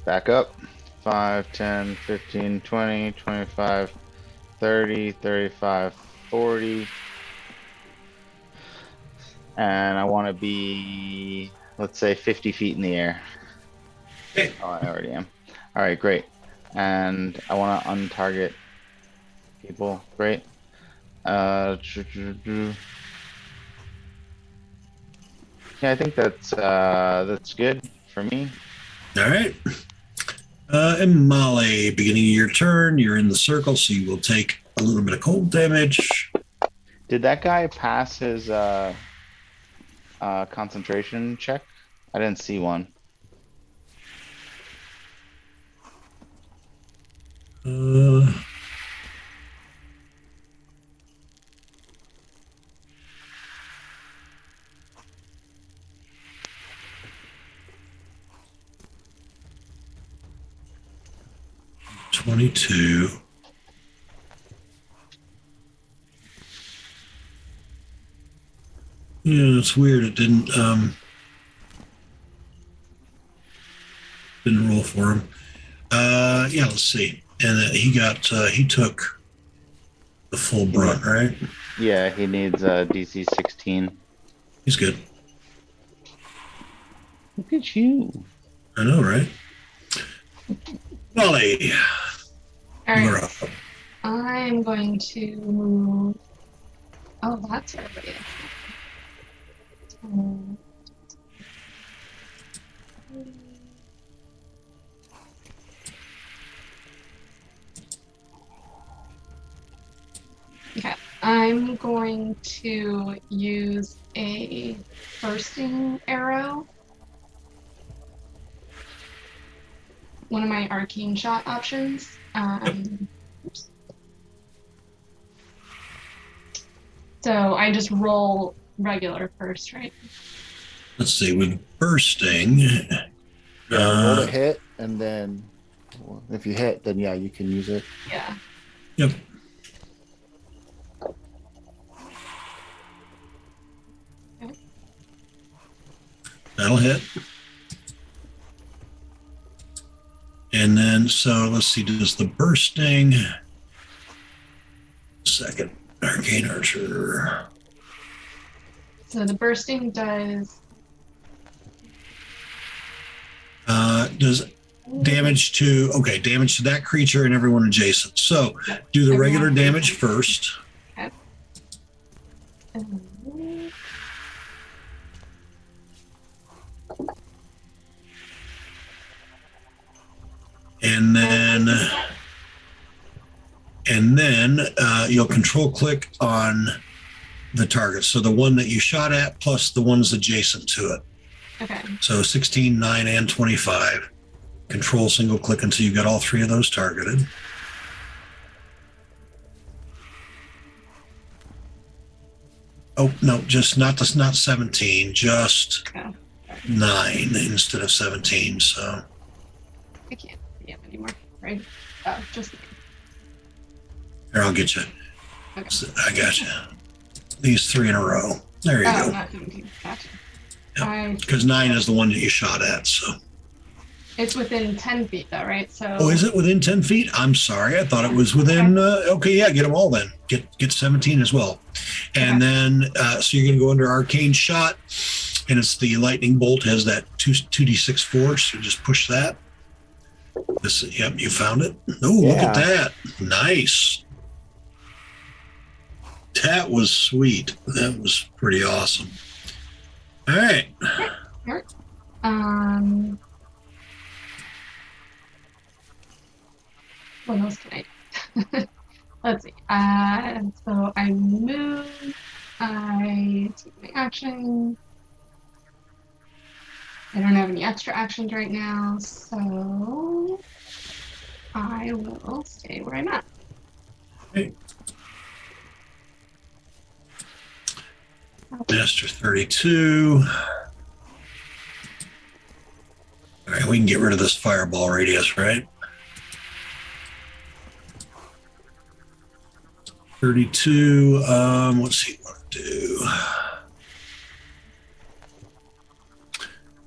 Back up. 5, 10, 15, 20, 25, 30, 35, 40. And I want to be, let's say 50 feet in the air. Okay. Oh, I already am. All right, great. And I want to untarget people. Great. Yeah, I think that's good for me. All right. And Molly, beginning of your turn, you're in the circle, so you will take a little bit of cold damage. Did that guy pass his concentration check? I didn't see one. Uh, $22. Yeah, it's weird. It didn't roll for him. Yeah, let's see. And he took the full brunt, right? Yeah, he needs DC 16. He's good. Look at you. I know, right? Molly, All you're right. up. I'm going to move. Oh, that's where everybody is. Okay, I'm going to use a bursting arrow. One of my arcane shot options. Oops. So I just roll regular first, right? Let's see. With bursting, Yeah, roll a hit, and then if you hit, then yeah, you can use it. Yeah. yep. That'll hit. And then, so let's see, does the bursting, second, arcane archer. So the bursting does Does damage to, okay, damage to that creature and everyone adjacent. So do the regular damage first. Okay. And then you'll control click on the target. So the one that you shot at plus the ones adjacent to it. Okay. So 16, 9, and 25. Control single click until you got all three of those targeted. Oh, no, just not 17, just Okay. 9 instead of 17. So I can't see it anymore, right? Oh, just here, I'll get you. okay. So I got you. These 3 in a row. There you Oh, go. not 17. Gotcha. Yep. Because 9 is the one that you shot at. So. It's within 10 feet though, right? So. Oh, is it within 10 feet? I'm sorry. I thought it was within. Okay, yeah, get them all then. Get 17 as well. And then, so you're going to go under arcane shot, and it's the lightning bolt has that 2d6 force. So just push that. This, yep, you found it. Oh, look at that. Nice. That was sweet. That was pretty awesome. All right. What else can I? Let's see. So I move. I take my action. I don't have any extra actions right now, so I will stay where I'm at. Okay. Master 32. All right, we can get rid of this fireball radius, right? 32. What's he want to do?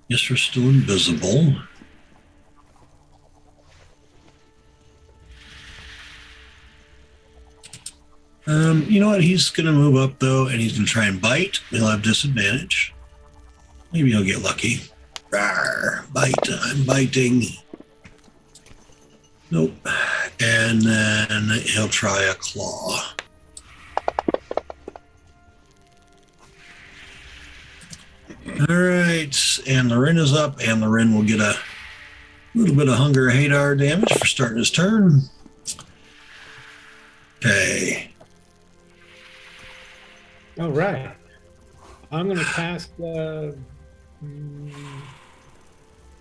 Yes, we're still invisible. You know what? He's going to move up though, and he's going to try and bite. He'll have disadvantage. Maybe he'll get lucky. Rawr, bite. I'm biting. Nope. And then he'll try a claw. All right. And Loren is up, and Loren will get a little bit of Hunger Hadar damage for starting his turn. Okay. All right. I'm going to cast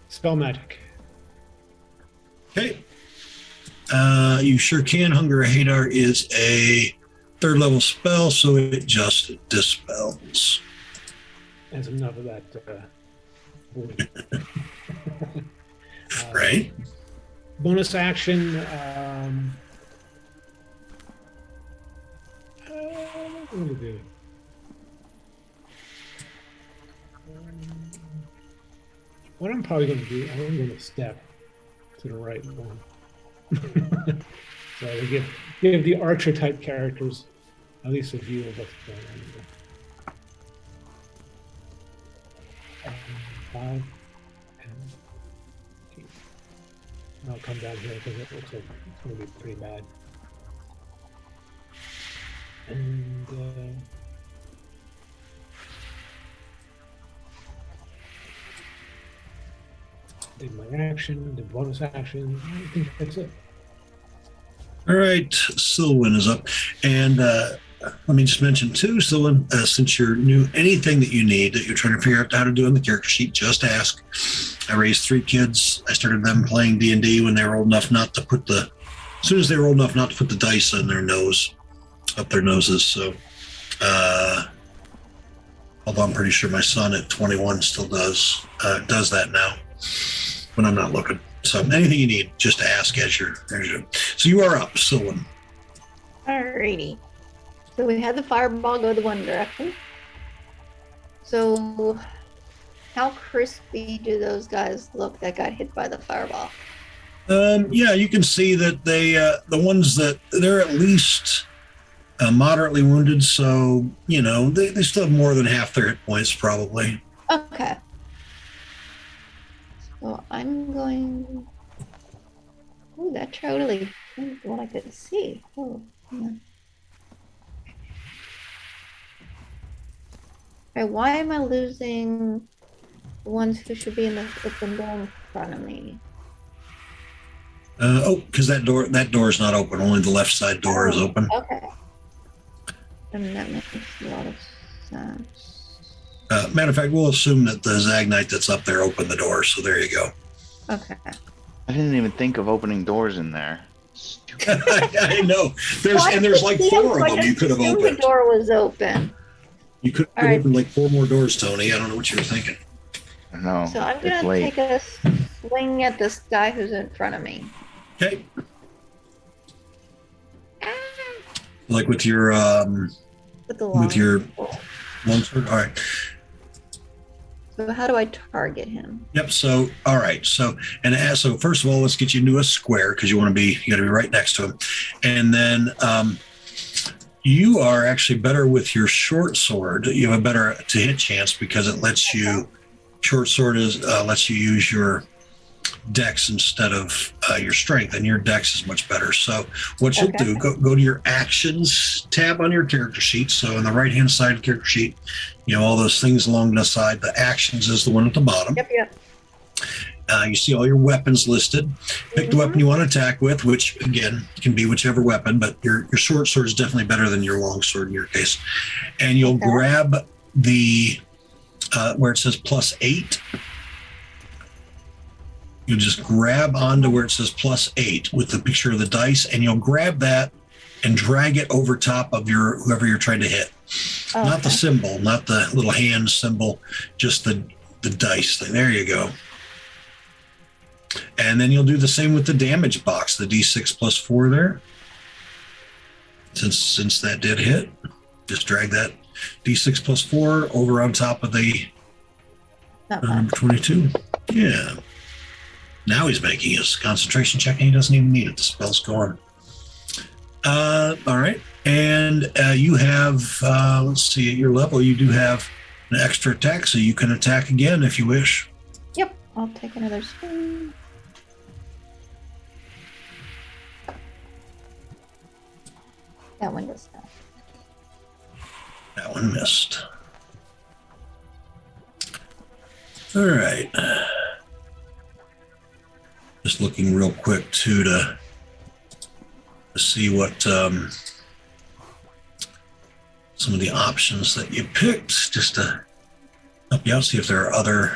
spell magic. Okay. You sure can. Hunger Hadar is a 3rd level spell, so it just dispels. That's enough of that. Right. Bonus action. What am I doing? What I'm probably going to do, I'm going to step to the right one. So we give the archer type characters at least a view of what's going on here. 5, 10, 15. I'll come down here because it looks like it's going to be pretty bad. And did my action, did bonus action. I think that's it. All right, Sylvan is up. And let me just mention too, Sylvan, since you're new, anything that you need that you're trying to figure out how to do on the character sheet, just ask. I raised 3 kids. I started them playing D&D when they were old enough not to put as soon as they were old enough not to put the dice in their nose, up their noses. So, although I'm pretty sure my son at 21 still does that now when I'm not looking. So anything you need, just ask as you're. So you are up, Sylvan. Alrighty. So we had the fireball go the one direction. So how crispy do those guys look that got hit by the fireball? Yeah, you can see that they, the ones that they're at least moderately wounded. So, you know, they still have more than half their hit points probably. Okay. So I'm going. Oh, that totally changed what I could see. Oh, yeah. Okay, why am I losing the ones who should be in the open door in front of me? Because that door is not open. Only the left side door is open. Okay. And that makes a lot of sense. Matter of fact, we'll assume that the Zag Knight that's up there opened the door. So there you go. Okay. I didn't even think of opening doors in there. Stupid. I know. There's like 4 of them you could have opened. The door was open. You could have opened like 4 more doors, Tony. I don't know what you were thinking. No. So I'm it's gonna late. take a swing at this guy who's in front of me. Okay. Like with your With the with your long- longsword. All right. So how do I target him? Yep. So, all right. So first of all, let's get you into a square because you got to be right next to him. And then you are actually better with your short sword. You have a better to hit chance because it lets you, short sword lets you use your dex instead of your strength, and your dex is much better. So what you'll do, go to your actions tab on your character sheet. So on the right hand side of the character sheet, all those things along the side, the actions is the one at the bottom. Yep. You see all your weapons listed. Pick the weapon you want to attack with, which again can be whichever weapon, but your short sword is definitely better than your long sword in your case. And you'll grab the where it says +8. You just grab onto where it says +8 with the picture of the dice, and you'll grab that and drag it over top of whoever you're trying to hit. Not the symbol, not the little hand symbol, just the dice thing. There you go. And then you'll do the same with the damage box, the D6 +4 there. Since that did hit, just drag that D6 +4 over on top of the number 22. Yeah. Now he's making his concentration check and he doesn't even need it. The spell's gone. All right. And you have, let's see, at your level, you do have an extra attack, so you can attack again if you wish. Yep, I'll take another swing. That one does not. That one missed. All right. Just looking real quick too to see what some of the options that you picked, just to help you out, see if there are other.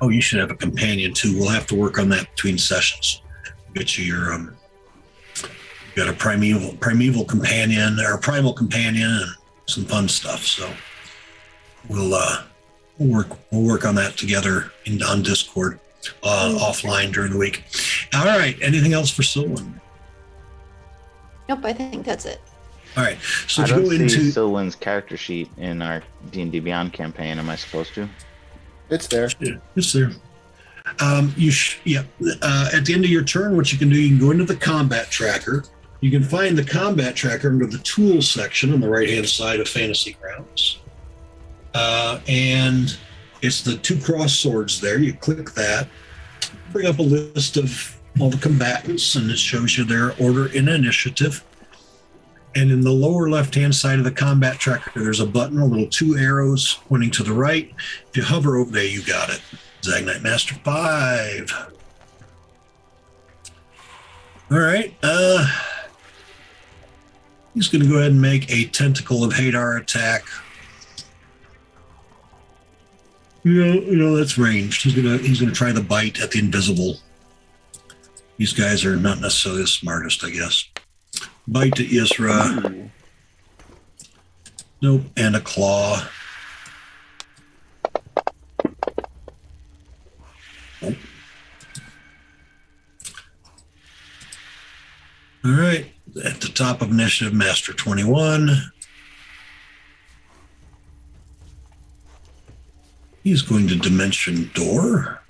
Oh, you should have a companion too. We'll have to work on that between sessions. Get you your you got a primeval companion or a primal companion and some fun stuff. So we'll work on that together on Discord offline during the week. All right. Anything else for Sylvan? Nope, I think that's it. All right. So I if you don't go see into Sylvan's character sheet in our D&D Beyond campaign. Am I supposed to? It's there. Yeah, it's there. At the end of your turn, what you can do, you can go into the combat tracker. You can find the combat tracker under the tools section on the right-hand side of Fantasy Grounds. And it's the 2 cross swords there. You click that, bring up a list of all the combatants, and it shows you their order in initiative. And in the lower left-hand side of the combat tracker, there's a button, a little 2 arrows pointing to the right. If you hover over there, you got it. Zagnite Master 5. All right. He's going to go ahead and make a Tentacle of Hadar attack. You know that's ranged. He's gonna try the bite at the invisible. These guys are not necessarily the smartest, I guess. Bite to Isra. Nope, and a claw. Nope. All right, at the top of initiative, Master 21. He's going to Dimension Door.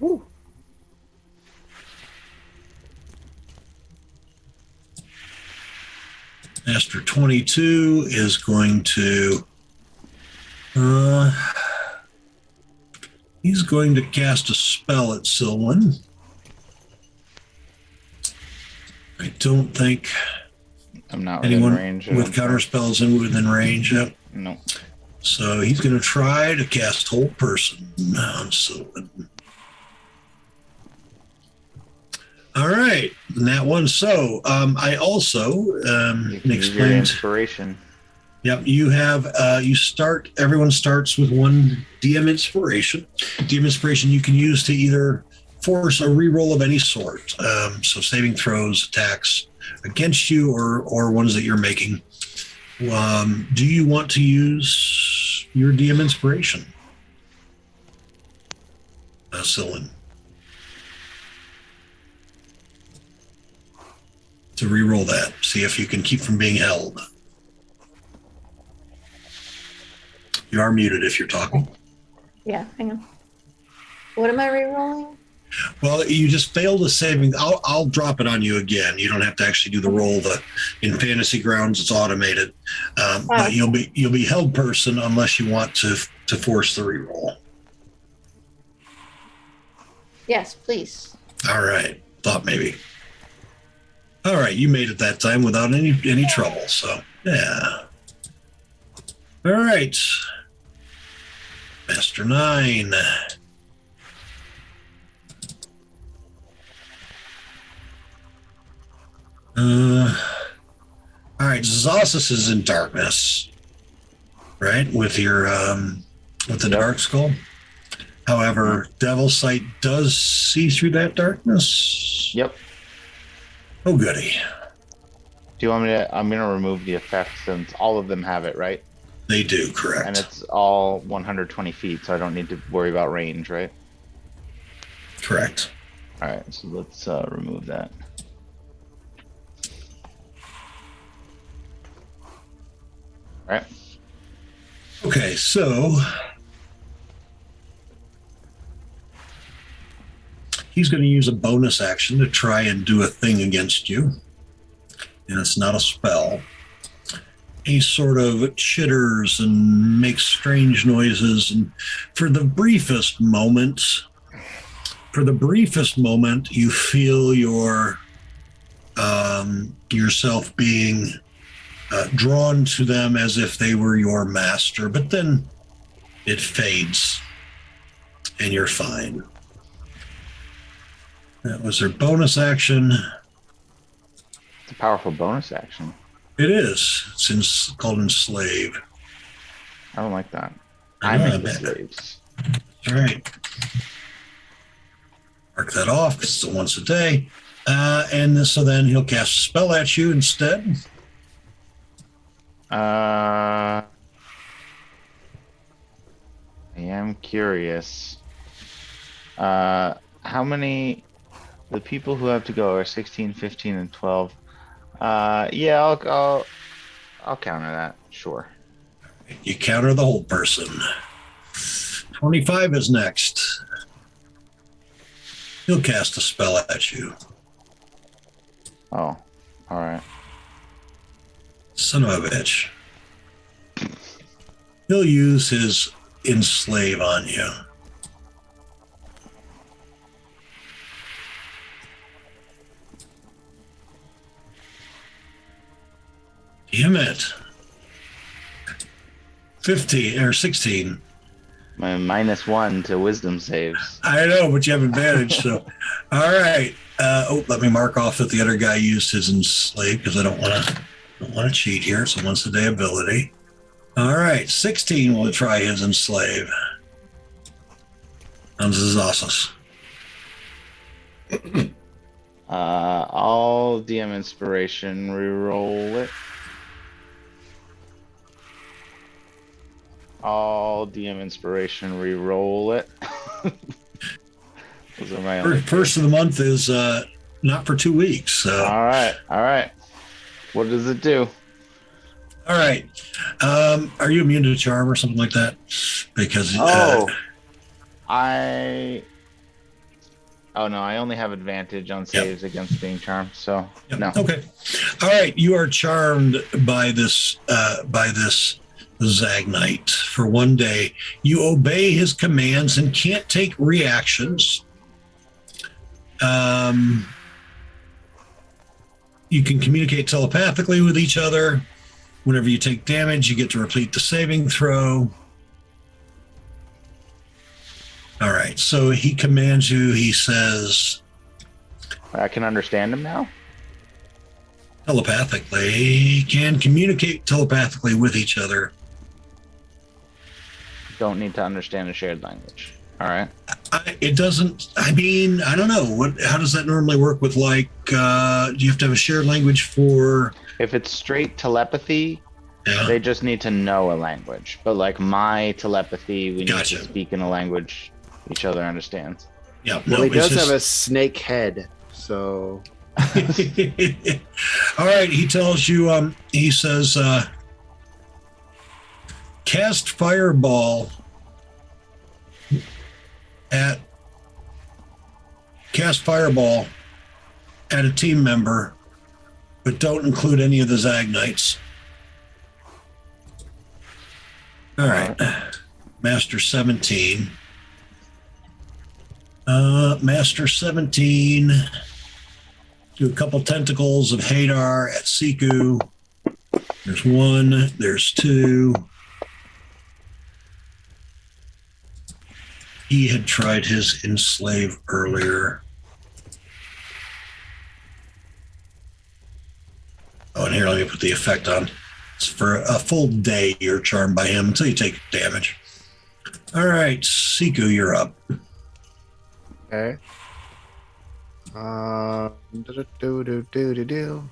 Woo. Master 22 is going to he's going to cast a spell at Sylvan. I don't think I'm not anyone within range. with counter spells within range. Yep. No. So he's going to try to cast Hold Person on Sylvan. All right, and that one. So I also You can use your explained. inspiration. Yep, you have everyone starts with 1 DM inspiration. DM inspiration you can use to either force a reroll of any sort. So saving throws, attacks against you, or ones that you're making. Do you want to use your DM inspiration, Sylvan? To reroll that, see if you can keep from being held. You are muted if you're talking. Yeah, hang on. What am I re-rolling? Well, you just failed a saving. I'll drop it on you again. You don't have to actually do the roll. In Fantasy Grounds, it's automated. But you'll be held person unless you want to force the reroll. Yes, please. All right. Thought maybe. All right. You made it that time without any trouble. So yeah. All right. Master 9. All right, Zossus is in darkness, right? With your with the dark skull. However, Devil Sight does see through that darkness. Yep. Oh, goody. Do you want me to? I'm gonna remove the effect since all of them have it, right? They do, correct. And it's all 120 feet, so I don't need to worry about range, right? Correct. All right, so let's remove that. Right. Okay, so he's going to use a bonus action to try and do a thing against you. And it's not a spell. He sort of chitters and makes strange noises. And for the briefest moment, you feel yourself being drawn to them as if they were your master. But then it fades and you're fine. That was their bonus action. It's a powerful bonus action. It is. It's called Enslave. I don't like that. I I'm know, I in the bet. slaves. All right. Mark that off because it's once a day. So then he'll cast a spell at you instead. I am curious. How many? The people who have to go are 16, 15, and 12. Yeah, I'll counter that. Sure. You counter the whole person. 25 is next. He'll cast a spell at you. Oh, all right. Son of a bitch. He'll use his enslave on you. Damn it. 15 or 16. My -1 to wisdom saves. I know, but you have advantage. So, all right. Let me mark off that the other guy used his enslave because I don't want to cheat here. It's a once a day ability. All right, 16 will try his enslave. On Zazasus. All DM inspiration, reroll it. All DM inspiration, reroll it. Those are my only First of the month is not for 2 weeks. So. All right. What does it do? All right. Are you immune to charm or something like that? Because Oh no, I only have advantage on saves against being charmed. So yep. no. Okay. All right. You are charmed by this Zagnite for 1 day. You obey his commands and can't take reactions. You can communicate telepathically with each other. Whenever you take damage, you get to repeat the saving throw. All right. So he commands you. He says, I can understand him now. telepathically, can communicate telepathically with each other. Don't need to understand a shared language. All right. It doesn't. I mean, I don't know. How does that normally work with do you have to have a shared language for? If it's straight telepathy, Yeah. they just need to know a language. But like my telepathy, we need Gotcha. to speak in a language each other understands. Yeah. Well, No, he does it's have a snake head, so All right. He tells you. He says, cast fireball at a team member, but don't include any of the Zagnites. All right. Master 17. Master 17. Do a couple tentacles of Hadar at Siku. There's 1. There's 2. He had tried his enslave earlier. Oh, and here, let me put the effect on. It's for a full day you're charmed by him until you take damage. All right, Siku, you're up. okay. Do.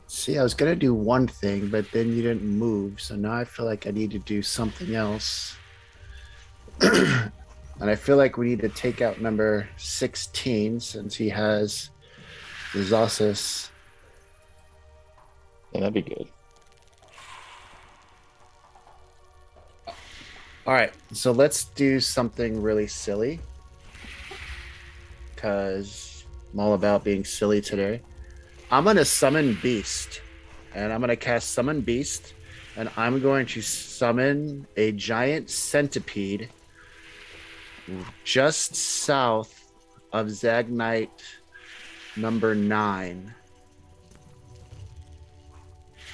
See, I was gonna do one thing, but then you didn't move, so now I feel like I need to do something else. And I feel like we need to take out number 16 since he has the Zossus Yeah, that'd be good. All right, so let's do something really silly because I'm all about being silly today. I'm going to summon Beast, and I'm going to cast Summon Beast, and I'm going to summon a giant centipede just south of Zagnite number 9.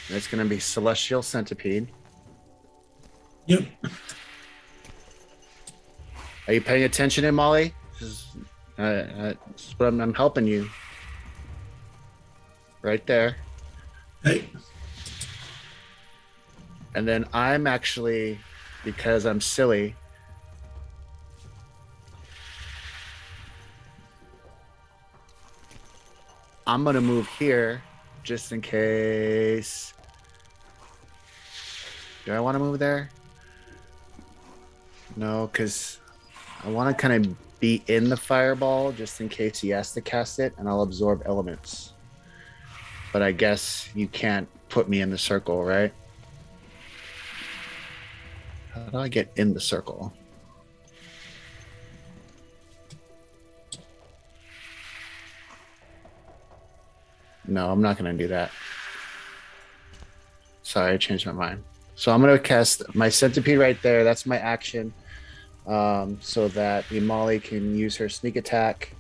It's going to be Celestial Centipede. Yep. Are you paying attention in Molly? That's what I'm helping you. Right there. Hey. And then I'm actually, because I'm silly, I'm going to move here just in case. Do I want to move there? No, because I want to kind of be in the fireball just in case he has to cast it, and I'll absorb elements. But I guess you can't put me in the circle, right? How do I get in the circle? No, I'm not going to do that. Sorry, I changed my mind. So I'm going to cast my centipede right there. That's my action. So that Molly can use her sneak attack.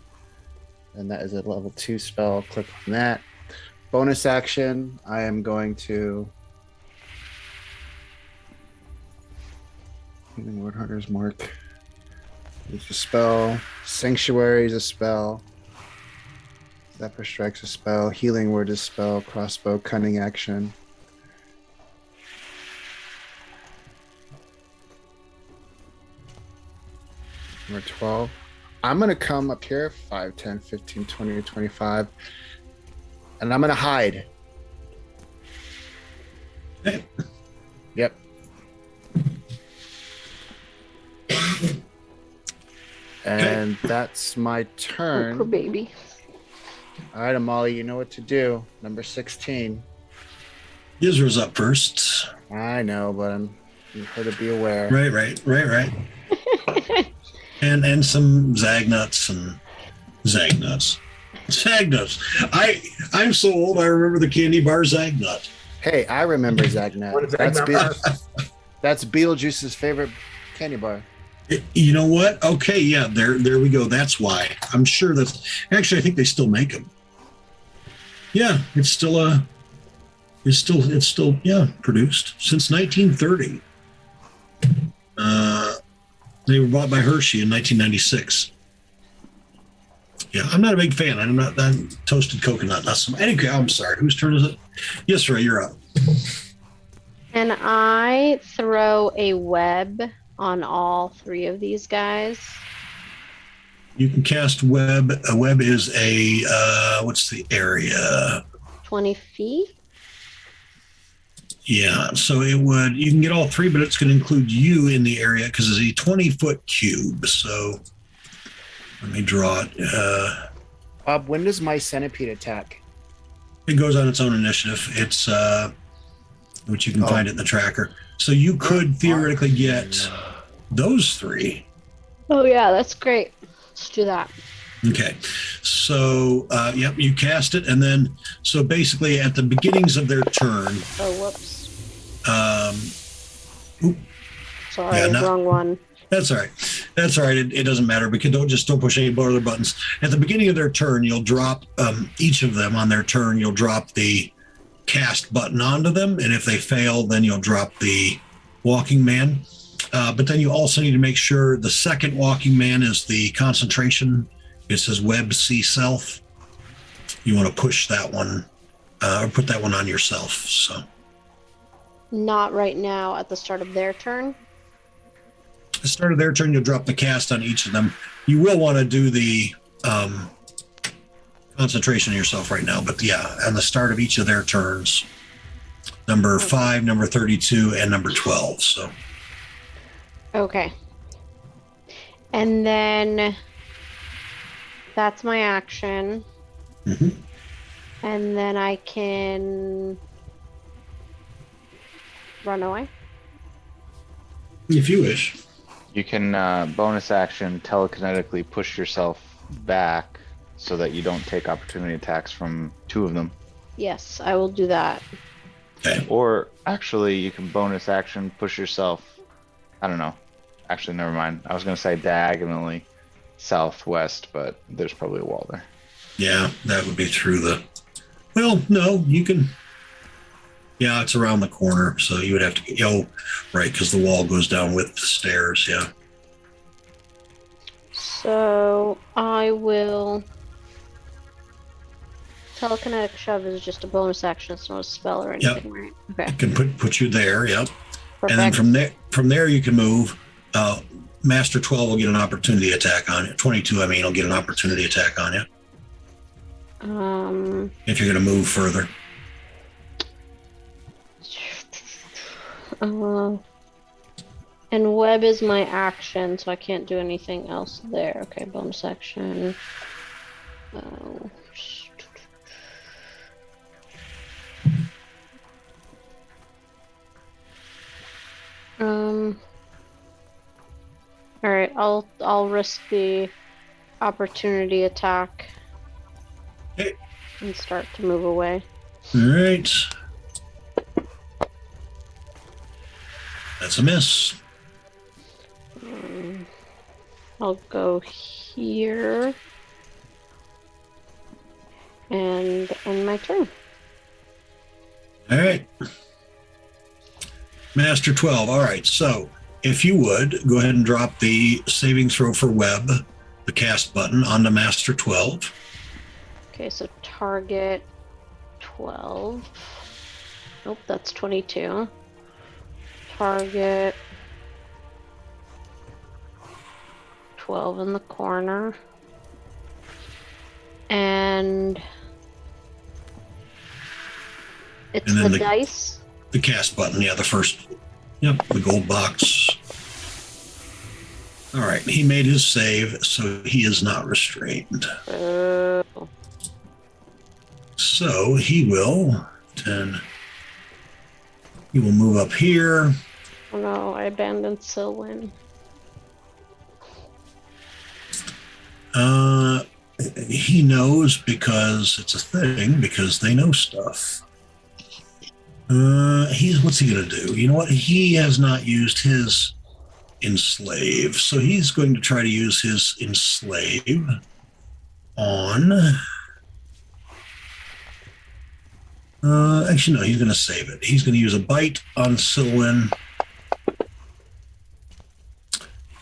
And that is a level 2 spell. Click on that. Bonus action, I am going to... Word Hunter's Mark. It's a spell. Sanctuary is a spell. Zephyr Strike's a spell. Healing Word is a spell. Crossbow, Cunning action. Number 12. I'm going to come up here 5, 10, 15, 20, 25. And I'm going to hide. Hey. Yep. And that's my turn. Poor baby. All right, Amali, you know what to do. Number 16. Yizra's up first. I know, but you heard to be aware. Right. and some Zagnuts and Zagnuts. I'm so old. I remember the candy bar Zagnut. Hey, I remember Zagnut. What is that? That's Beetlejuice's favorite candy bar. You know what? Okay, yeah, there we go. That's why. I'm sure that's actually. I think they still make them. Yeah, it's still produced since 1930. They were bought by Hershey in 1996. Yeah, I'm not a big fan. I'm toasted coconut. Not some. Anyway, I'm sorry. Whose turn is it? Yes, Ray, you're up. And I throw a web on all 3 of these guys. You can cast web. A web is what's the area? 20 feet. Yeah, so you can get all 3, but it's going to include you in the area because it's a 20-foot cube. So let me draw it. Bob, when does my centipede attack? It goes on its own initiative. It's which you can find it in the tracker. So you could theoretically get those 3. Oh yeah, that's great. Let's do that. Okay, so yep, you cast it, and then so basically at the beginnings of their turn. Oh, whoops. Sorry, wrong one. That's all right. That's all right. It doesn't matter because don't push any other buttons. At the beginning of their turn, you'll drop each of them on their turn. You'll drop the cast button onto them, and if they fail, then you'll drop the walking man. But then you also need to make sure the second walking man is the concentration. It says web see self. You want to push that one or put that one on yourself. So Not right now at the start of their turn. at the start of their turn, you'll drop the cast on each of them. You will want to do the concentration on yourself right now, but yeah, on the start of each of their turns, number 5, number 32, and number 12. So Okay. And then that's my action. Mhm. And then I can run away? If you wish. You can bonus action telekinetically push yourself back so that you don't take opportunity attacks from two of them. Yes, I will do that. Okay. Or actually, you can bonus action push yourself. I don't know. Actually, never mind. I was going to say diagonally southwest, but there's probably a wall there. Yeah, that would be through the. Well, no, you can. Yeah, it's around the corner, so you would have to. Oh, right, because the wall goes down with the stairs. Yeah. So I will. Telekinetic shove is just a bonus action. It's not a spell or anything, right? Okay. It can put you there. Yep. Perfect. And then from there you can move. Master 12 will get an opportunity attack on you. 22, I mean, will get an opportunity attack on you if you're going to move further. And web is my action, so I can't do anything else there. Okay, bonus action. All right, I'll risk the opportunity attack. Okay. And start to move away. All right. That's a miss. I'll go here and end my turn. All right. Master 12. All right. So if you would, go ahead and drop the saving throw for web, the cast button, onto Master 12. Okay, so target 12. Nope, that's 22. Target 12 in the corner. And it's And then the dice. The cast button, yeah, the first. Yep, the gold box. All right, he made his save, so he is not restrained. Oh. So he will move up here. Oh no, I abandoned Silwyn. He knows because it's a thing, because they know stuff. What's he gonna do? You know what? He has not used his enslave, so he's going to try to use his enslave on. Actually, no, he's going to save it. He's going to use a bite on Silwyn.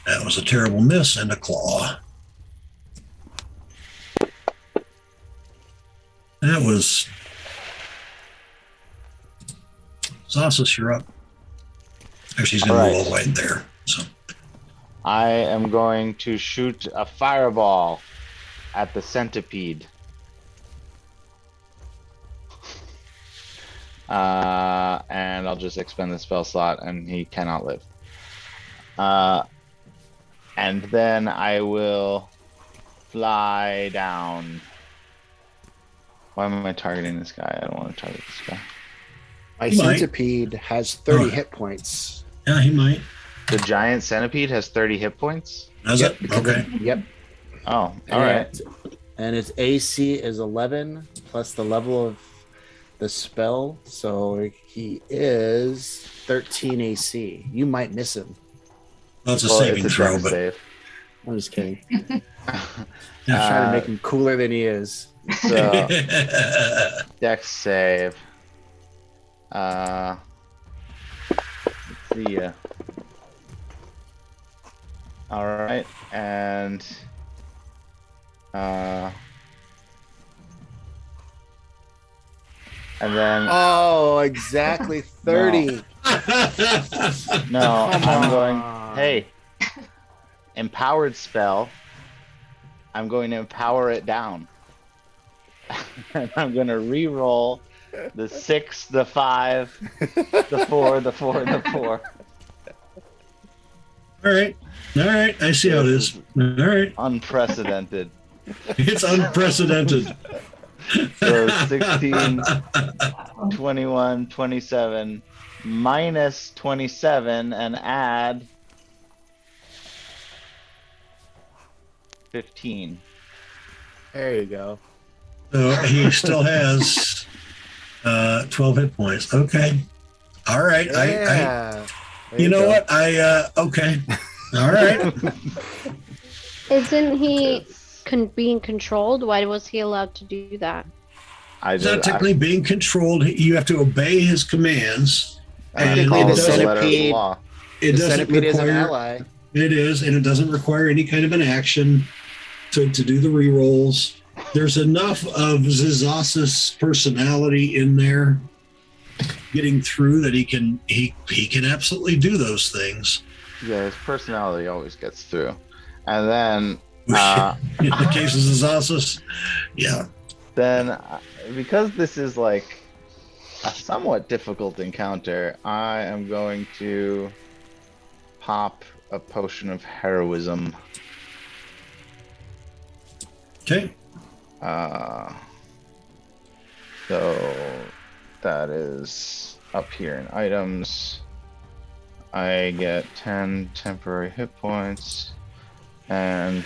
That was a terrible miss, and a claw. That was. Zassus, you're up. Actually, he's going to All go right. all right there. So I am going to shoot a fireball at the centipede. And I'll just expend the spell slot, and he cannot live. And then I will fly down. Why am I targeting this guy? I don't want to target this guy. My He might. centipede has 30 Oh. hit points. yeah, he might. The giant centipede has 30 hit points? Does Yep, it? because Okay. Yep. Oh, all right. And its AC is 11 plus the level of the spell, so he is 13 AC. You might miss him. Well, it's a Well, saving it's a throw, dex but save. I'm just kidding. I'm trying to make him cooler than he is. So, dex save. Let's see. All right, and then Oh, exactly 30. no, Come I'm going. on. Hey, empowered spell. I'm going to empower it down. And I'm going to re-roll the 6, the 5, the 4, the 4, the 4. All right. I see how it is. All right. Unprecedented. It's unprecedented. So 16, 21, 27, minus 27 and add 15. There you go. So he still has 12 hit points. Okay. All right. Yeah. There You know go. what? Okay. All right. Isn't he being controlled? Why was he allowed to do that? He's not technically being controlled. You have to obey his commands. I And follow it the doesn't, letter of the centipede- law. it The doesn't centipede is an require, ally. it is, and it doesn't require any kind of an action to do the rerolls. There's enough of Zizas's personality in there getting through that he can absolutely do those things. Yeah, his personality always gets through. And then, In the case of Zizas's, yeah. then because this is like a somewhat difficult encounter, I am going to pop a potion of heroism. Okay. So that is up here in items. I get 10 temporary hit points and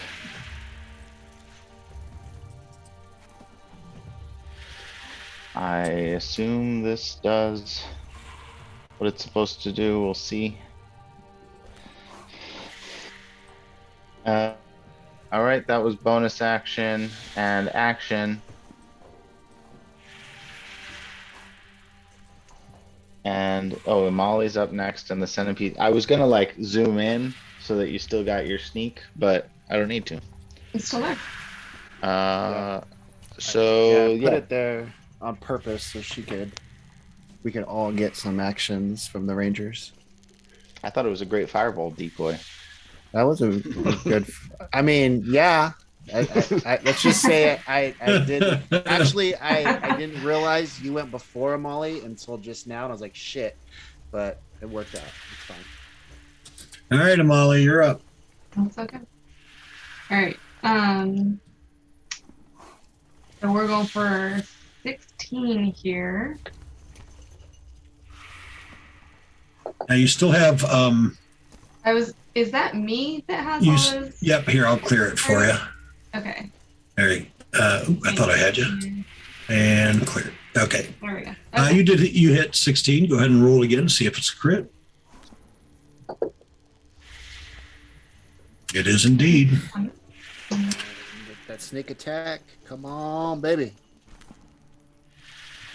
I assume this does what it's supposed to do. We'll see. All right, that was bonus action and action. And oh, and Molly's up next, and the centipede. I was gonna like zoom in so that you still got your sneak, but I don't need to. It's still there. So Put yeah, it there on purpose so we could all get some actions from the Rangers. I thought it was a great fireball decoy. That was a good. I mean, yeah. Let's just say I did. Actually, I didn't realize you went before Molly until just now, and I was like, shit. But it worked out. It's fine. All right, Amali, you're up. That's okay. All right. So we're going for 16 here. Now you still have Is that me that has you. all those? Yep. Here, I'll clear it for you. Okay. There you. I thought I had you. And clear. Okay. There we go. Okay. You hit 16. Go ahead and roll again. See if it's a crit. It is indeed. Get that sneak attack. Come on, baby.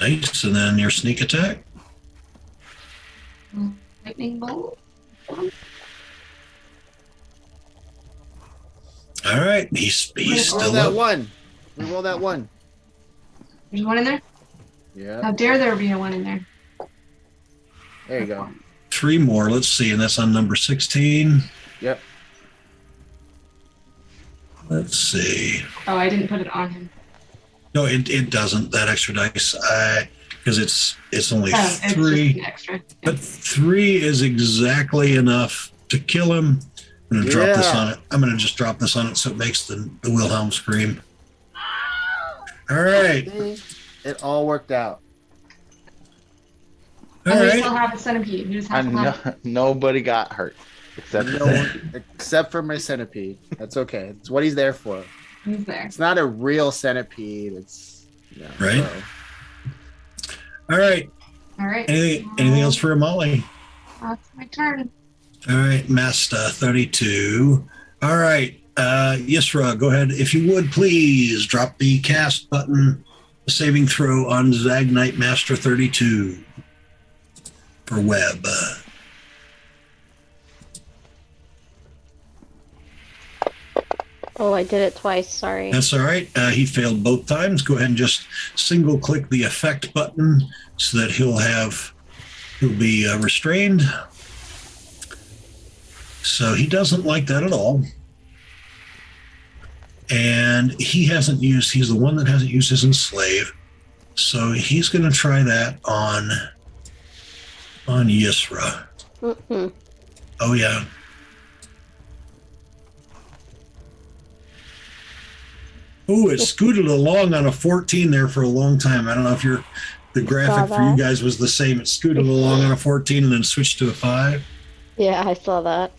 Nice. And then your sneak attack. Lightning bolt. All right. He's Roll still that up. one. We roll that one. There's one in there? Yeah. How dare there be a one in there? There you go. 3 more. Let's see. And that's on number 16. Yep. Let's see. Oh, I didn't put it on him. No, it doesn't. That extra dice. Because it's only Oh, it's 3. just an extra. But 3 is exactly enough to kill him. I'm gonna drop this Yeah. on it. I'm gonna just drop this on it so it makes the Wilhelm scream. All right. It all worked out. All And we right. still have a centipede. We just have And to have nobody got hurt except No one, except for my centipede. That's okay. It's what he's there for. He's there. It's not a real centipede. It's Right. All right. All right. Anything else for Amali? That's my turn. All right, Master 32. All right, Yisra, go ahead. If you would, please drop the cast button, saving throw on Zagnite Master 32 for web. Oh, I did it twice. Sorry. That's all right. He failed both times. Go ahead and just single click the effect button so that he'll be restrained. So he doesn't like that at all. And he's the one that hasn't used his enslave. So he's going to try that on Yisra. Mm-mm. Oh, yeah. Oh, it scooted along on a 14 there for a long time. I don't know if the graphic for you that. guys was the same. It scooted along on a 14 and then switched to a 5. Yeah, I saw that.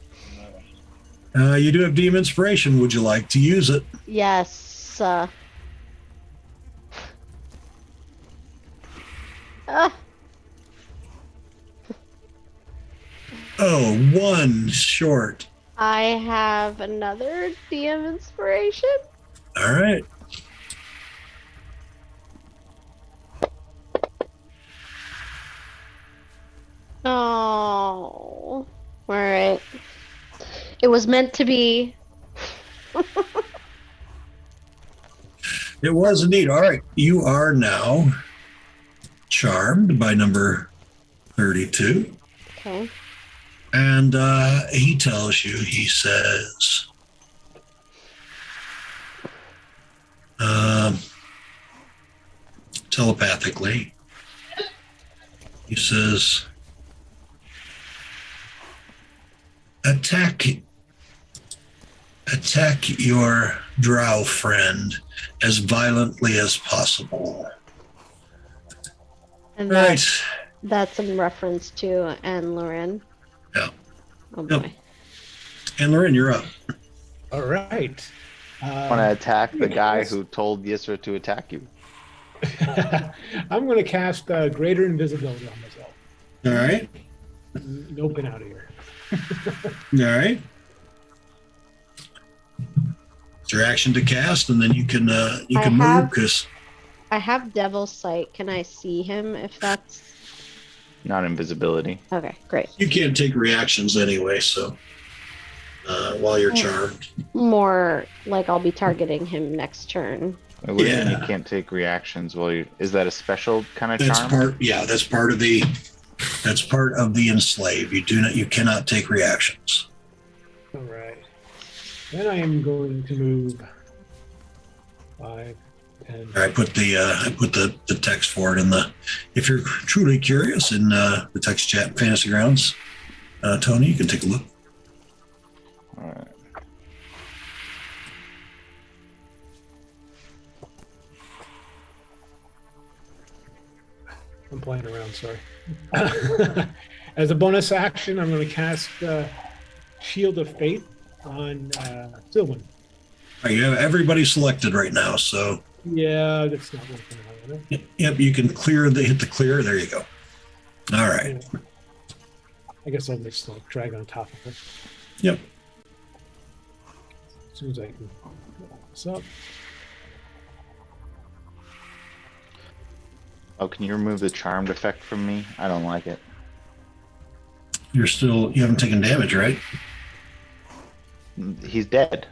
You do have DM inspiration. Would you like to use it? Yes. Ah, Oh, 1 short. I have another DM inspiration. All right. Oh, all right. It was meant to be. It was indeed. All right. You are now charmed by number 32. Okay. And he tells you, he says, telepathically, he says, attack your drow friend as violently as possible. And Right. that's in reference to Anne Loren. Yeah. Oh boy. Yep. And Lauren, you're up. All right. Want to attack the guy who told Yisra to attack you? I'm going to cast greater invisibility on myself. All right. Noping out of here. All right. It's your action to cast, and then you can move because I have Devil's Sight. Can I see him if that's Not invisibility. okay? Great. you can't take reactions anyway. So while you're charmed, More like I'll be targeting him next turn. What do you mean Yeah. you can't take reactions while you. Is that a special kind of that's charm? part. Yeah, that's part of the enslave. You cannot take reactions. All right. Then I am going to move 5, 10. I put the text for it in the. If you're truly curious in the text chat, Fantasy Grounds, Tony, you can take a look. All right. I'm playing around, sorry. As a bonus action, I'm going to cast Shield of Fate on Sylvan. All right, you have everybody selected right now, so Yeah, that's not working out. Is it? yep, you can hit the clear. There you go. All right. Yeah. I guess I'll just like drag on top of it Yep. as soon as I can. What's up? Oh, can you remove the charmed effect from me? I don't like it. You haven't taken damage, right? He's dead.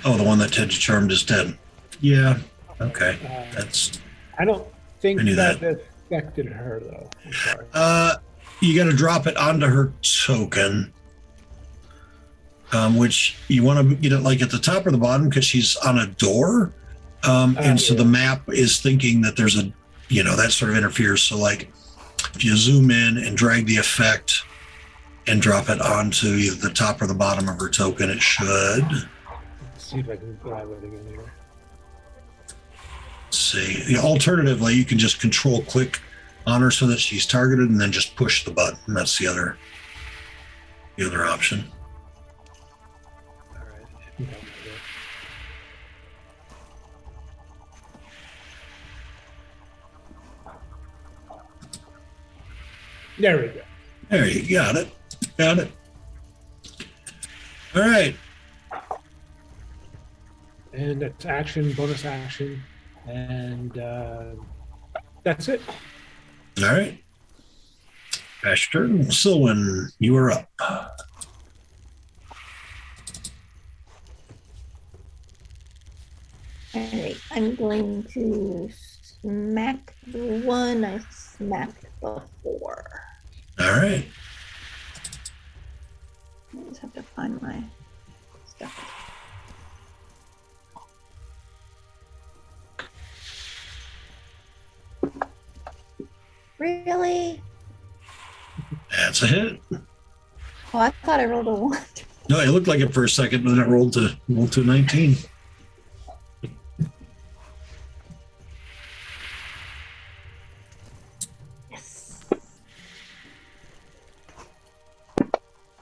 Oh, the one that Ted charmed is dead. Yeah. Okay. That's I don't think I knew that affected her though. I'm sorry. you got to drop it onto her token, which you want to get it like at the top or the bottom because she's on a door, and so Yeah. the map is thinking that there's a, that sort of interferes. So like, if you zoom in and drag the effect and drop it onto either the top or the bottom of her token, it should. Let's see if I can grab it again here. Let's see. Alternatively, you can just control click on her so that she's targeted and then just push the button. That's the other option. All right. I think I'll do that. There we go. There you got it. Got it. All right. And that's action, bonus action, and that's it. All right. Pass your turn. Sylvan, you are up. All right, I'm going to smack the one I smacked before. All right. I just have to find my stuff. Really? That's a hit. Oh, I thought I rolled a one. No, it looked like it for a second, but then it rolled to 19.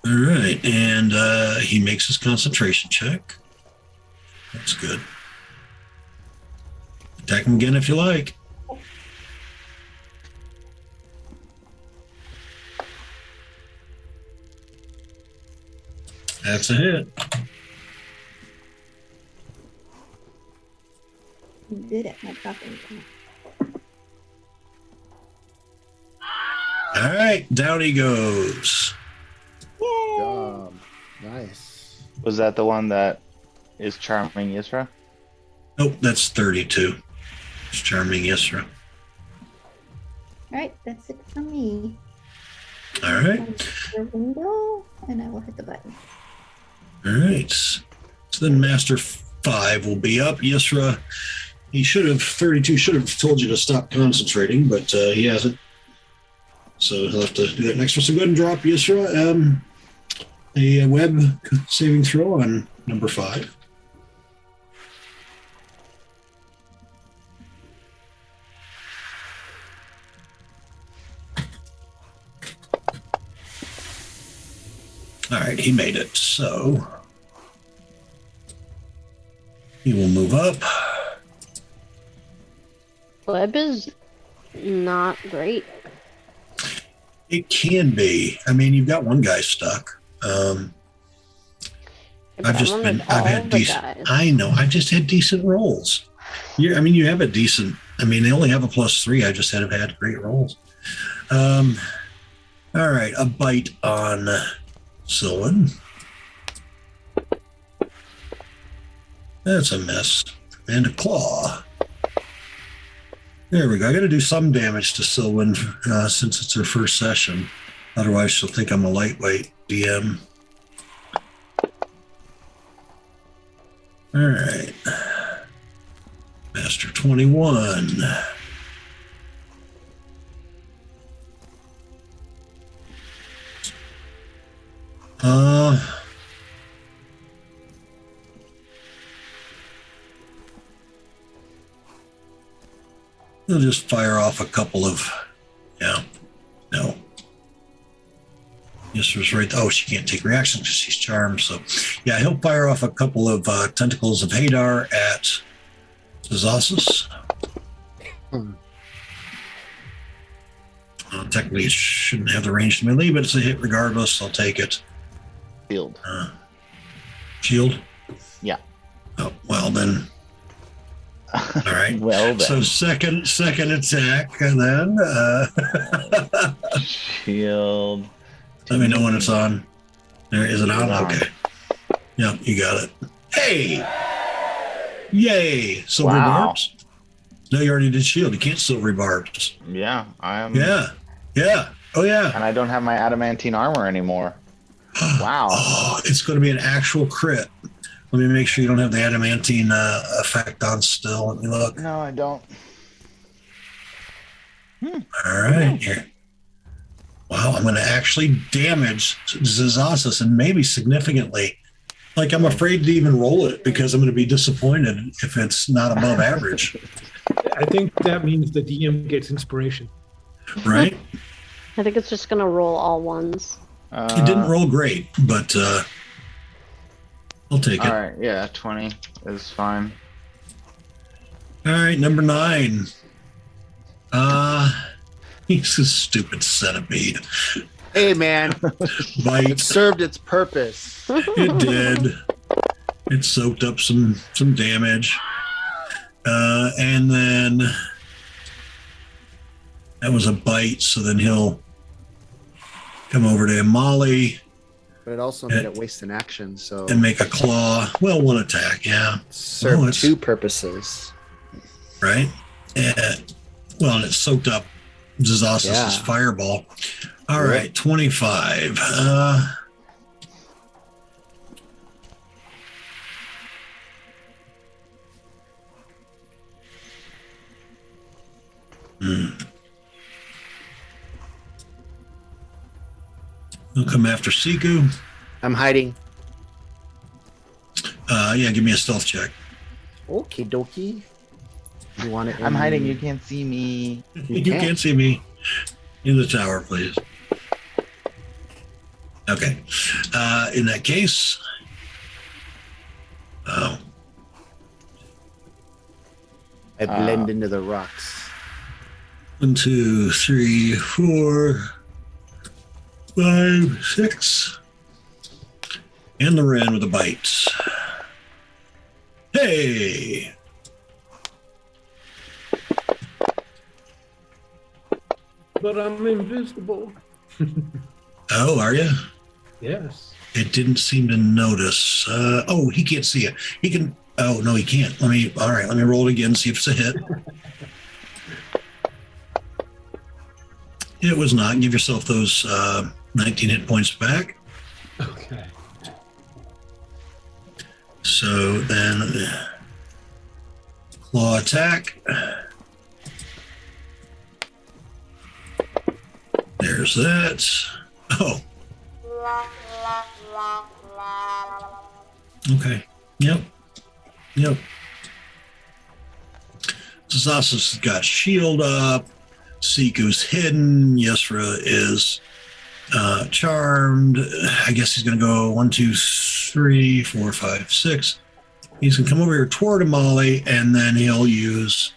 All right, and he makes his concentration check. That's good. Attack him again if you like. That's a hit. You did it. My dropping. All right, down he goes. Yay! Nice. Was that the one that is charming Yisra? Nope, that's 32. It's charming Yisra. All right, that's it for me. All right. The window, and I will hit the button. All right. So then Master 5 will be up. Yisra, he should have, 32 should have told you to stop concentrating, but he hasn't. So he'll have to do that next one. So go ahead and drop Yisra a web saving throw on number 5. All right, he made it. So he will move up. Web is not great. It can be. I mean, you've got one guy stuck. I've had decent. Guys. I know. I've just had decent rolls. Yeah, I mean, you have a decent. I mean, they only have a +3. I just have had great rolls. All right, a bite on Sylvan. That's a miss. And a claw. There we go. I got to do some damage to Sylvan since it's her first session. Otherwise, she'll think I'm a lightweight DM. All right. Master 21. He'll just fire off a couple of, no. Yes, was right. Oh, she can't take reactions because she's charmed. So, yeah, he'll fire off a couple of tentacles of Hadar at Zazasis. Technically, it shouldn't have the range to melee, but it's a hit regardless. I'll take it. Shield. Shield? Yeah. Oh, well then. All right. Well then. So second attack, and then Shield. let me know when it's on. Is it on? It's on. Okay. Yeah, you got it. Hey! Yay! Silver Wow. barbs? No, you already did shield. You can't silvery barbs. Yeah, I am. Yeah. Oh, yeah. And I don't have my adamantine armor anymore. Wow. Oh, it's going to be an actual crit. Let me make sure you don't have the adamantine effect on still. Let me look. No, I don't. All right. Here. Wow, I'm going to actually damage Zazasis and maybe significantly. Like, I'm afraid to even roll it because I'm going to be disappointed if it's not above average. I think that means the DM gets inspiration. Right? I think it's just gonna roll all ones. It didn't roll great, but I'll take it. All right, yeah, 20 is fine. All right, number 9. He's a stupid centipede. Hey, man, it Bite. served its purpose. It did. It soaked up some damage. And then that was a bite, so then he'll come over to Imali But it also made it waste an action, so and make a claw. Well, one attack, yeah. served it's- 2 purposes. Right? Well, and it soaked up Zazasis' Yeah. fireball. All Yep. right, 25. He'll come after Siku. I'm hiding. Yeah, give me a stealth check. Okie dokie. You want it? I'm hiding. You can't see me. You can't see me in the tower, please. Okay. In that case, oh, I blend into the rocks. 1, 2, 3, 4, 5, 6. And the Ren with a bite. Hey! But I'm invisible. Oh, are you? Yes. It didn't seem to notice. Oh, he can't see it. He can. Oh, no, he can't. All right, let me roll it again, see if it's a hit. It was not. Give yourself those 19 hit points back. Okay. So then, claw attack. There's that. Oh. Okay. Yep. Zasa's got shield up. Siku's hidden. Yesra is charmed. I guess he's going to go 1, 2, 3, 4, 5, 6. He's going to come over here toward Amali, and then he'll use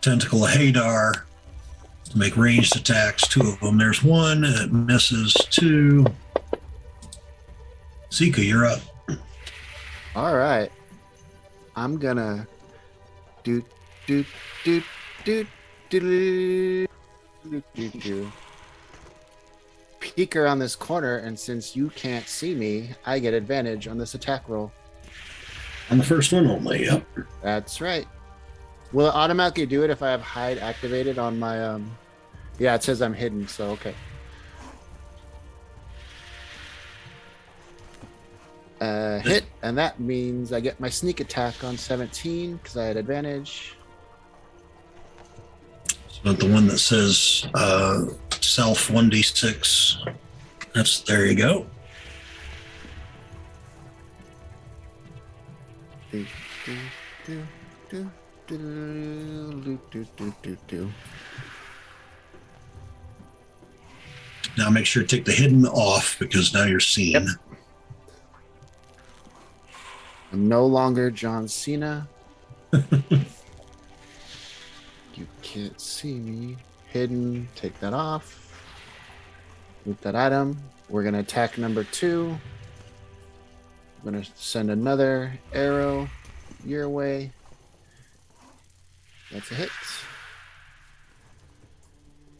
Tentacle Hadar to make ranged attacks. 2 of them. There's 1 that misses. 2. Siku, you're up. All right. I'm gonna do. Peek around this corner, and since you can't see me, I get advantage on this attack roll. On the first one only, yep. That's right. Will it automatically do it if I have hide activated on my Yeah, it says I'm hidden, so okay. Hit, and that means I get my sneak attack on 17 because I had advantage. But the one that says self 1d6. There you go. Now make sure to take the hidden off because now you're seen. Yep. I'm no longer John Cena. You can't see me. Hidden. Take that off. Loot that item. We're going to attack number 2. I'm going to send another arrow your way. That's a hit.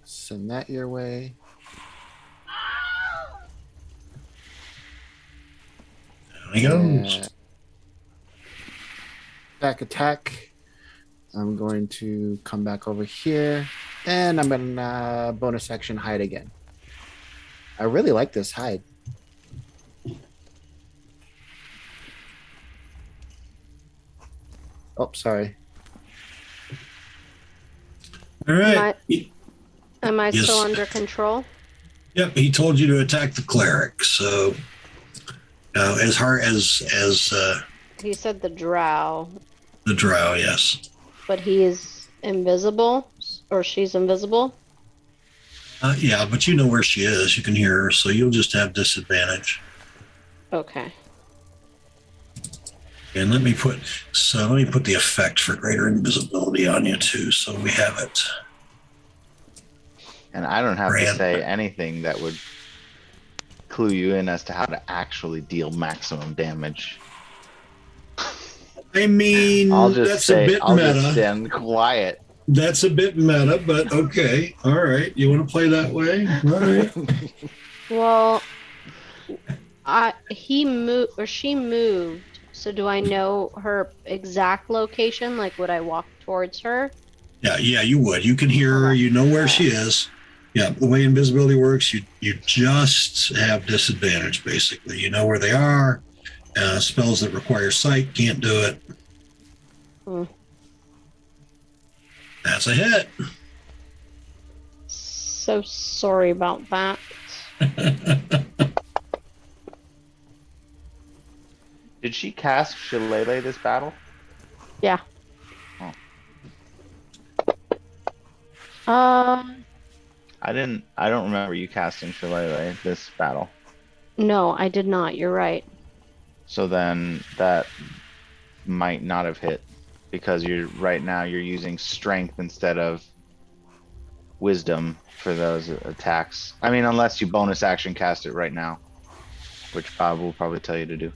Send that your way. There he goes. Attack. I'm going to come back over here, and I'm going to bonus action hide again. I really like this hide. Oh, sorry. All right. Am I Yes. still under control? Yep, he told you to attack the cleric. So as hard as He said the drow, the drow, yes. but he is invisible, or she's invisible. Yeah, but you know where she is. You can hear her, so you'll just have disadvantage. Okay. And let me put the effect for greater invisibility on you too, so we have it. And I don't have to Brand. say anything that would clue you in as to how to actually deal maximum damage. I mean, I'll just that's say, a bit I'll just meta. stand quiet. That's a bit meta, but okay. All right. You want to play that way? All right. Well, he moved or she moved. So do I know her exact location? Like, would I walk towards her? Yeah, you would. You can hear her. You know where she is. Yeah, the way invisibility works, you just have disadvantage, basically. You know where they are. Spells that require sight can't do it. That's a hit. So sorry about that. Did she cast Shillelagh this battle? Yeah. Oh. Um, I don't remember you casting Shillelagh this battle. No, I did not. You're right. So then that might not have hit because right now you're using strength instead of wisdom for those attacks. I mean, unless you bonus action cast it right now, which Bob will probably tell you to do.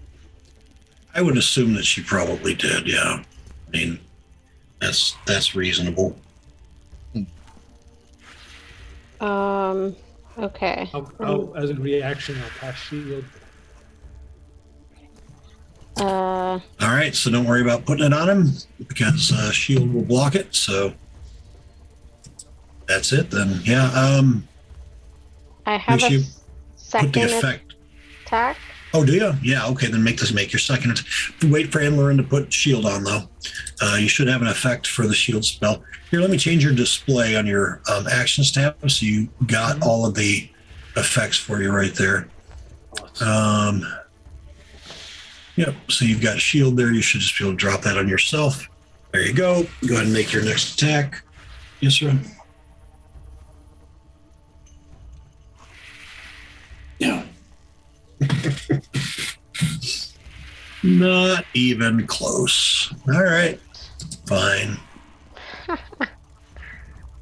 I would assume that she probably did. Yeah. I mean, that's reasonable. Okay. As a reaction, I'll cast shield. Uh, All right, so don't worry about putting it on him because shield will block it. So that's it then. Yeah. I have Makes a you put the second effect. attack. Oh, do you? Yeah. Okay, then make your second. Wait for Anlaren to put shield on though. You should have an effect for the shield spell. Here, let me change your display on your actions tab so you got all of the effects for you right there. Yep. So you've got shield there. You should just be able to drop that on yourself. There you go. Go ahead and make your next attack. Yes, sir. Yeah. Not even close. All right. Fine.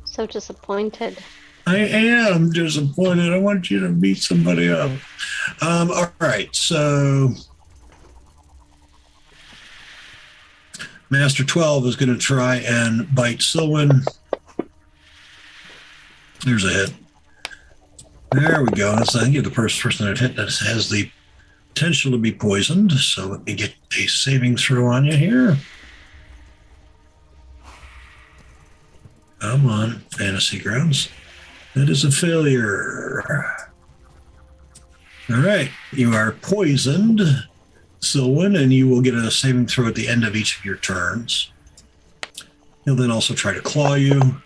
So disappointed. I am disappointed. I want you to beat somebody up. All right. So Master 12 is going to try and bite Silwyn. There's a hit. There we go. That's, I think, you're the first person that hit that has the potential to be poisoned. So let me get a saving throw on you here. Come on, Fantasy Grounds. That is a failure. All right. You are poisoned, Silwyn, and you will get a saving throw at the end of each of your turns. He'll then also try to claw you.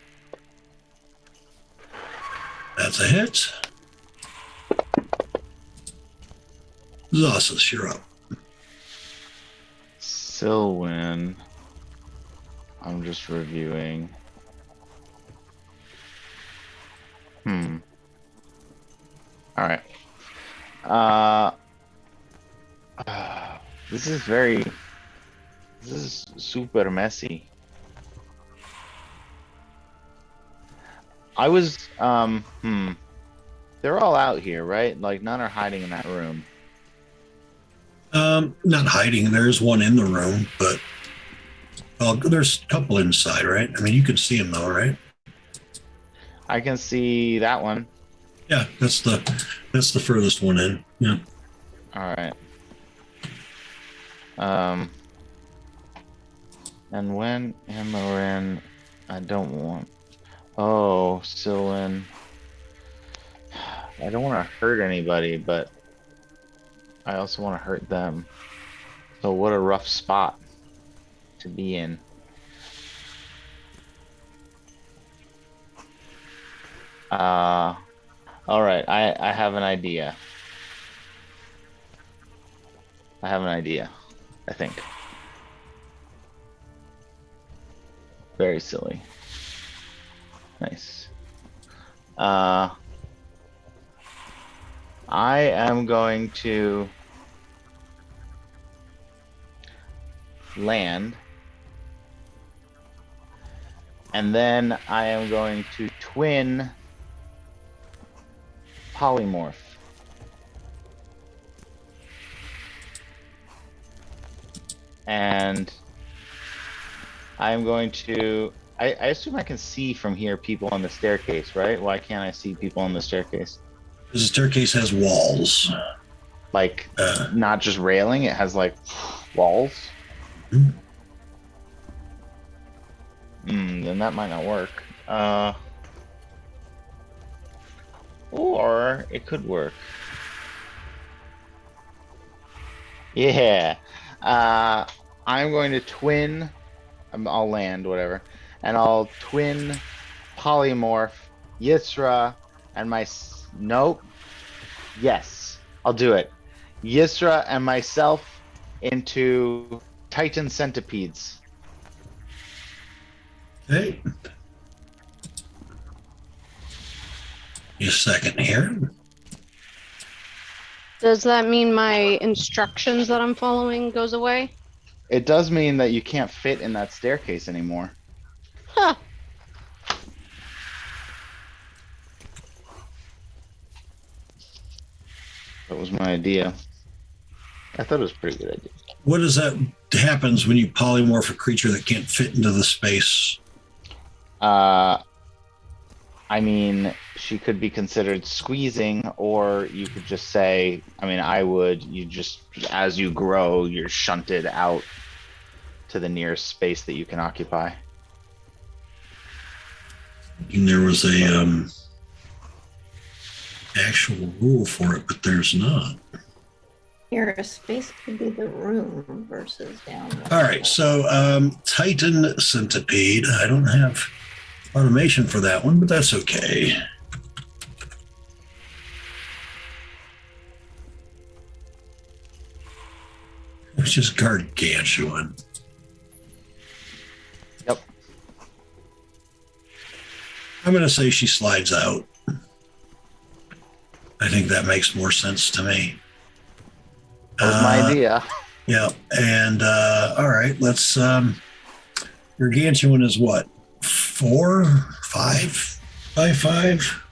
That's a hit. Zossus, you're up. Silwyn. I'm just reviewing. All right. This is super messy. I was, they're all out here, right? Like none are hiding in that room. Not hiding. There's one in the room, but there's a couple inside, right? I mean, you can see them though, right? I can see that one. Yeah, that's the furthest one in. Yeah. All right. And when Amarin, I don't want. Oh, Silwyn. I don't want to hurt anybody, but I also want to hurt them. So what a rough spot to be in. All right, I have an idea. I think. Very silly. Nice. I am going to land, and then I am going to twin polymorph. And I'm going to, I assume I can see from here people on the staircase, right? Why can't I see people on the staircase? Because the staircase has walls. Like, not just railing, it has like walls. Then that might not work. Or it could work. Yeah. I'm going to twin, I'll land, whatever, and I'll twin polymorph Yisra and nope. Yes, I'll do it. Yisra and myself into Titan centipedes. Okay. Just a second here. Does that mean my instructions that I'm following goes away? It does mean that you can't fit in that staircase anymore. Huh. That was my idea. I thought it was a pretty good idea. What is that happens when you polymorph a creature that can't fit into the space? I mean, she could be considered squeezing, or you could just say, I mean, you just, as you grow, you're shunted out to the nearest space that you can occupy. And there was a actual rule for it, but there's not. Nearest space could be the room versus down. All right, so Titan Centipede. I don't have automation for that one, but that's okay. It's just gargantuan. Yep. I'm going to say she slides out. I think that makes more sense to me. That was my idea. Yeah, and all right, let's. Gargantuan is what? 4, 5 by 5.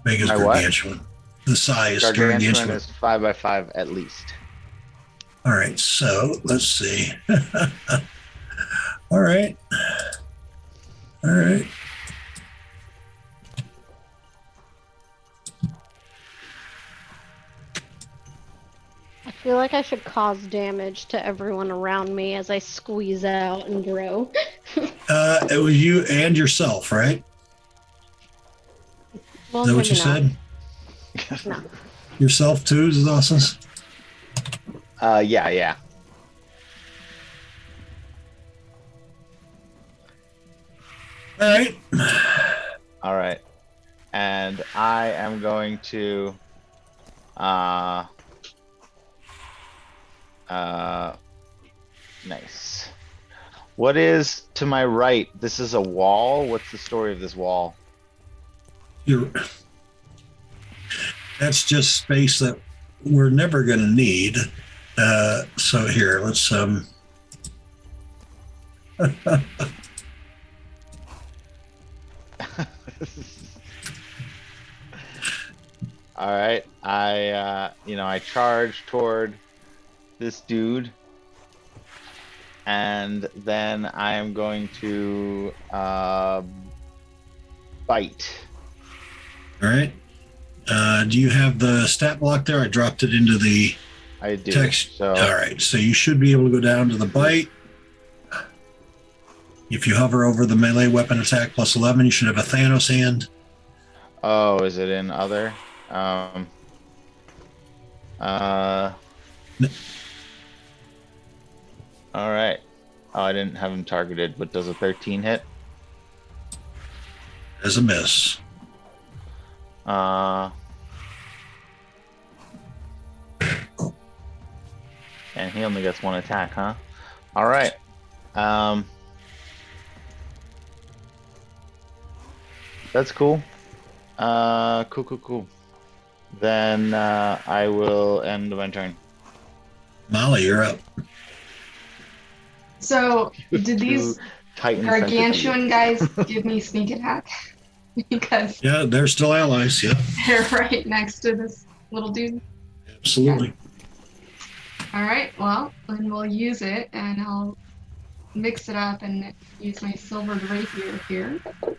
Big is My what? gargantuan. The size. Gargantuan is 5 by 5 at least. All right, so let's see. All right. All right. I feel like I should cause damage to everyone around me as I squeeze out and grow. It was you and yourself, right? Well, Is that what you maybe said? not. No. Yourself too, Zasas? Yeah. All right. All right. And I am going to nice. What is to my right? This is a wall. What's the story of this wall? That's just space that we're never going to need. So here, let's All right. I charge toward this dude, and then I am going to bite. all right. Do you have the stat block there? I dropped it into the I do. text. So All right. So you should be able to go down to the bite. If you hover over the melee weapon attack plus 11, you should have a Thanos hand. oh, is it in other? All right. Oh, I didn't have him targeted, but does a 13 hit? As a miss. And he only gets one attack, huh? All right. That's cool. Cool. Then I will end my turn. Molly, you're up. So, did these Titan gargantuan guys give me sneak attack? Because Yeah, they're still allies. Yeah, they're right next to this little dude. absolutely. All right, well, then we'll use it, and I'll mix it up and use my silvered rapier here. All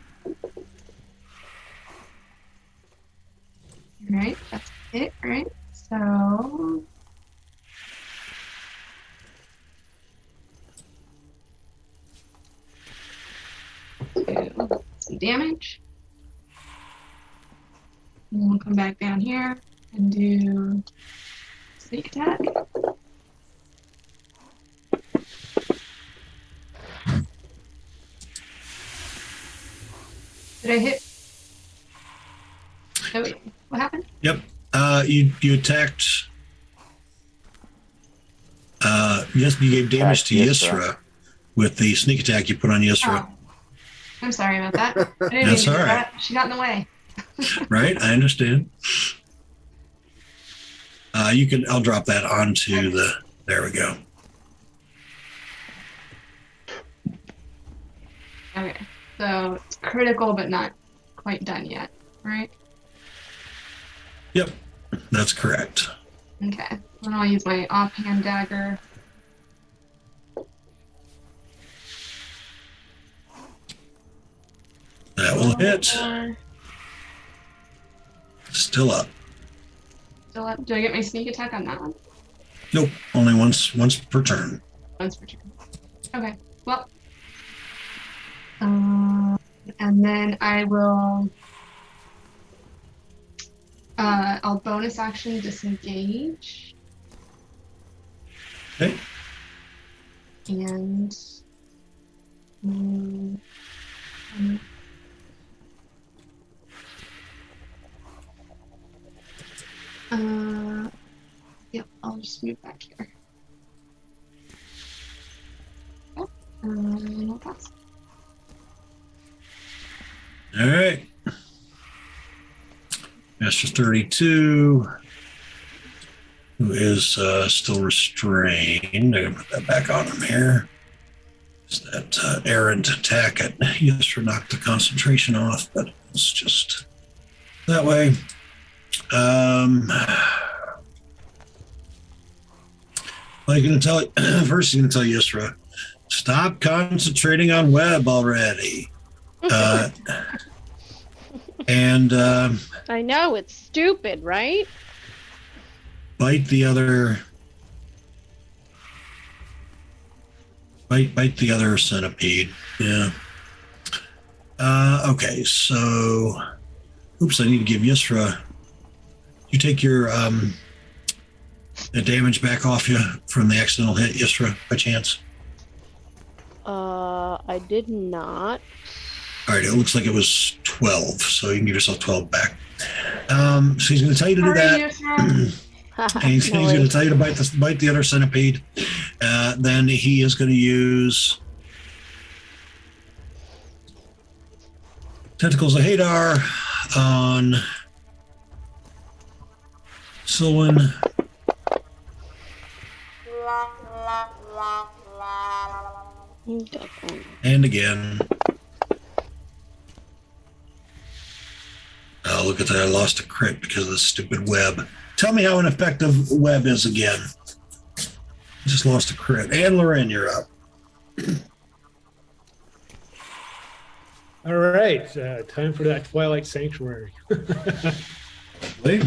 right, that's it, right? So... do some damage. And we'll come back down here and do sneak attack. Did I hit? Oh, wait, what happened? Yep. You attacked. Yes, you gave damage to Yisra with the sneak attack you put on Yisra. Oh, I'm sorry about that. I didn't That's mean to do all right. that. She got in the way. Right? I understand. I'll drop that onto there we go. Okay, so it's critical, but not quite done yet, right? Yep, that's correct. Okay, then I'll use my offhand dagger. That will hit. Four. Still up. Still up. Do I get my sneak attack on that one? Nope, only once per turn. Once per turn. Okay, well. And then I will. I'll bonus action disengage. Okay. And. mm, um, yep, I'll just move back here. Oh, no pass. All right. Master 32, who is still restrained. I'm going to put that back on him here. It's that errant attack at Yusra knocked the concentration off, but it's just that way. Well, you're going to tell it first. You're going to tell Yusra, stop concentrating on web already. And I know, it's stupid, right? bite the other centipede. Yeah. Okay, so oops, I need to give Yusra. You take your the damage back off you from the accidental hit, Yusra, by chance? I did not. All right, it looks like it was 12, so you can give yourself 12 back. So he's going to tell you to do that. And he's going to tell you to bite the other centipede. Then he is going to use Tentacles of Hadar on Silwyn. And again. Oh, look at that. I lost a crit because of the stupid web. Tell me how ineffective web is again. Just lost a crit. And Loren, you're up. All right, time for that Twilight Sanctuary. Wait.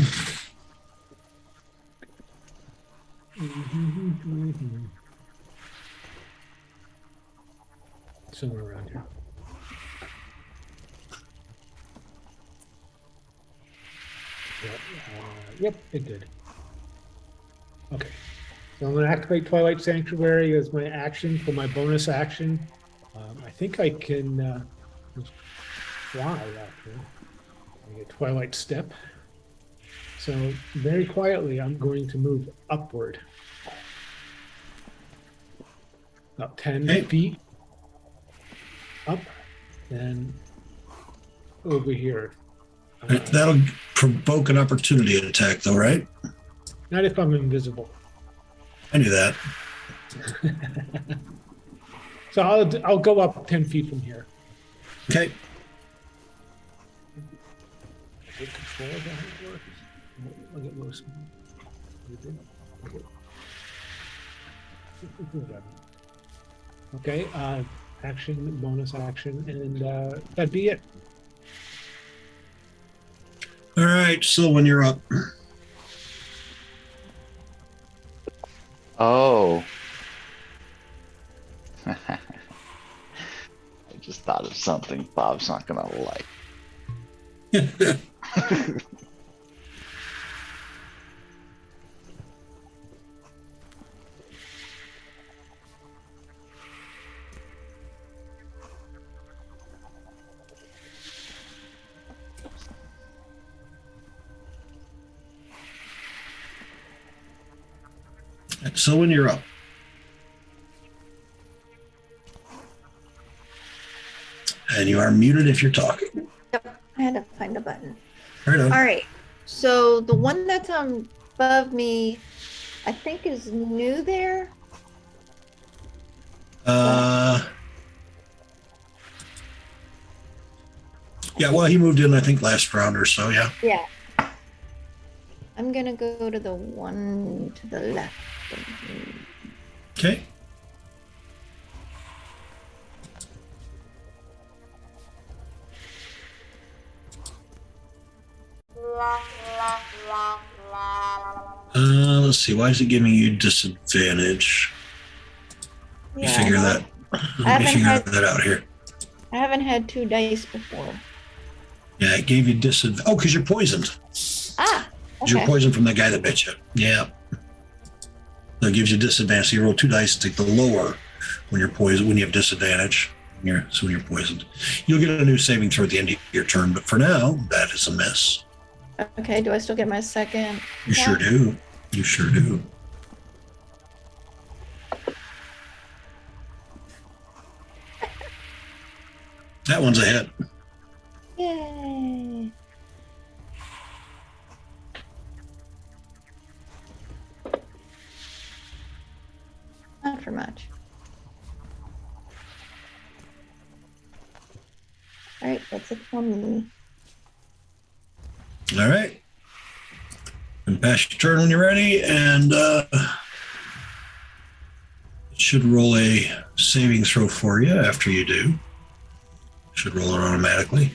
Somewhere around here. Yep, it did. Okay, so I'm going to activate Twilight Sanctuary as my action for my bonus action. I think I can just fly actually. I get Twilight Step. So very quietly, I'm going to move upward. About 10 feet up, and over here. That'll provoke an opportunity attack, though, right? Not if I'm invisible. I knew that. So I'll go up 10 feet from here. Okay. Take control of how it works. I'll get low speed. Okay, action, bonus action, and that'd be it. All right, so when you're up. Oh. I just thought of something Bob's not gonna like. So when you're up. And you are muted if you're talking. Yep, I had to find a button. Right on. All right. So the one that's on above me, I think is new there. Yeah, well, he moved in, I think, last round or so, yeah. Yeah. I'm gonna go to the one to the left of me. Okay. Let's see. Why is it giving you disadvantage? Let me figure that. Let me figure that out here. I haven't had 2 dice before. Yeah, it gave you disadvantage. Oh, because you're poisoned. Ah, 'Cause you're okay. poisoned from that guy that bit you. Yeah. So it gives you disadvantage. So you roll 2 dice, take the lower when you're poisoned, when you have disadvantage. So when you're poisoned. You'll get a new saving throw at the end of your turn, but for now, that is a miss. Okay, do I still get my second? You sure do. You sure do. That one's a hit. Yay. Not for much. All right, that's it for me. All right. And pass your turn when you're ready, and it should roll a saving throw for you after you do. Should roll it automatically.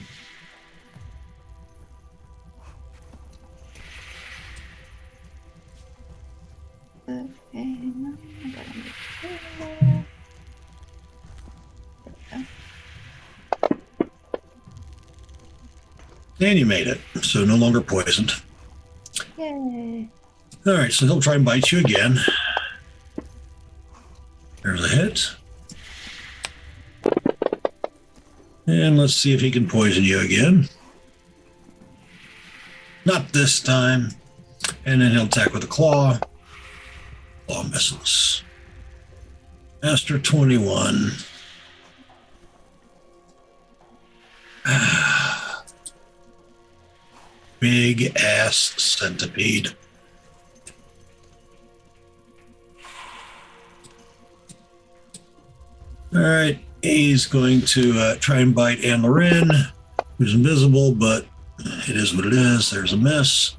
Okay. And you made it, so no longer poisoned. Yay. All right, so he'll try and bite you again. There's a hit. And let's see if he can poison you again. Not this time. And then he'll attack with a claw. Claw misses. Master 21. Big ass centipede. All right, he's going to try and bite Anne Loren, who's invisible, but it is what it is. There's a miss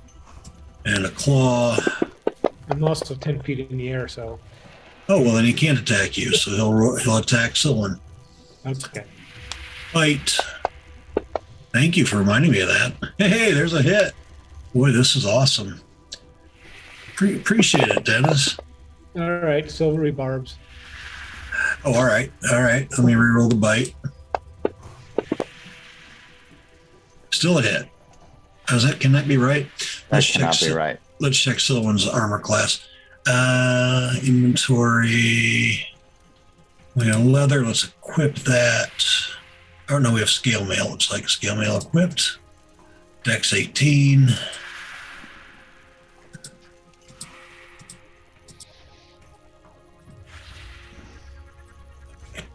and a claw. I'm also 10 feet in the air, so. Oh, well, then he can't attack you, so he'll attack Sylvan. Okay. Bite. Thank you for reminding me of that. Hey, there's a hit. Boy, this is awesome. Appreciate it, Dennis. All right, silvery barbs. Oh, all right. All right. Let me reroll the bite. Still a hit. Can that be right? That cannot be right. Let's check Sylvan's armor class. Inventory. We got leather. Let's equip that. Oh, no, we have scale mail. Looks like scale mail equipped. Dex 18.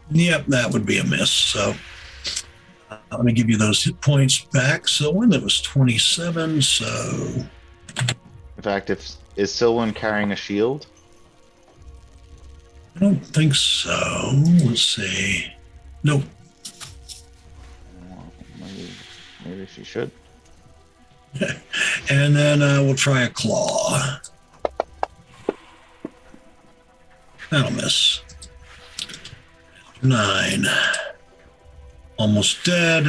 Yep, that would be a miss. So let me give you those hit points back. So when that was 27. So In fact, is Sylvan carrying a shield? I don't think so. Let's see. Nope. Maybe she should. And then we'll try a claw. That'll miss. 9. Almost dead.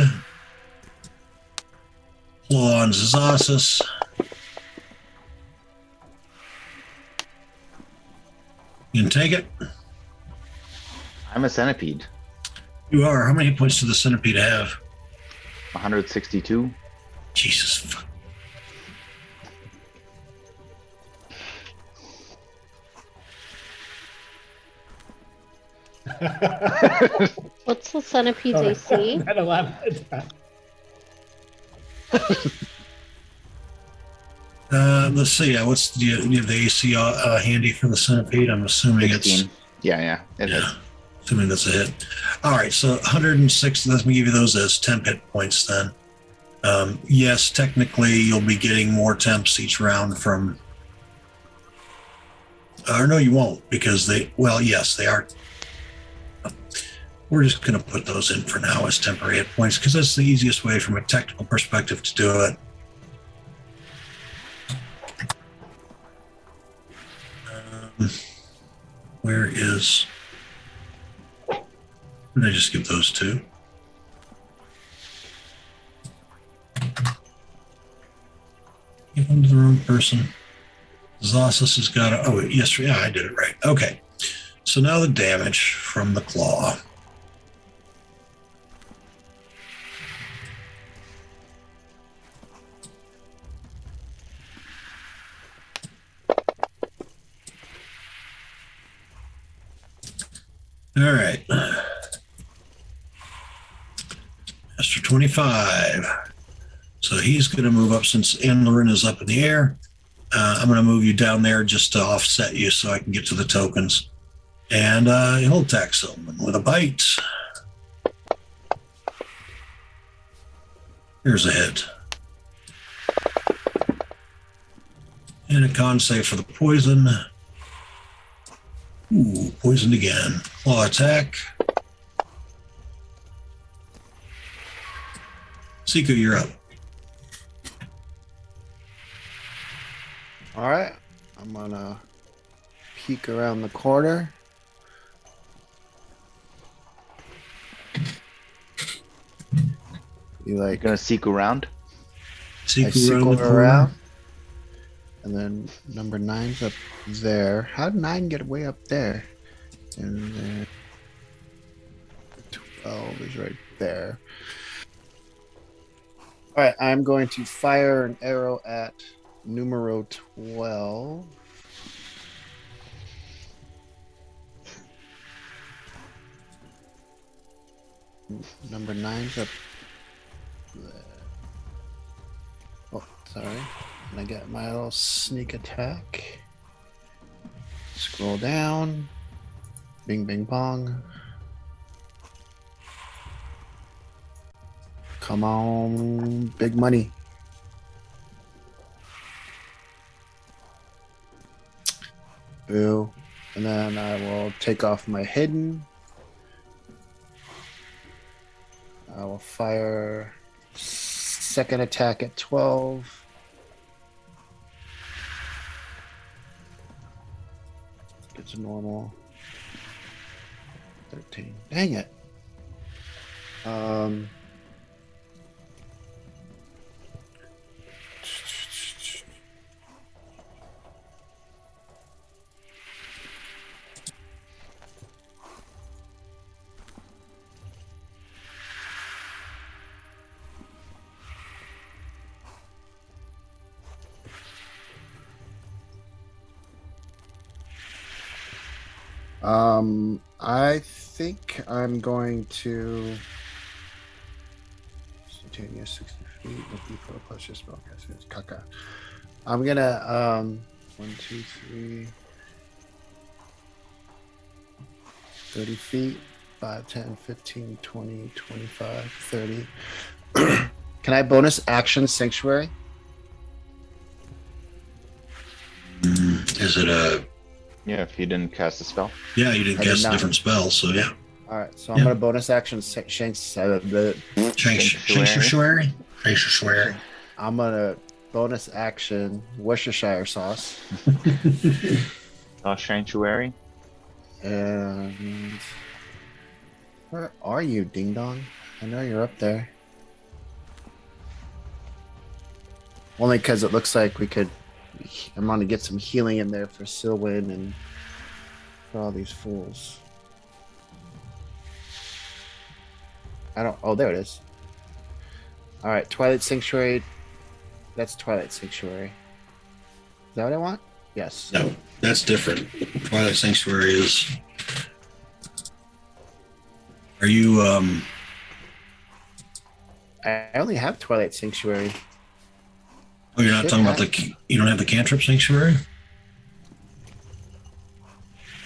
Claw on Zazasis. You can take it. I'm a centipede. You are. How many points does the centipede have? 162. Jesus. What's the centipede's AC? Not allowed. Let's see. Do you have the AC handy for the centipede? I'm assuming 16. Yeah. It is. Assuming that's a hit. All right, so 160. Let me give you those as temp hit points then. Yes, technically you'll be getting more temps each round from Or no, you won't, because yes, they are. We're just going to put those in for now as temporary hit points because that's the easiest way from a technical perspective to do it. Where is... Did I just give those two? Give them to the wrong person. Zossus has got a... Oh, yes, yeah, I did it right. Okay. So now the damage from the claw. All right. Master 25. So he's going to move up since Anloryn is up in the air. I'm going to move you down there just to offset you so I can get to the tokens. And he'll attack someone with a bite. Here's a hit. And a con save for the poison. Ooh, poisoned again. Claw attack. Siku, you're up. All right, I'm gonna peek around the corner. You You're like gonna seek around. I Siku around the circle corner. around, and then number 9's up there. How'd 9 get way up there? And then 12 is right there. All right, I'm going to fire an arrow at numero 12. Number 9's up there. Oh, sorry. And I got my little sneak attack. Scroll down. Bing, bing, bong. Come on, big money. Boo. And then I will take off my hidden. I will fire second attack at 12. Get to normal. 13. Dang it. I think I'm going to instantaneous 60 feet, looking for a plus your spellcaster. It's caca. I'm gonna 1, 2, 3 30 feet, 5, 10, 15, 20, 25, 30. Can I bonus action sanctuary? Is it a... Yeah, if you didn't cast a spell. Yeah, you didn't I did cast a not. different spell, so yeah. All right, so I'm Yeah. gonna bonus action shanks. Sanctuary? Sanctuary. I'm gonna bonus action Worcestershire sauce. Sanctuary. And where are you, Ding Dong? I know you're up there. Only because it looks like we could. I'm gonna get some healing in there for Silwyn and for all these fools. I don't. Oh, there it is. All right, Twilight Sanctuary. That's Twilight Sanctuary. Is that what I want? Yes. No, that's different. Twilight Sanctuary is... Are you... I only have Twilight Sanctuary. Oh, you're not Should talking about have. the... You don't have the cantrip Sanctuary?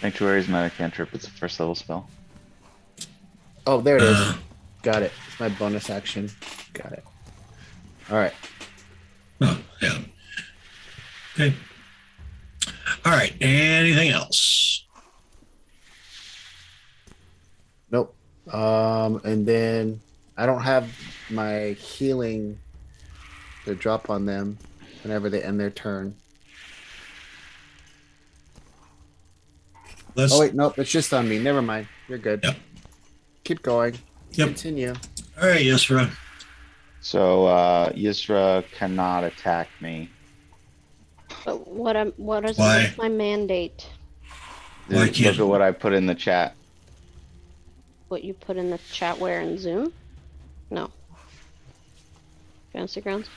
Sanctuary is not a cantrip, it's a first level spell. Oh, there it is. Uh, Got it. It's my bonus action. Got it. All right. Oh, yeah. Okay. All right. right. Anything else? Nope. And then I don't have my healing to drop on them whenever they end their turn. Let's. Oh wait, nope, it's just on me. Never mind. You're good. Yep. Keep going. Yep. Continue. All right, Yusra. So Yisra cannot attack me. But what is Why? what's my mandate? Why Look can't- at what I put in the chat. What you put in the chat where in Zoom? No. Fantasy Grounds?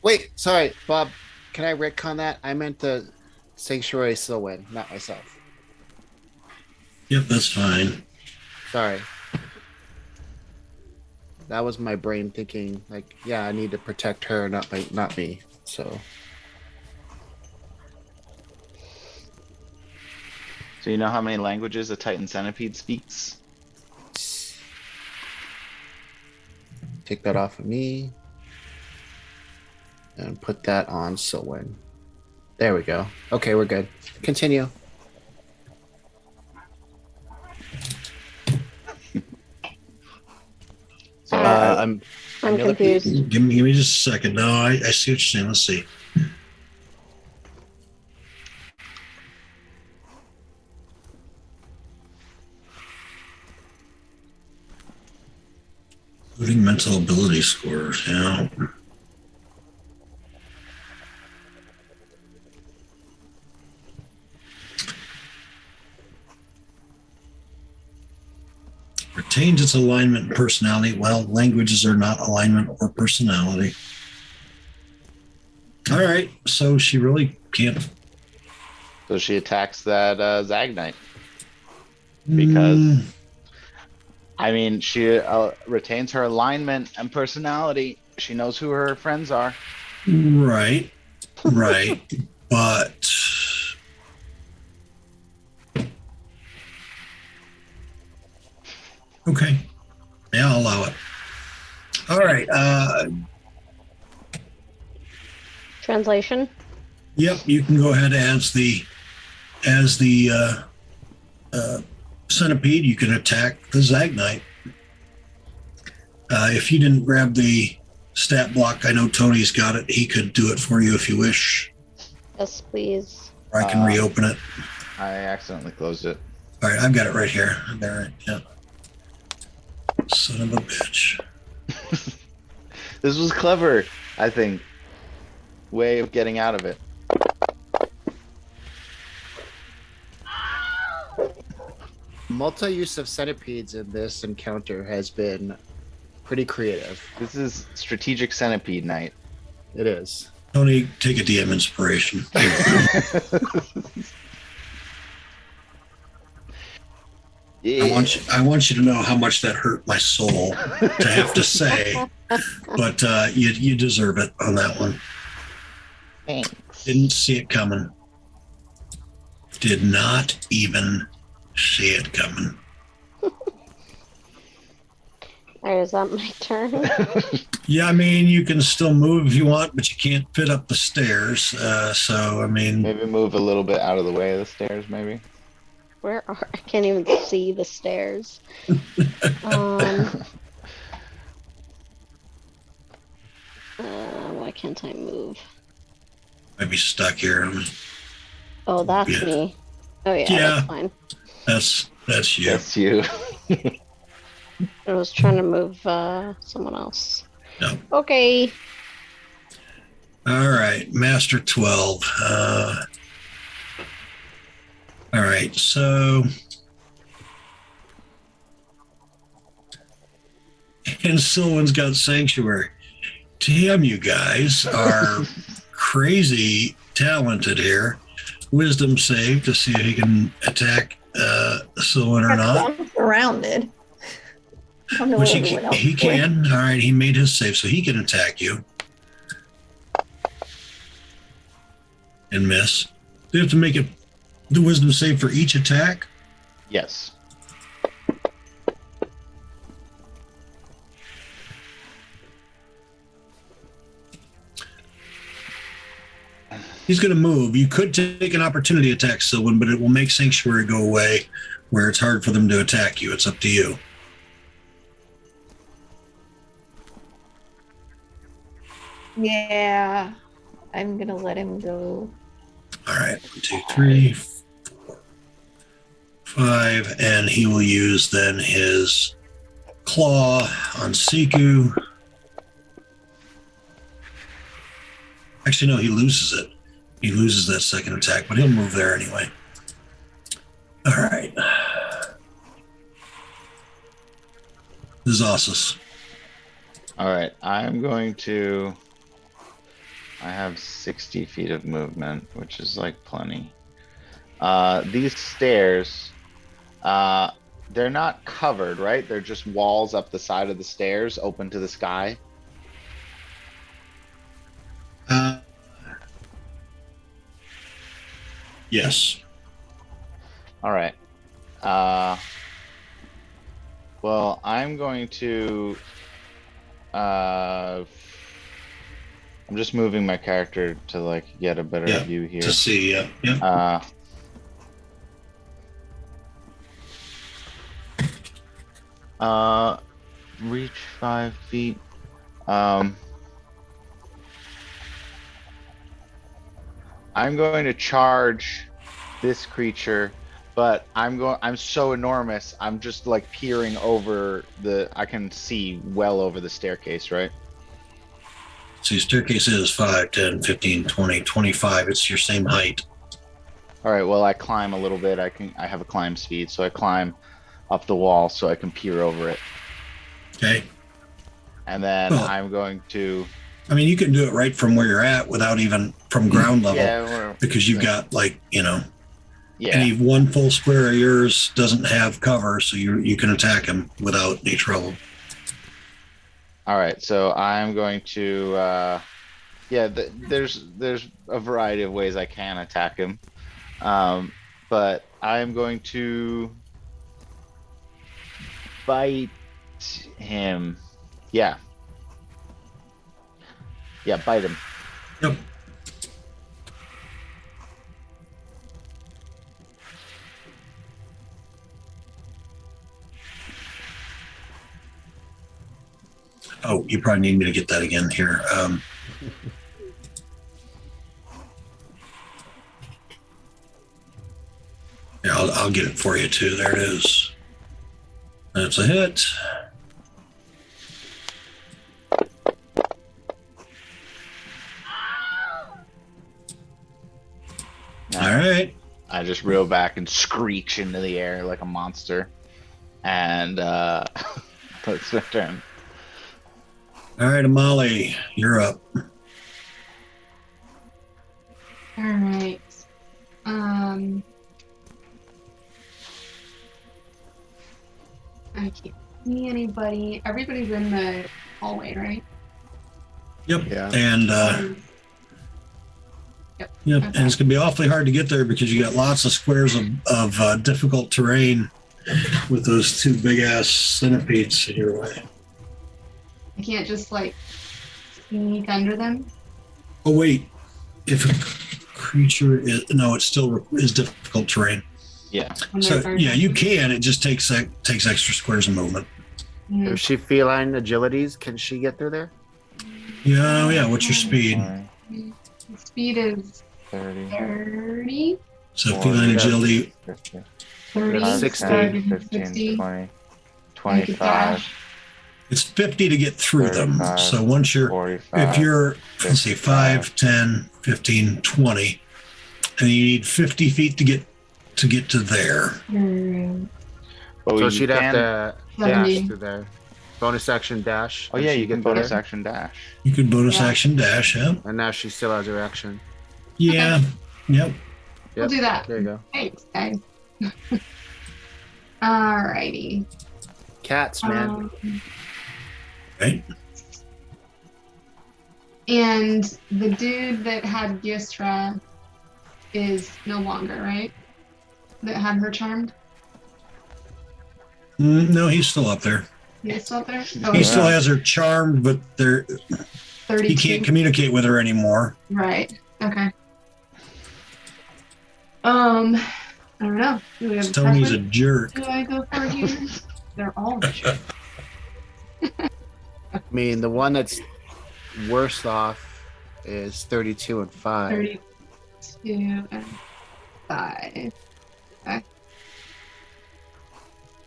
Wait, sorry, Bob. Can I retcon that? I meant the Sanctuary Sylvan, not myself. Yep, that's fine. Sorry. That was my brain thinking, like, yeah, I need to protect her, not me. So So you know how many languages a Titan Centipede speaks? take that off of me and put that on Sylvan. There we go. Okay, we're good. Continue. So I'm I'm Millipede. confused. Give me just a second. No, I see what you're saying. Let's see. Including mental ability scores. Yeah. Retains its alignment and personality. Well, languages are not alignment or personality. All right, so she really can't. so she attacks that Zagnite. Because- I mean, she retains her alignment and personality. She knows who her friends are. Right, right, but okay, yeah, I'll allow it. All right. Translation? Yep, you can go ahead as the centipede. You can attack the Zagnite. If you didn't grab the stat block, I know Tony's got it. He could do it for you if you wish. Yes, please. Or I can reopen it. I accidentally closed it. All right, I've got it right here. I've got it right. Yeah. Son of a bitch. This was clever, I think. Way of getting out of it. Multi-use of centipedes in this encounter has been pretty creative. This is strategic centipede night. It is. Tony, take a DM inspiration. Yeah. I want you to know how much that hurt my soul to have to say, but you deserve it on that one. Thanks. Didn't see it coming. Did not even see it coming. All right, is that my turn? Yeah, I mean, you can still move if you want, but you can't fit up the stairs. So, I mean, Maybe move a little bit out of the way of the stairs, maybe. Where are I can't even see the stairs. Why can't I move? might be stuck here. Oh, that's Yeah. me. Oh yeah, Yeah. that's fine. That's you. That's you. I was trying to move someone else. No. Okay. All right, Master 12. All right, so and Sylvan's got Sanctuary. Damn, you guys are crazy talented here. Wisdom save to see if he can attack Sylvan or not. I'm surrounded. I don't know Which what everyone else he is doing. can. All right, he made his save, so he can attack you. And miss. Do you have to make it the wisdom save for each attack? Yes. He's going to move. You could take an opportunity attack, Sylvan, but it will make Sanctuary go away where it's hard for them to attack you. It's up to you. Yeah, I'm gonna let him go. All right. 1, 2, 3, 4, 5. And he will use then his claw on Siku. Actually, no, he loses it. He loses that second attack, but he'll move there anyway. All right. Zasus. All right, I'm going to. I have 60 feet of movement, which is like plenty. These stairs, they're not covered, right? They're just walls up the side of the stairs, open to the sky. Yes. All right. Well, I'm going to. I'm just moving my character to like get a better Yeah, view here. to see. Yeah. Reach 5 feet. I'm going to charge this creature, but I'm so enormous. I'm just like peering over I can see well over the staircase, right? See, staircase is 5, 10, 15, 20, 25. It's your same height. All right, well, I climb a little bit. I have a climb speed, so I climb up the wall so I can peer over it. Okay. And then Well, I'm going to. I mean, you can do it right from where you're at without even from ground level, Yeah, because you've got like, yeah. any one full square of yours doesn't have cover, so you can attack him without any trouble. All right, so I'm going to. There's a variety of ways I can attack him, but I'm going to bite him. Yeah, bite him. Yep. Oh, you probably need me to get that again here. Yeah, I'll get it for you too. There it is. That's a hit. All right. I just reel back and screech into the air like a monster, and that's my turn. All right, Amali, you're up. All right. I can't see anybody. Everybody's in the hallway, right? Yep. Yeah. And Yep. yep. Okay. And it's gonna be awfully hard to get there because you got lots of squares of difficult terrain with those two big ass centipedes in your way. I can't just like sneak under them. Oh wait, if a creature is it still is difficult terrain. Yeah. When So they're yeah, you can. It just takes extra squares of movement. Mm, If she feline agilities, can she get through there? Yeah, yeah. What's your speed? the speed is 30, 30. So 40, feline agility. 50, 30, 60, 15, 60. 20, I could 25, dash. It's 50 to get through them. 35, So once you're 45. if you're, let's see, 5, 10, 15, 20, and you need 50 feet to get to there. Oh, So you she'd can- have to 70. dash through there. Bonus action dash. Oh and yeah, she you can get through bonus there. action dash. You could bonus Yeah. action dash, yeah. And now she still has her action. Yeah. Yep. We'll do that. There you go. Thanks, guys. Alrighty. Cats, man. Right. And the dude that had Gistra is no longer, right? That had her charmed? No, he's still up there. He's still up there? He Oh, still has her charmed, but he 32. can't communicate with her anymore. Right. Okay. I don't know. Do we have a Tony's a preference? jerk. Do I go for here? They're all jerks. I mean, the one that's worst off is 32 and 5. 32 and 5. Okay.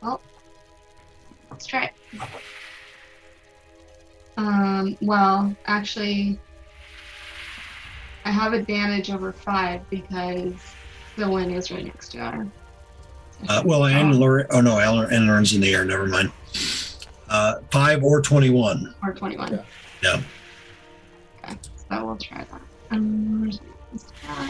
Well, let's try it. Well, actually, I have advantage over 5 because the wind is right next to her. Well, and Lauren, oh no, and Lauren's in the air. Never mind. 5 or 21. Or 21. Yeah. Okay, so we'll try that. Where's this guy?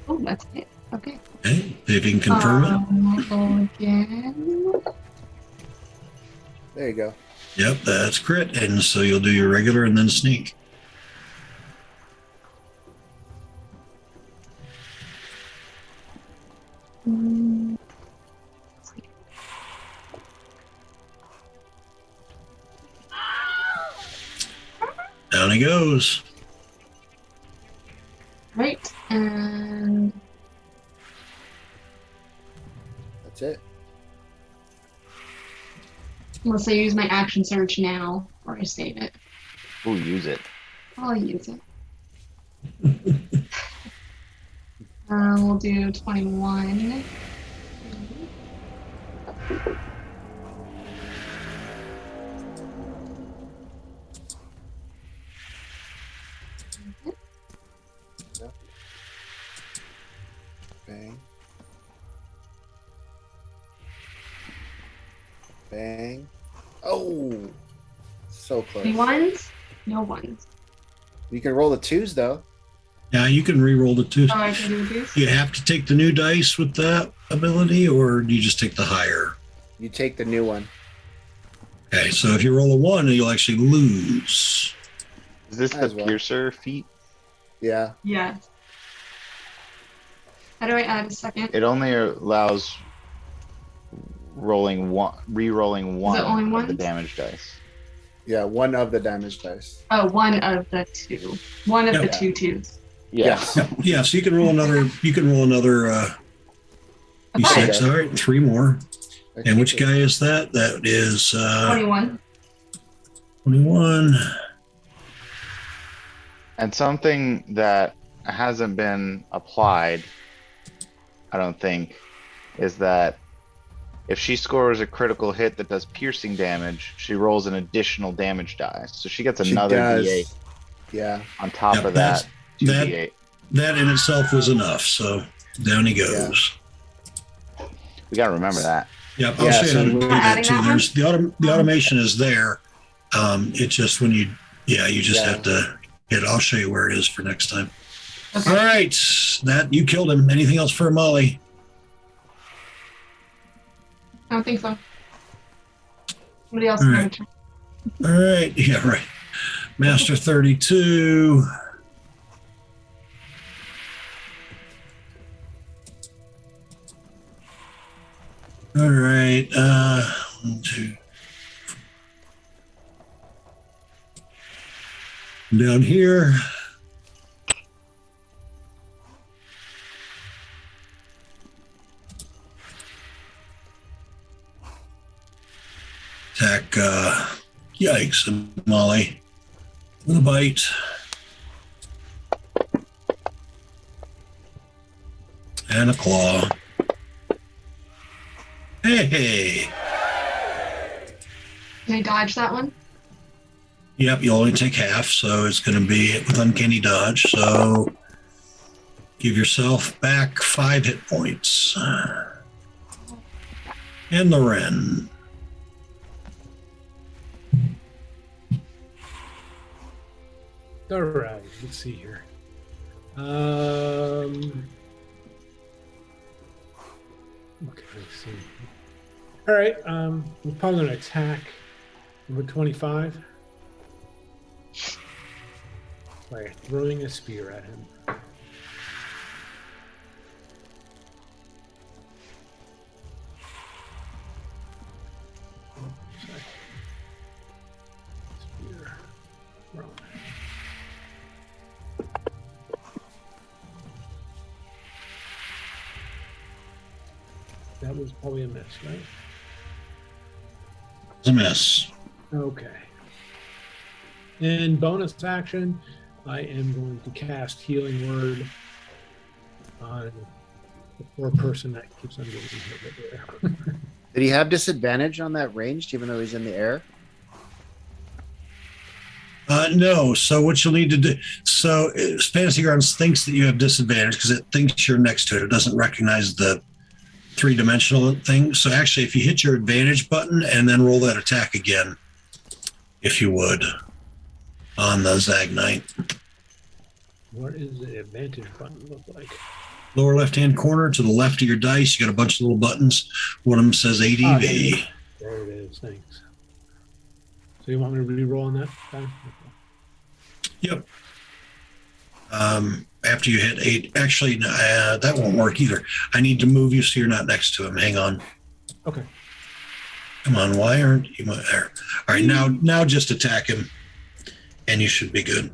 Oh, that's it. Okay. Okay. If you can confirm it. We'll go again. There you go. Yep, that's crit. And so you'll do your regular and then sneak. Mm, Down he goes. Right, and That's it. unless I use my action surge now, or I save it, Ooh, use it. I'll use it. We'll do 21. Bang. Bang. Oh, so close. Any ones? No ones. You can roll the 2s though. Yeah, you can re-roll the 2. Oh, I can do this? You have to take the new dice with that ability, or do you just take the higher? You take the new one. Okay, so if you roll a 1, you'll actually lose. Is this Might the as well. piercer feat? Yeah. Yes. How do I add a second? It only allows re-rolling one only of the ones? damage dice. Yeah, one of the damage dice. Oh, one of the 2. One of the Yeah. 2 twos. Yeah. Yeah, so you can roll another. You can roll another d6. Okay. All right, 3 more. I And which keep it. guy is that? That is 21. 21. And something that hasn't been applied, I don't think, is that if she scores a critical hit that does piercing damage, she rolls an additional damage die. So she gets She another does. D8 Yeah. on top Yep, of that. that- 2D8. That in itself was enough. So down he goes. We gotta remember that. Yep, I'll Yeah, show you so how to do we're that adding too. that There's the automation is there. It's just when you just Yeah. have to hit. I'll show you where it is for next time. Okay. All right, that you killed him. Anything else for Molly? I don't think so. Somebody else All can right. return. All right, yeah, right. Master 32. All right, 1, 2. Down here. Attack, yikes, Molly. With a bite. And a claw. Hey. Can I dodge that one? Yep, you only take half, so it's going to be with uncanny dodge. So give yourself back 5 hit points. And the Wren. All right, let's see here. What can I see? All right, we're probably going to attack number 25 by throwing a spear at him. Spear. that was probably a miss, right? It's a miss. Okay. And bonus action, I am going to cast Healing Word on the poor person that keeps on getting hit over there. Did he have disadvantage on that ranged, even though he's in the air? No. So what you'll need to do, so Fantasy Grounds thinks that you have disadvantage because it thinks you're next to it. It doesn't recognize the three-dimensional thing. So actually, if you hit your advantage button and then roll that attack again, if you would, on the Zag Knight. What is the advantage button look like? Lower left-hand corner to the left of your dice, you got a bunch of little buttons. One of them says ADV. There it is. Thanks. So you want me to re-roll on that? Okay. Yep. After you hit 8, actually, that won't work either. I need to move you so you're not next to him. Hang on. Okay. Come on, why aren't you there? All right, now just attack him, and you should be good.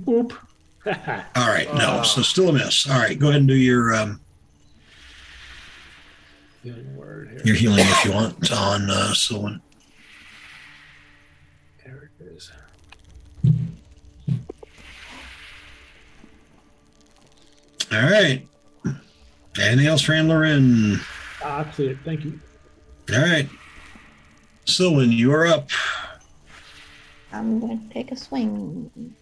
Boop. All right, no, so still a miss. All right, go ahead and do your Healing Word here. your healing if you want on Sylvan. There it is. All right. Anything else for Anne Loren? That's it. Thank you. All right. Sylvan, you are up. I'm going to take a swing.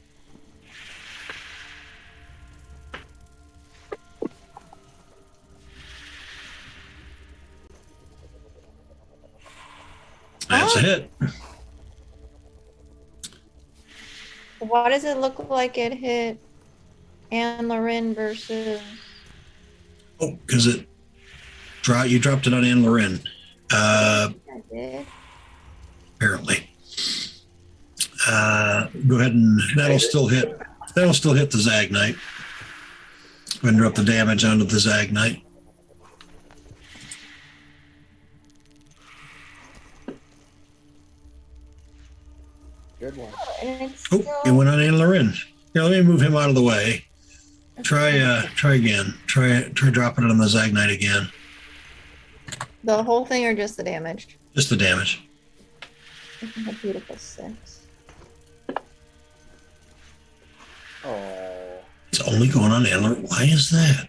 That's a hit. Why does it look like it hit Anne Loren versus? Oh, because you dropped it on Anne Loren. I did. Apparently. Go ahead and that'll still hit the Zag Knight. Go ahead and drop the damage onto the Zag Knight. Good one. And it's Oh, it still, went on Anne Loren. Yeah, let me move him out of the way. Try again. Try dropping it on the Zag Knight again. the whole thing or just the damage? Just the damage. A beautiful 6. Oh. It's only going on Anne Loren. Why is that?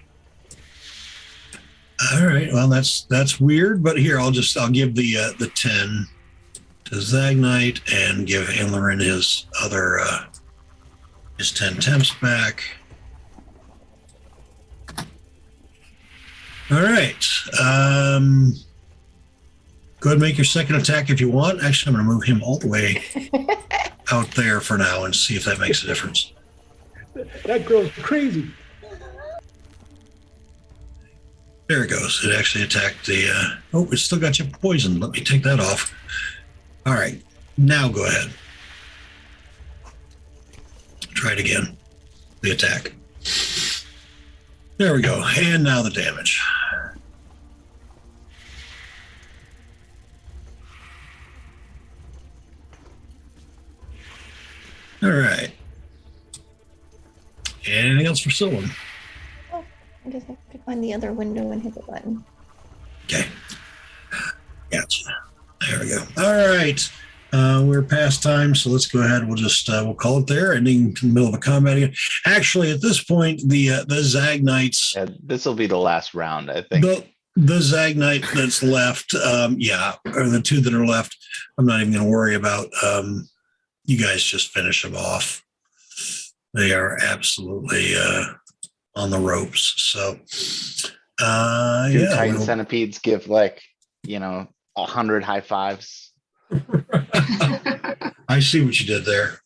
All right. Well, that's weird, but here I'll give the 10 to Zag Knight and give Anne Loren his other his 10 temps back. All right. Go ahead and make your second attack if you want. Actually, I'm going to move him all the way out there for now and see if that makes a difference. That girl's crazy. There it goes. It actually attacked the. Oh, it still got you poisoned. Let me take that off. All right. Now go ahead. Try it again. The attack. There we go. And now the damage. All right. Anything else for Sylvan? I just have to find the other window and hit the button. Okay. Gotcha. There we go. All right. We're past time, so let's go ahead. We'll call it there. Ending in the middle of a combat again. Actually, at this point, the Zag Knights. Yeah, this will be the last round, I think. The Zag Knight that's left, or the two that are left, I'm not even going to worry about. You guys just finish them off. They are absolutely on the ropes. So, Two Titan centipedes give 100 high fives. I see what you did there.